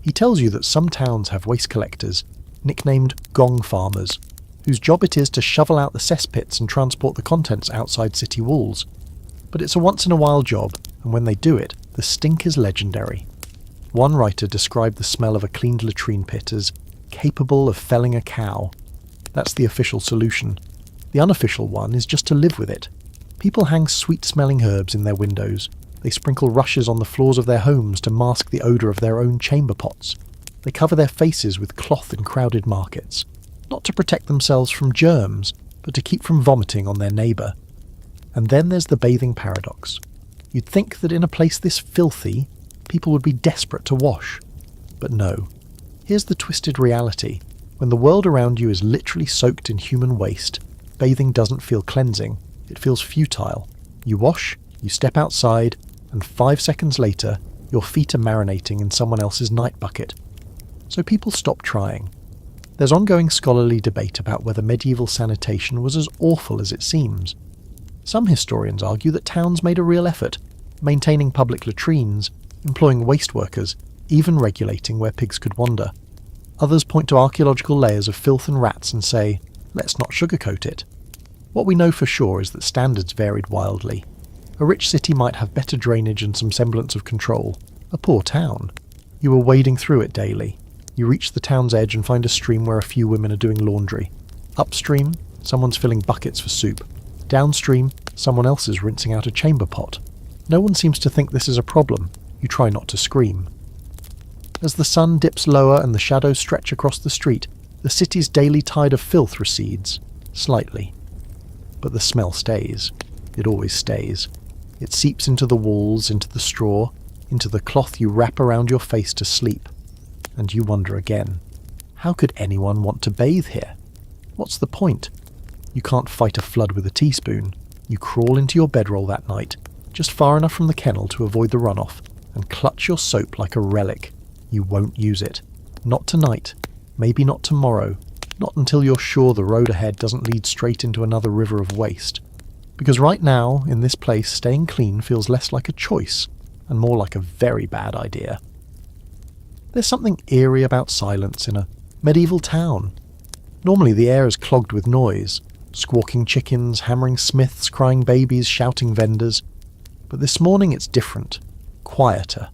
He tells you that some towns have waste collectors, nicknamed gong farmers, whose job it is to shovel out the cesspits and transport the contents outside city walls. But it's a once-in-a-while job, and when they do it, the stink is legendary. One writer described the smell of a cleaned latrine pit as capable of felling a cow. That's the official solution. The unofficial one is just to live with it. People hang sweet-smelling herbs in their windows. They sprinkle rushes on the floors of their homes to mask the odour of their own chamber pots. They cover their faces with cloth in crowded markets, not to protect themselves from germs, but to keep from vomiting on their neighbour. And then there's the bathing paradox. You'd think that in a place this filthy, people would be desperate to wash. But no. Here's the twisted reality. When the world around you is literally soaked in human waste, bathing doesn't feel cleansing. It feels futile. You wash, you step outside, and 5 seconds later, your feet are marinating in someone else's night bucket. So people stop trying. There's ongoing scholarly debate about whether medieval sanitation was as awful as it seems. Some historians argue that towns made a real effort, maintaining public latrines, employing waste workers, even regulating where pigs could wander. Others point to archaeological layers of filth and rats and say, let's not sugarcoat it. What we know for sure is that standards varied wildly. A rich city might have better drainage and some semblance of control. A poor town. You were wading through it daily. You reach the town's edge and find a stream where a few women are doing laundry. Upstream, someone's filling buckets for soup. Downstream, someone else is rinsing out a chamber pot. No one seems to think this is a problem. You try not to scream. As the sun dips lower and the shadows stretch across the street, the city's daily tide of filth recedes, slightly. But the smell stays. It always stays. It seeps into the walls, into the straw, into the cloth you wrap around your face to sleep. And you wonder again, how could anyone want to bathe here? What's the point? You can't fight a flood with a teaspoon. You crawl into your bedroll that night, just far enough from the kennel to avoid the runoff, and clutch your soap like a relic. You won't use it. Not tonight. Maybe not tomorrow. Not until you're sure the road ahead doesn't lead straight into another river of waste. Because right now, in this place, staying clean feels less like a choice, and more like a very bad idea. There's something eerie about silence in a medieval town. Normally the air is clogged with noise. Squawking chickens, hammering smiths, crying babies, shouting vendors. But this morning it's different. Quieter.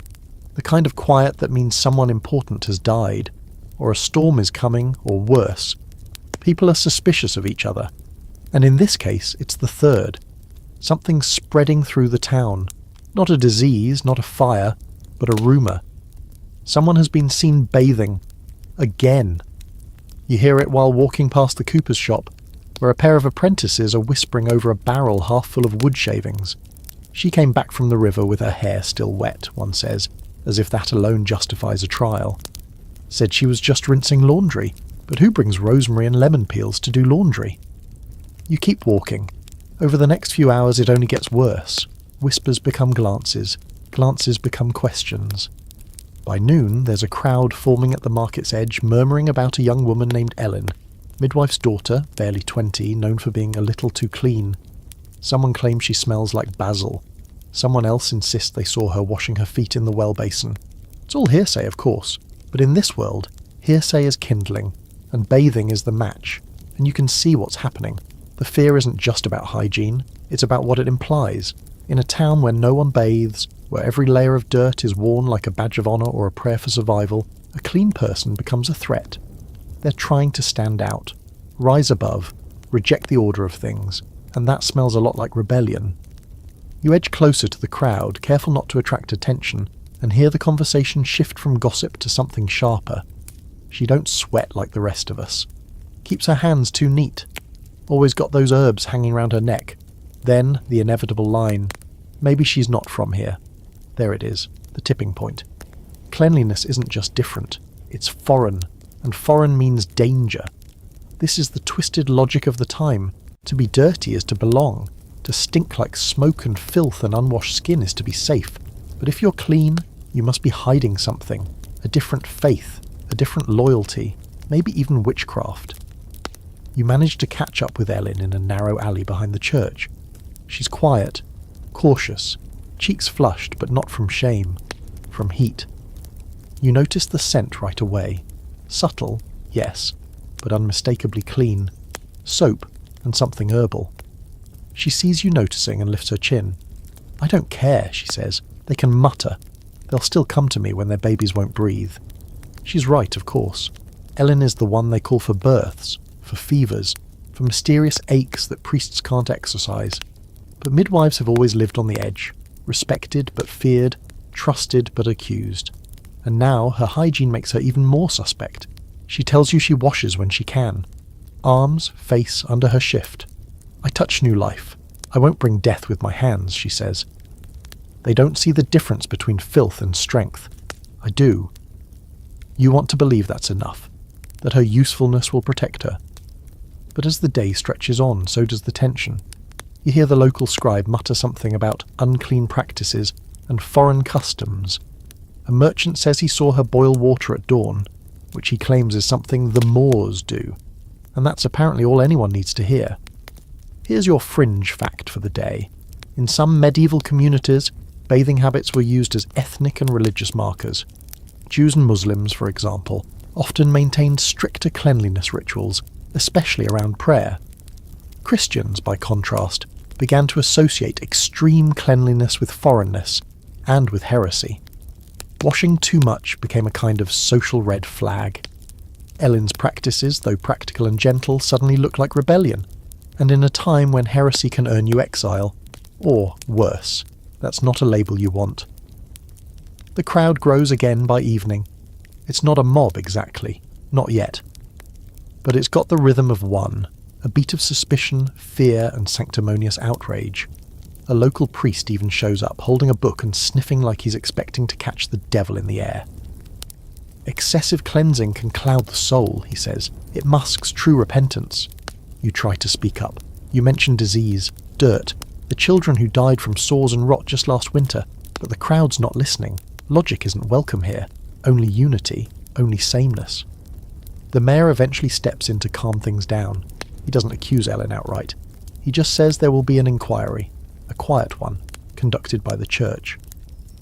The kind of quiet that means someone important has died, or a storm is coming, or worse. People are suspicious of each other. And in this case, it's the third. Something spreading through the town. Not a disease, not a fire, but a rumour. Someone has been seen bathing. Again. You hear it while walking past the cooper's shop, where a pair of apprentices are whispering over a barrel half full of wood shavings. She came back from the river with her hair still wet, one says, as if that alone justifies a trial. Said she was just rinsing laundry, but who brings rosemary and lemon peels to do laundry? You keep walking. Over the next few hours it only gets worse. Whispers become glances. Glances become questions. By noon there's a crowd forming at the market's edge, murmuring about a young woman named Ellen, midwife's daughter, barely 20, known for being a little too clean. Someone claims she smells like basil. Someone else insists they saw her washing her feet in the well basin. It's all hearsay, of course, but in this world, hearsay is kindling, and bathing is the match, and you can see what's happening. The fear isn't just about hygiene, it's about what it implies. In a town where no one bathes, where every layer of dirt is worn like a badge of honour or a prayer for survival, a clean person becomes a threat. They're trying to stand out, rise above, reject the order of things, and that smells a lot like rebellion. You edge closer to the crowd, careful not to attract attention, and hear the conversation shift from gossip to something sharper. She don't sweat like the rest of us. Keeps her hands too neat. Always got those herbs hanging round her neck. Then, the inevitable line. Maybe she's not from here. There it is, the tipping point. Cleanliness isn't just different, it's foreign, and foreign means danger. This is the twisted logic of the time. To be dirty is to belong. To stink like smoke and filth and unwashed skin is to be safe. But if you're clean, you must be hiding something. A different faith, a different loyalty, maybe even witchcraft. You manage to catch up with Ellen in a narrow alley behind the church. She's quiet, cautious, cheeks flushed but not from shame, from heat. You notice the scent right away. Subtle, yes, but unmistakably clean. Soap and something herbal. She sees you noticing and lifts her chin. I don't care, she says. They can mutter. They'll still come to me when their babies won't breathe. She's right, of course. Ellen is the one they call for births, for fevers, for mysterious aches that priests can't exorcise. But midwives have always lived on the edge, respected but feared, trusted but accused. And now her hygiene makes her even more suspect. She tells you she washes when she can. Arms, face, under her shift. I touch new life. I won't bring death with my hands, she says. They don't see the difference between filth and strength. I do. You want to believe that's enough, that her usefulness will protect her. But as the day stretches on, so does the tension. You hear the local scribe mutter something about unclean practices and foreign customs. A merchant says he saw her boil water at dawn, which he claims is something the Moors do, and that's apparently all anyone needs to hear. Here's your fringe fact for the day. In some medieval communities, bathing habits were used as ethnic and religious markers. Jews and Muslims, for example, often maintained stricter cleanliness rituals, especially around prayer. Christians, by contrast, began to associate extreme cleanliness with foreignness and with heresy. Washing too much became a kind of social red flag. Ellen's practices, though practical and gentle, suddenly look like rebellion, and in a time when heresy can earn you exile, or worse, that's not a label you want. The crowd grows again by evening. It's not a mob exactly, not yet. But it's got the rhythm of one, a beat of suspicion, fear, and sanctimonious outrage. A local priest even shows up, holding a book and sniffing like he's expecting to catch the devil in the air. Excessive cleansing can cloud the soul, he says. It masks true repentance. You try to speak up. You mention disease, dirt, the children who died from sores and rot just last winter, but the crowd's not listening. Logic isn't welcome here. Only unity, only sameness. The mayor eventually steps in to calm things down. He doesn't accuse Ellen outright. He just says there will be an inquiry, a quiet one, conducted by the church.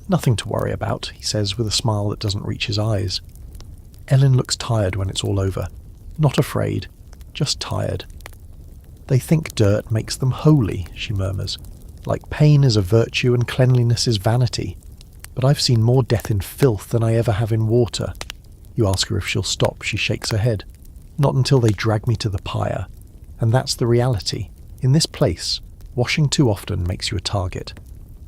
Nothing to worry about, he says with a smile that doesn't reach his eyes. Ellen looks tired when it's all over. Not afraid, just tired. They think dirt makes them holy, she murmurs. Like pain is a virtue and cleanliness is vanity. But I've seen more death in filth than I ever have in water. You ask her if she'll stop, she shakes her head. Not until they drag me to the pyre. And that's the reality. In this place, washing too often makes you a target.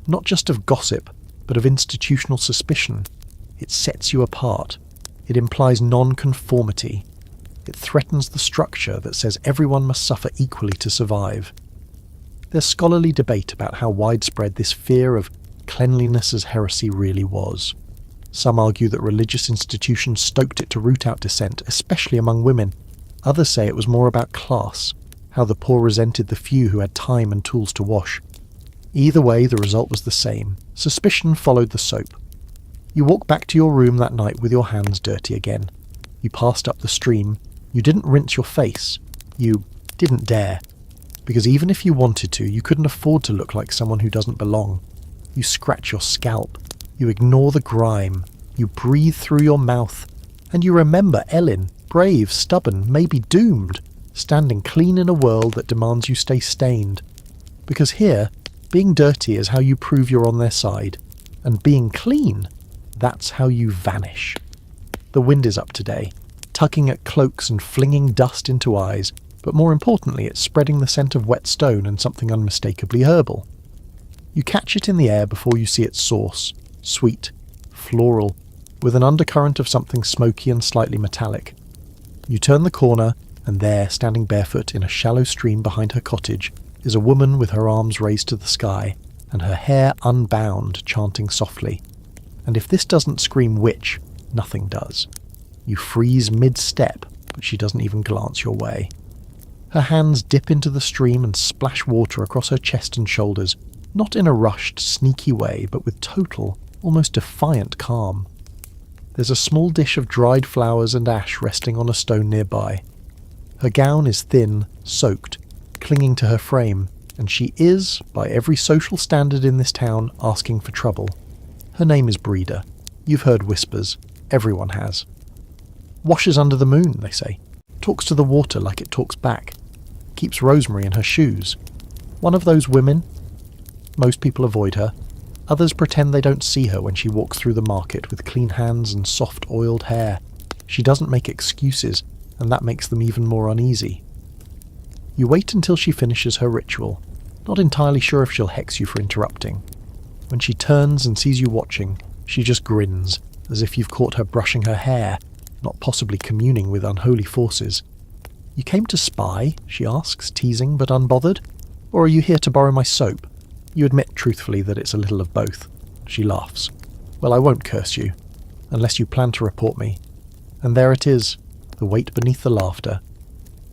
Not just of gossip, but of institutional suspicion. It sets you apart. It implies non-conformity. It threatens the structure that says everyone must suffer equally to survive. There's scholarly debate about how widespread this fear of cleanliness as heresy really was. Some argue that religious institutions stoked it to root out dissent, especially among women. Others say it was more about class, how the poor resented the few who had time and tools to wash. Either way, the result was the same. Suspicion followed the soap. You walk back to your room that night with your hands dirty again. You passed up the stream. You didn't rinse your face. You didn't dare. Because even if you wanted to, you couldn't afford to look like someone who doesn't belong. You scratch your scalp. You ignore the grime. You breathe through your mouth. And you remember Ellen, brave, stubborn, maybe doomed, standing clean in a world that demands you stay stained. Because here, being dirty is how you prove you're on their side. And being clean, that's how you vanish. The wind is up today, tugging at cloaks and flinging dust into eyes, but more importantly it's spreading the scent of wet stone and something unmistakably herbal. You catch it in the air before you see its source, sweet, floral, with an undercurrent of something smoky and slightly metallic. You turn the corner, and there, standing barefoot in a shallow stream behind her cottage, is a woman with her arms raised to the sky, and her hair unbound, chanting softly. And if this doesn't scream witch, nothing does. You freeze mid-step, but she doesn't even glance your way. Her hands dip into the stream and splash water across her chest and shoulders, not in a rushed, sneaky way, but with total, almost defiant calm. There's a small dish of dried flowers and ash resting on a stone nearby. Her gown is thin, soaked, clinging to her frame, and she is, by every social standard in this town, asking for trouble. Her name is Breeder. You've heard whispers. Everyone has. Washes under the moon, they say. Talks to the water like it talks back. Keeps rosemary in her shoes. One of those women. Most people avoid her. Others pretend they don't see her when she walks through the market with clean hands and soft oiled hair. She doesn't make excuses, and that makes them even more uneasy. You wait until she finishes her ritual, not entirely sure if she'll hex you for interrupting. When she turns and sees you watching, she just grins, as if you've caught her brushing her hair, not possibly communing with unholy forces. You came to spy, she asks, teasing but unbothered? Or are you here to borrow my soap? You admit truthfully that it's a little of both. She laughs. Well, I won't curse you, unless you plan to report me. And there it is, the weight beneath the laughter.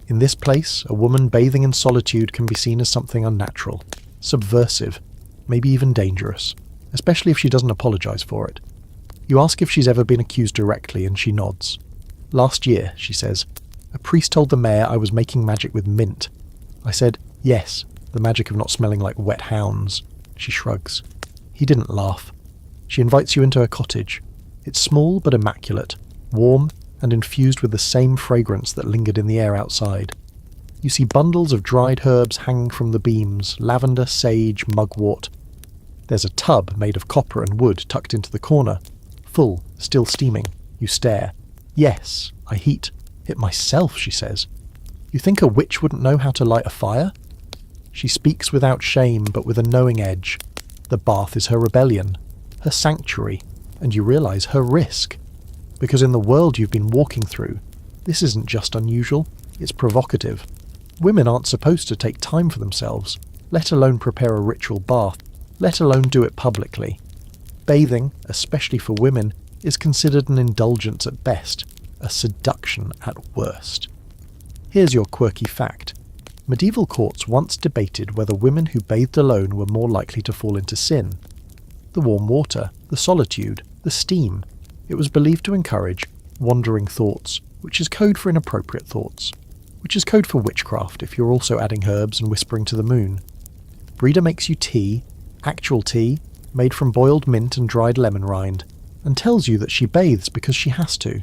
In this place, a woman bathing in solitude can be seen as something unnatural, subversive, maybe even dangerous, especially if she doesn't apologize for it. You ask if she's ever been accused directly, and she nods. Last year, she says, a priest told the mayor I was making magic with mint. I said, yes, the magic of not smelling like wet hounds. She shrugs. He didn't laugh. She invites you into her cottage. It's small but immaculate, warm, and infused with the same fragrance that lingered in the air outside. You see bundles of dried herbs hanging from the beams, lavender, sage, mugwort. There's a tub made of copper and wood tucked into the corner, Full, still steaming. You stare. Yes, I heat it myself, she says. You think a witch wouldn't know how to light a fire? She speaks without shame, but with a knowing edge. The bath is her rebellion, her sanctuary, and you realise her risk. Because in the world you've been walking through, this isn't just unusual, it's provocative. Women aren't supposed to take time for themselves, let alone prepare a ritual bath, let alone do it publicly. Bathing, especially for women, is considered an indulgence at best, a seduction at worst. Here's your quirky fact. Medieval courts once debated whether women who bathed alone were more likely to fall into sin. The warm water, the solitude, the steam. It was believed to encourage wandering thoughts, which is code for inappropriate thoughts, which is code for witchcraft if you're also adding herbs and whispering to the moon. Breda makes you tea, actual tea, made from boiled mint and dried lemon rind, and tells you that she bathes because she has to.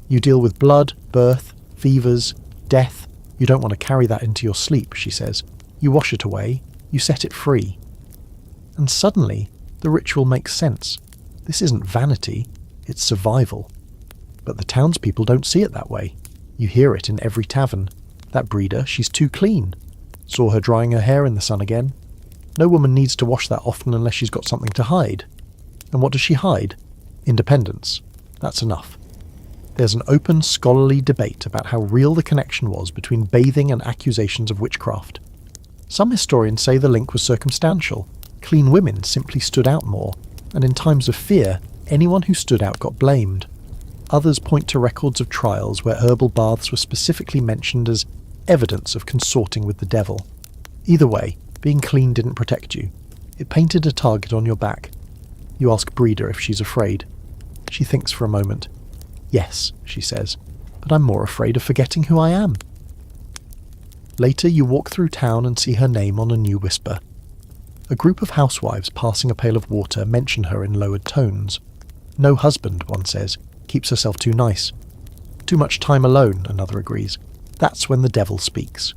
You deal with blood, birth, fevers, death. You don't want to carry that into your sleep, she says. You wash it away, you set it free. And suddenly, the ritual makes sense. This isn't vanity, it's survival. But the townspeople don't see it that way. You hear it in every tavern. That Breda, she's too clean. Saw her drying her hair in the sun again. No woman needs to wash that often unless she's got something to hide. And what does she hide? Independence. That's enough. There's an open, scholarly debate about how real the connection was between bathing and accusations of witchcraft. Some historians say the link was circumstantial. Clean women simply stood out more, and in times of fear, anyone who stood out got blamed. Others point to records of trials where herbal baths were specifically mentioned as evidence of consorting with the devil. Either way, being clean didn't protect you. It painted a target on your back. You ask Breda if she's afraid. She thinks for a moment. Yes, she says, but I'm more afraid of forgetting who I am. Later you walk through town and see her name on a new whisper. A group of housewives passing a pail of water mention her in lowered tones. No husband, one says, keeps herself too nice. Too much time alone, another agrees. That's when the devil speaks.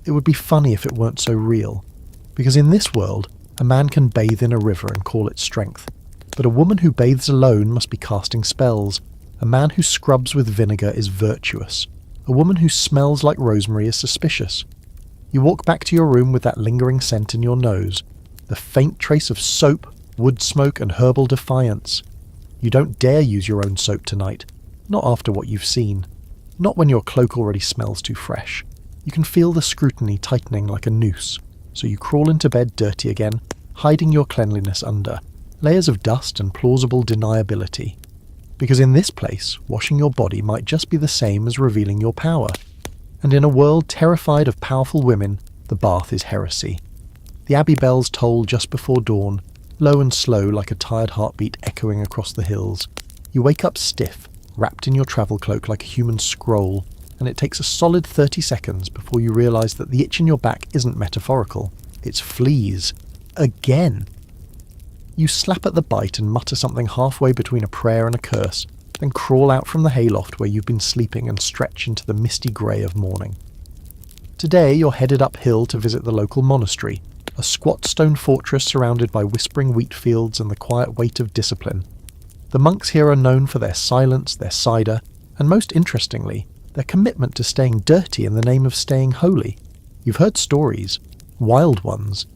It would be funny if it weren't so real, because in this world, a man can bathe in a river and call it strength, but a woman who bathes alone must be casting spells. A man who scrubs with vinegar is virtuous. A woman who smells like rosemary is suspicious. You walk back to your room with that lingering scent in your nose, the faint trace of soap, wood smoke and herbal defiance. You don't dare use your own soap tonight, not after what you've seen. Not when your cloak already smells too fresh. You can feel the scrutiny tightening like a noose, so you crawl into bed dirty again, hiding your cleanliness under layers of dust and plausible deniability. Because in this place, washing your body might just be the same as revealing your power. And in a world terrified of powerful women, the bath is heresy. The abbey bells toll just before dawn, low and slow like a tired heartbeat echoing across the hills. You wake up stiff, wrapped in your travel cloak like a human scroll, and it takes a solid 30 seconds before you realise that the itch in your back isn't metaphorical. It's fleas. Again. You slap at the bite and mutter something halfway between a prayer and a curse, then crawl out from the hayloft where you've been sleeping and stretch into the misty grey of morning. Today you're headed uphill to visit the local monastery, a squat stone fortress surrounded by whispering wheat fields and the quiet weight of discipline. The monks here are known for their silence, their cider, and most interestingly, their commitment to staying dirty in the name of staying holy. You've heard stories, wild ones,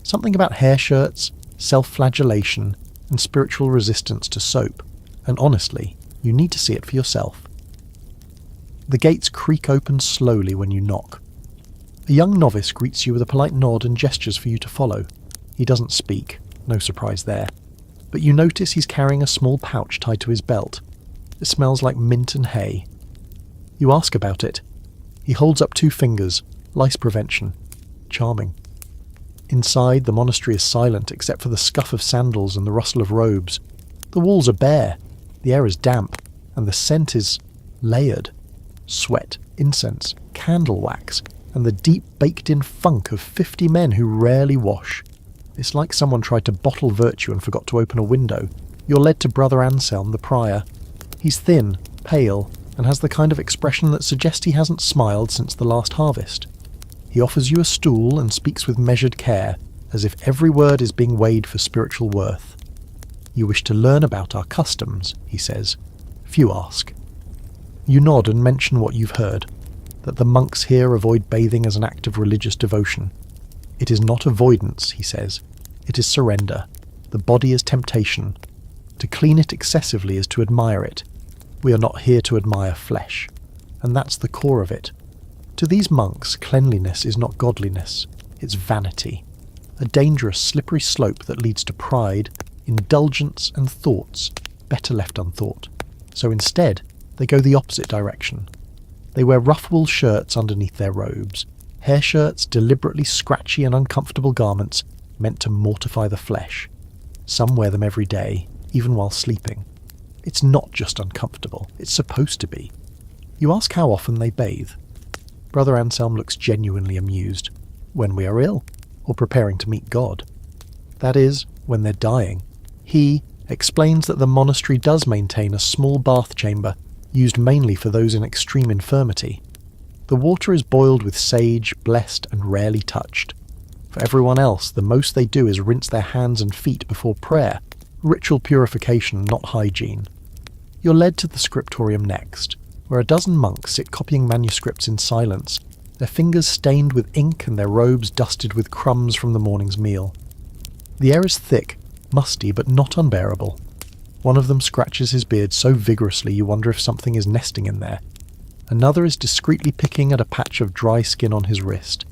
something about hair shirts, self-flagellation, and spiritual resistance to soap, and honestly, you need to see it for yourself. The gates creak open slowly when you knock. A young novice greets you with a polite nod and gestures for you to follow. He doesn't speak, no surprise there, but you notice he's carrying a small pouch tied to his belt. It smells like mint and hay. You ask about it. He holds up 2 fingers, lice prevention. Charming. Inside, the monastery is silent except for the scuff of sandals and the rustle of robes. The walls are bare, the air is damp, and the scent is layered. Sweat, incense, candle wax, and the deep baked-in funk of 50 men who rarely wash. It's like someone tried to bottle virtue and forgot to open a window. You're led to Brother Anselm, the prior. He's thin, pale, and has the kind of expression that suggests he hasn't smiled since the last harvest. He offers you a stool and speaks with measured care, as if every word is being weighed for spiritual worth. You wish to learn about our customs, he says. Few ask. You nod and mention what you've heard, that the monks here avoid bathing as an act of religious devotion. It is not avoidance, he says. It is surrender. The body is temptation. To clean it excessively is to admire it. We are not here to admire flesh. And that's the core of it. To these monks, cleanliness is not godliness. It's vanity. A dangerous, slippery slope that leads to pride, indulgence and thoughts, better left unthought. So instead, they go the opposite direction. They wear rough wool shirts underneath their robes, hair shirts, deliberately scratchy and uncomfortable garments meant to mortify the flesh. Some wear them every day, even while sleeping. It's not just uncomfortable, it's supposed to be. You ask how often they bathe. Brother Anselm looks genuinely amused. When we are ill, or preparing to meet God. That is, when they're dying. He explains that the monastery does maintain a small bath chamber used mainly for those in extreme infirmity. The water is boiled with sage, blessed and rarely touched. For everyone else, the most they do is rinse their hands and feet before prayer, ritual purification, not hygiene. You're led to the scriptorium next, where a dozen monks sit copying manuscripts in silence, their fingers stained with ink and their robes dusted with crumbs from the morning's meal. The air is thick, musty, but not unbearable. One of them scratches his beard so vigorously you wonder if something is nesting in there. Another is discreetly picking at a patch of dry skin on his wrist,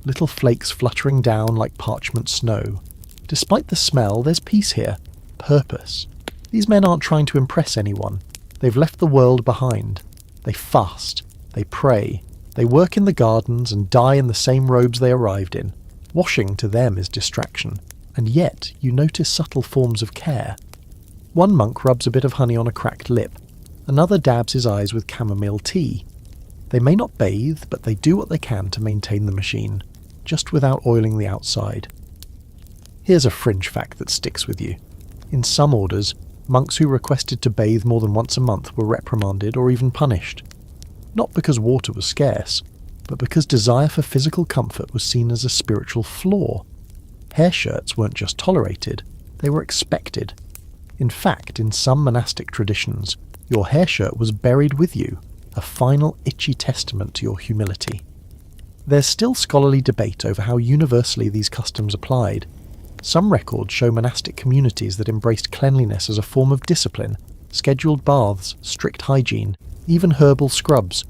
little flakes fluttering down like parchment snow. Despite the smell, there's peace here, purpose. These men aren't trying to impress anyone. They've left the world behind. They fast, they pray, they work in the gardens and die in the same robes they arrived in. Washing to them is distraction, and yet you notice subtle forms of care. One monk rubs a bit of honey on a cracked lip. Another dabs his eyes with chamomile tea. They may not bathe, but they do what they can to maintain the machine, just without oiling the outside. Here's a fringe fact that sticks with you. In some orders, monks who requested to bathe more than once a month were reprimanded or even punished. Not because water was scarce, but because desire for physical comfort was seen as a spiritual flaw. Hair shirts weren't just tolerated, they were expected. In fact, in some monastic traditions, your hair shirt was buried with you, a final itchy testament to your humility. There's still scholarly debate over how universally these customs applied. Some records show monastic communities that embraced cleanliness as a form of discipline, scheduled baths, strict hygiene, even herbal scrubs,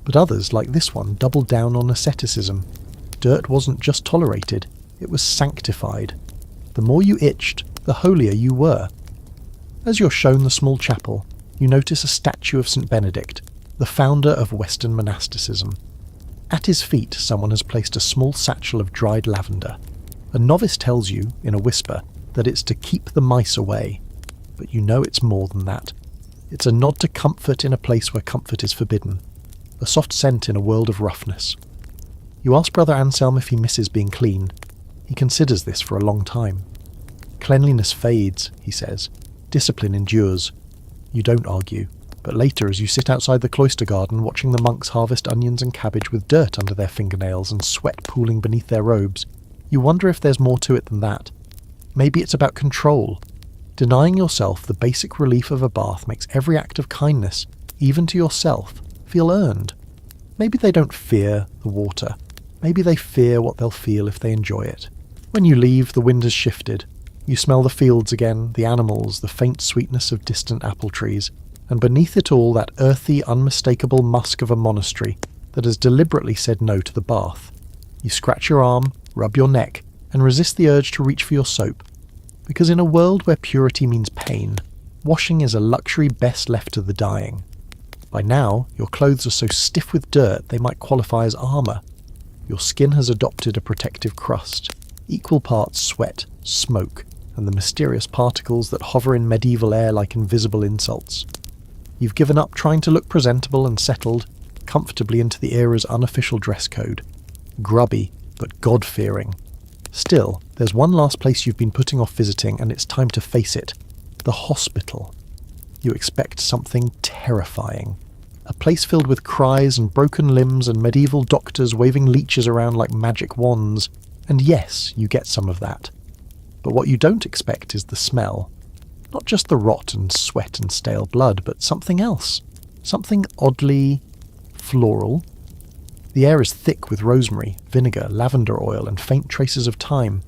but others, like this one, doubled down on asceticism. Dirt wasn't just tolerated, it was sanctified. The more you itched, the holier you were. As you're shown the small chapel, you notice a statue of St. Benedict, the founder of Western monasticism. At his feet, someone has placed a small satchel of dried lavender. A novice tells you, in a whisper, that it's to keep the mice away. But you know it's more than that. It's a nod to comfort in a place where comfort is forbidden. A soft scent in a world of roughness. You ask Brother Anselm if he misses being clean. He considers this for a long time. Cleanliness fades, he says. Discipline endures. You don't argue, but later as you sit outside the cloister garden watching the monks harvest onions and cabbage with dirt under their fingernails and sweat pooling beneath their robes, you wonder if there's more to it than that. Maybe it's about control. Denying yourself the basic relief of a bath makes every act of kindness, even to yourself, feel earned. Maybe they don't fear the water. Maybe they fear what they'll feel if they enjoy it. When you leave, the wind has shifted. You smell the fields again, the animals, the faint sweetness of distant apple trees, and beneath it all that earthy, unmistakable musk of a monastery that has deliberately said no to the bath. You scratch your arm, rub your neck, and resist the urge to reach for your soap. Because in a world where purity means pain, washing is a luxury best left to the dying. By now, your clothes are so stiff with dirt they might qualify as armour. Your skin has adopted a protective crust, equal parts sweat, smoke, and the mysterious particles that hover in medieval air like invisible insults. You've given up trying to look presentable and settled comfortably into the era's unofficial dress code. Grubby, but God-fearing. Still, there's one last place you've been putting off visiting, and it's time to face it. The hospital. You expect something terrifying. A place filled with cries and broken limbs and medieval doctors waving leeches around like magic wands. And yes, you get some of that. But what you don't expect is the smell. Not just the rot and sweat and stale blood, but something else. Something oddly floral. The air is thick with rosemary, vinegar, lavender oil, and faint traces of thyme.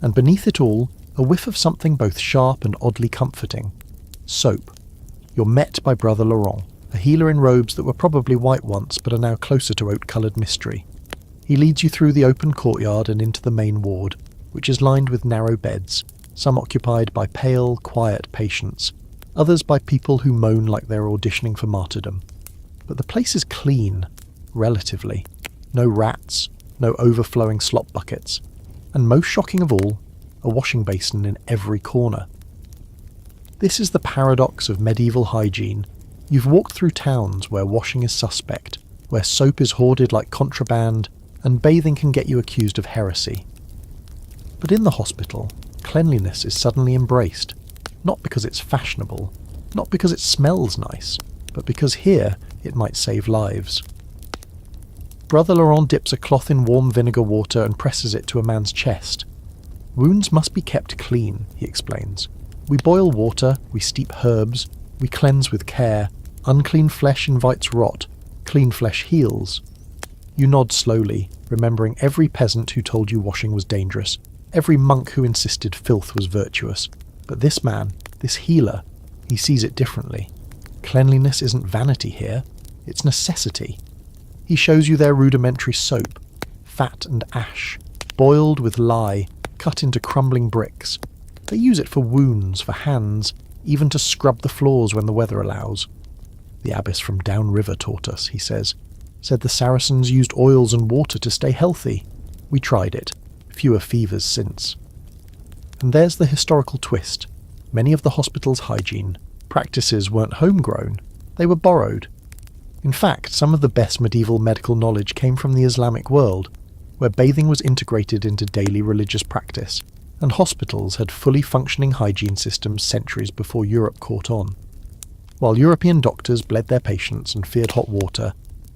And beneath it all, a whiff of something both sharp and oddly comforting. Soap. You're met by Brother Laurent, a healer in robes that were probably white once but are now closer to oat-coloured mystery. He leads you through the open courtyard and into the main ward, which is lined with narrow beds, some occupied by pale, quiet patients, others by people who moan like they're auditioning for martyrdom. But the place is clean, relatively. No rats, no overflowing slop buckets, and most shocking of all, a washing basin in every corner. This is the paradox of medieval hygiene. You've walked through towns where washing is suspect, where soap is hoarded like contraband, and bathing can get you accused of heresy. But in the hospital, cleanliness is suddenly embraced, not because it's fashionable, not because it smells nice, but because here it might save lives. Brother Laurent dips a cloth in warm vinegar water and presses it to a man's chest. Wounds must be kept clean, he explains. We boil water, we steep herbs, we cleanse with care. Unclean flesh invites rot, clean flesh heals. You nod slowly, remembering every peasant who told you washing was dangerous, every monk who insisted filth was virtuous. But this man, this healer, he sees it differently. Cleanliness isn't vanity here, it's necessity. He shows you their rudimentary soap, fat and ash, boiled with lye, cut into crumbling bricks. They use it for wounds, for hands, even to scrub the floors when the weather allows. The abbess from downriver taught us, he said the Saracens used oils and water to stay healthy. We tried it. Fewer fevers since. And there's the historical twist. Many of the hospital's hygiene practices weren't homegrown. They were borrowed. In fact, some of the best medieval medical knowledge came from the Islamic world, where bathing was integrated into daily religious practice, and hospitals had fully functioning hygiene systems centuries before Europe caught on. While European doctors bled their patients and feared hot water,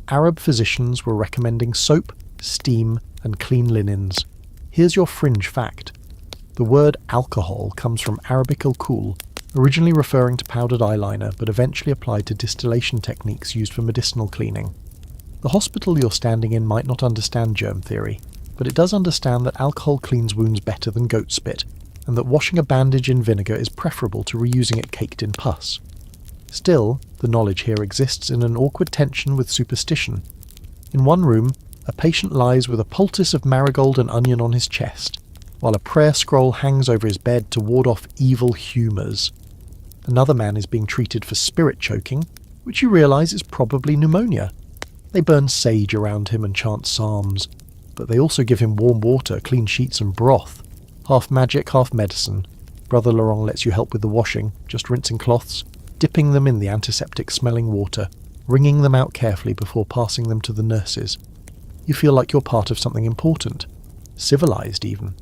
Arab physicians were recommending soap, steam, and clean linens. Here's your fringe fact. The word alcohol comes from Arabic al-kul, originally referring to powdered eyeliner but eventually applied to distillation techniques used for medicinal cleaning. The hospital you're standing in might not understand germ theory, but it does understand that alcohol cleans wounds better than goat spit, and that washing a bandage in vinegar is preferable to reusing it caked in pus. Still, the knowledge here exists in an awkward tension with superstition. In one room, a patient lies with a poultice of marigold and onion on his chest, while a prayer scroll hangs over his bed to ward off evil humours. Another man is being treated for spirit choking, which you realise is probably pneumonia. They burn sage around him and chant psalms, but they also give him warm water, clean sheets and broth. Half magic, half medicine. Brother Laurent lets you help with the washing, just rinsing cloths, dipping them in the antiseptic-smelling water, wringing them out carefully before passing them to the nurses. You feel like you're part of something important. Civilized, even.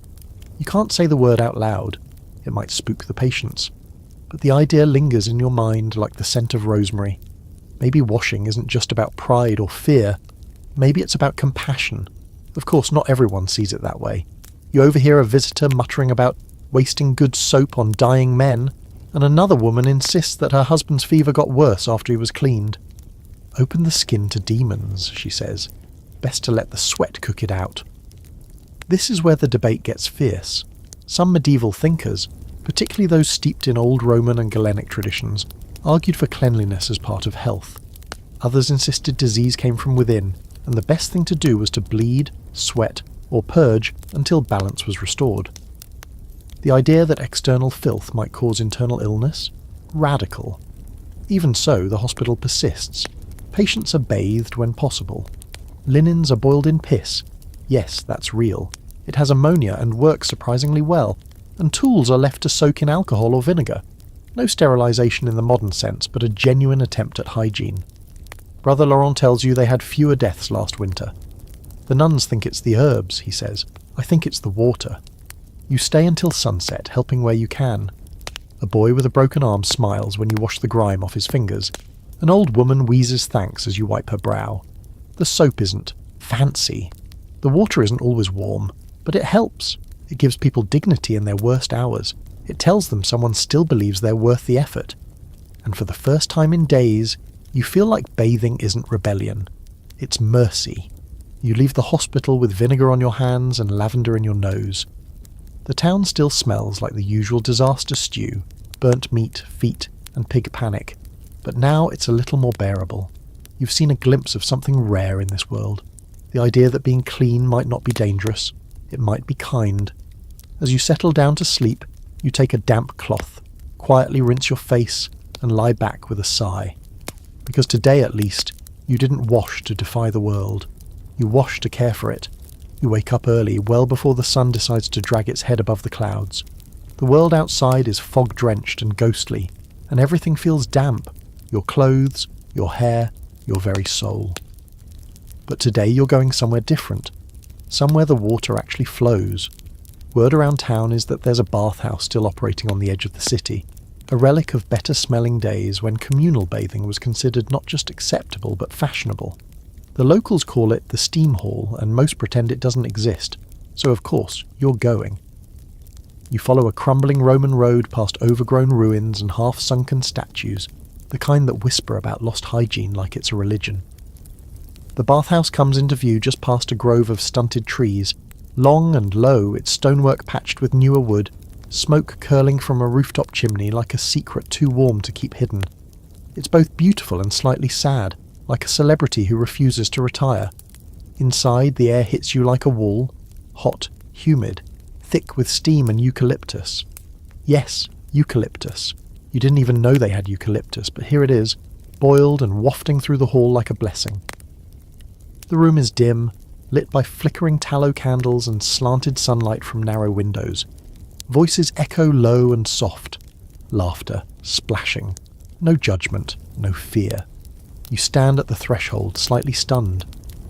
You can't say the word out loud. It might spook the patients. But the idea lingers in your mind like the scent of rosemary. Maybe washing isn't just about pride or fear. Maybe it's about compassion. Of course, not everyone sees it that way. You overhear a visitor muttering about wasting good soap on dying men, and another woman insists that her husband's fever got worse after he was cleaned. Open the skin to demons, she says. Best to let the sweat cook it out. This is where the debate gets fierce. Some medieval thinkers, particularly those steeped in old Roman and Galenic traditions, argued for cleanliness as part of health. Others insisted disease came from within, and the best thing to do was to bleed, sweat, or purge until balance was restored. The idea that external filth might cause internal illness? Radical. Even so, the hospital persists. Patients are bathed when possible. Linens are boiled in piss. Yes, that's real. It has ammonia and works surprisingly well, and tools are left to soak in alcohol or vinegar. No sterilisation in the modern sense, but a genuine attempt at hygiene. Brother Laurent tells you they had fewer deaths last winter. The nuns think it's the herbs, he says. I think it's the water. You stay until sunset, helping where you can. A boy with a broken arm smiles when you wash the grime off his fingers. An old woman wheezes thanks as you wipe her brow. The soap isn't fancy. The water isn't always warm, but it helps. It gives people dignity in their worst hours. It tells them someone still believes they're worth the effort. And for the first time in days, you feel like bathing isn't rebellion. It's mercy. You leave the hospital with vinegar on your hands and lavender in your nose. The town still smells like the usual disaster stew, burnt meat, feet, and pig panic. But now it's a little more bearable. You've seen a glimpse of something rare in this world. The idea that being clean might not be dangerous. It might be kind. As you settle down to sleep, you take a damp cloth, quietly rinse your face, and lie back with a sigh. Because today, at least, you didn't wash to defy the world. You wash to care for it. You wake up early, well before the sun decides to drag its head above the clouds. The world outside is fog-drenched and ghostly, and everything feels damp. Your clothes, your hair, your very soul. But today you're going somewhere different. Somewhere the water actually flows. Word around town is that there's a bathhouse still operating on the edge of the city, a relic of better-smelling days when communal bathing was considered not just acceptable but fashionable. The locals call it the steam hall, and most pretend it doesn't exist, so of course you're going. You follow a crumbling Roman road past overgrown ruins and half-sunken statues, the kind that whisper about lost hygiene like it's a religion. The bathhouse comes into view just past a grove of stunted trees. Long and low, its stonework patched with newer wood, smoke curling from a rooftop chimney like a secret too warm to keep hidden. It's both beautiful and slightly sad, like a celebrity who refuses to retire. Inside, the air hits you like a wall, hot, humid, thick with steam and eucalyptus. Yes, eucalyptus. You didn't even know they had eucalyptus, but here it is, boiled and wafting through the hall like a blessing. The room is dim, lit by flickering tallow candles and slanted sunlight from narrow windows. Voices echo low and soft. Laughter, splashing. No judgment, no fear. You stand at the threshold, slightly stunned.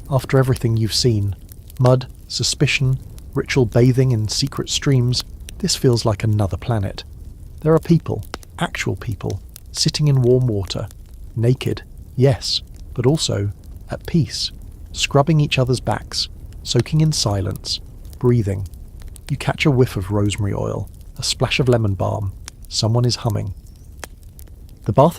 After everything you've seen, mud, suspicion, ritual bathing in secret streams, this feels like another planet. There are people, actual people, sitting in warm water, naked, yes, but also at peace, scrubbing each other's backs, soaking in silence, breathing. You catch a whiff of rosemary oil, a splash of lemon balm. Someone is humming. The bath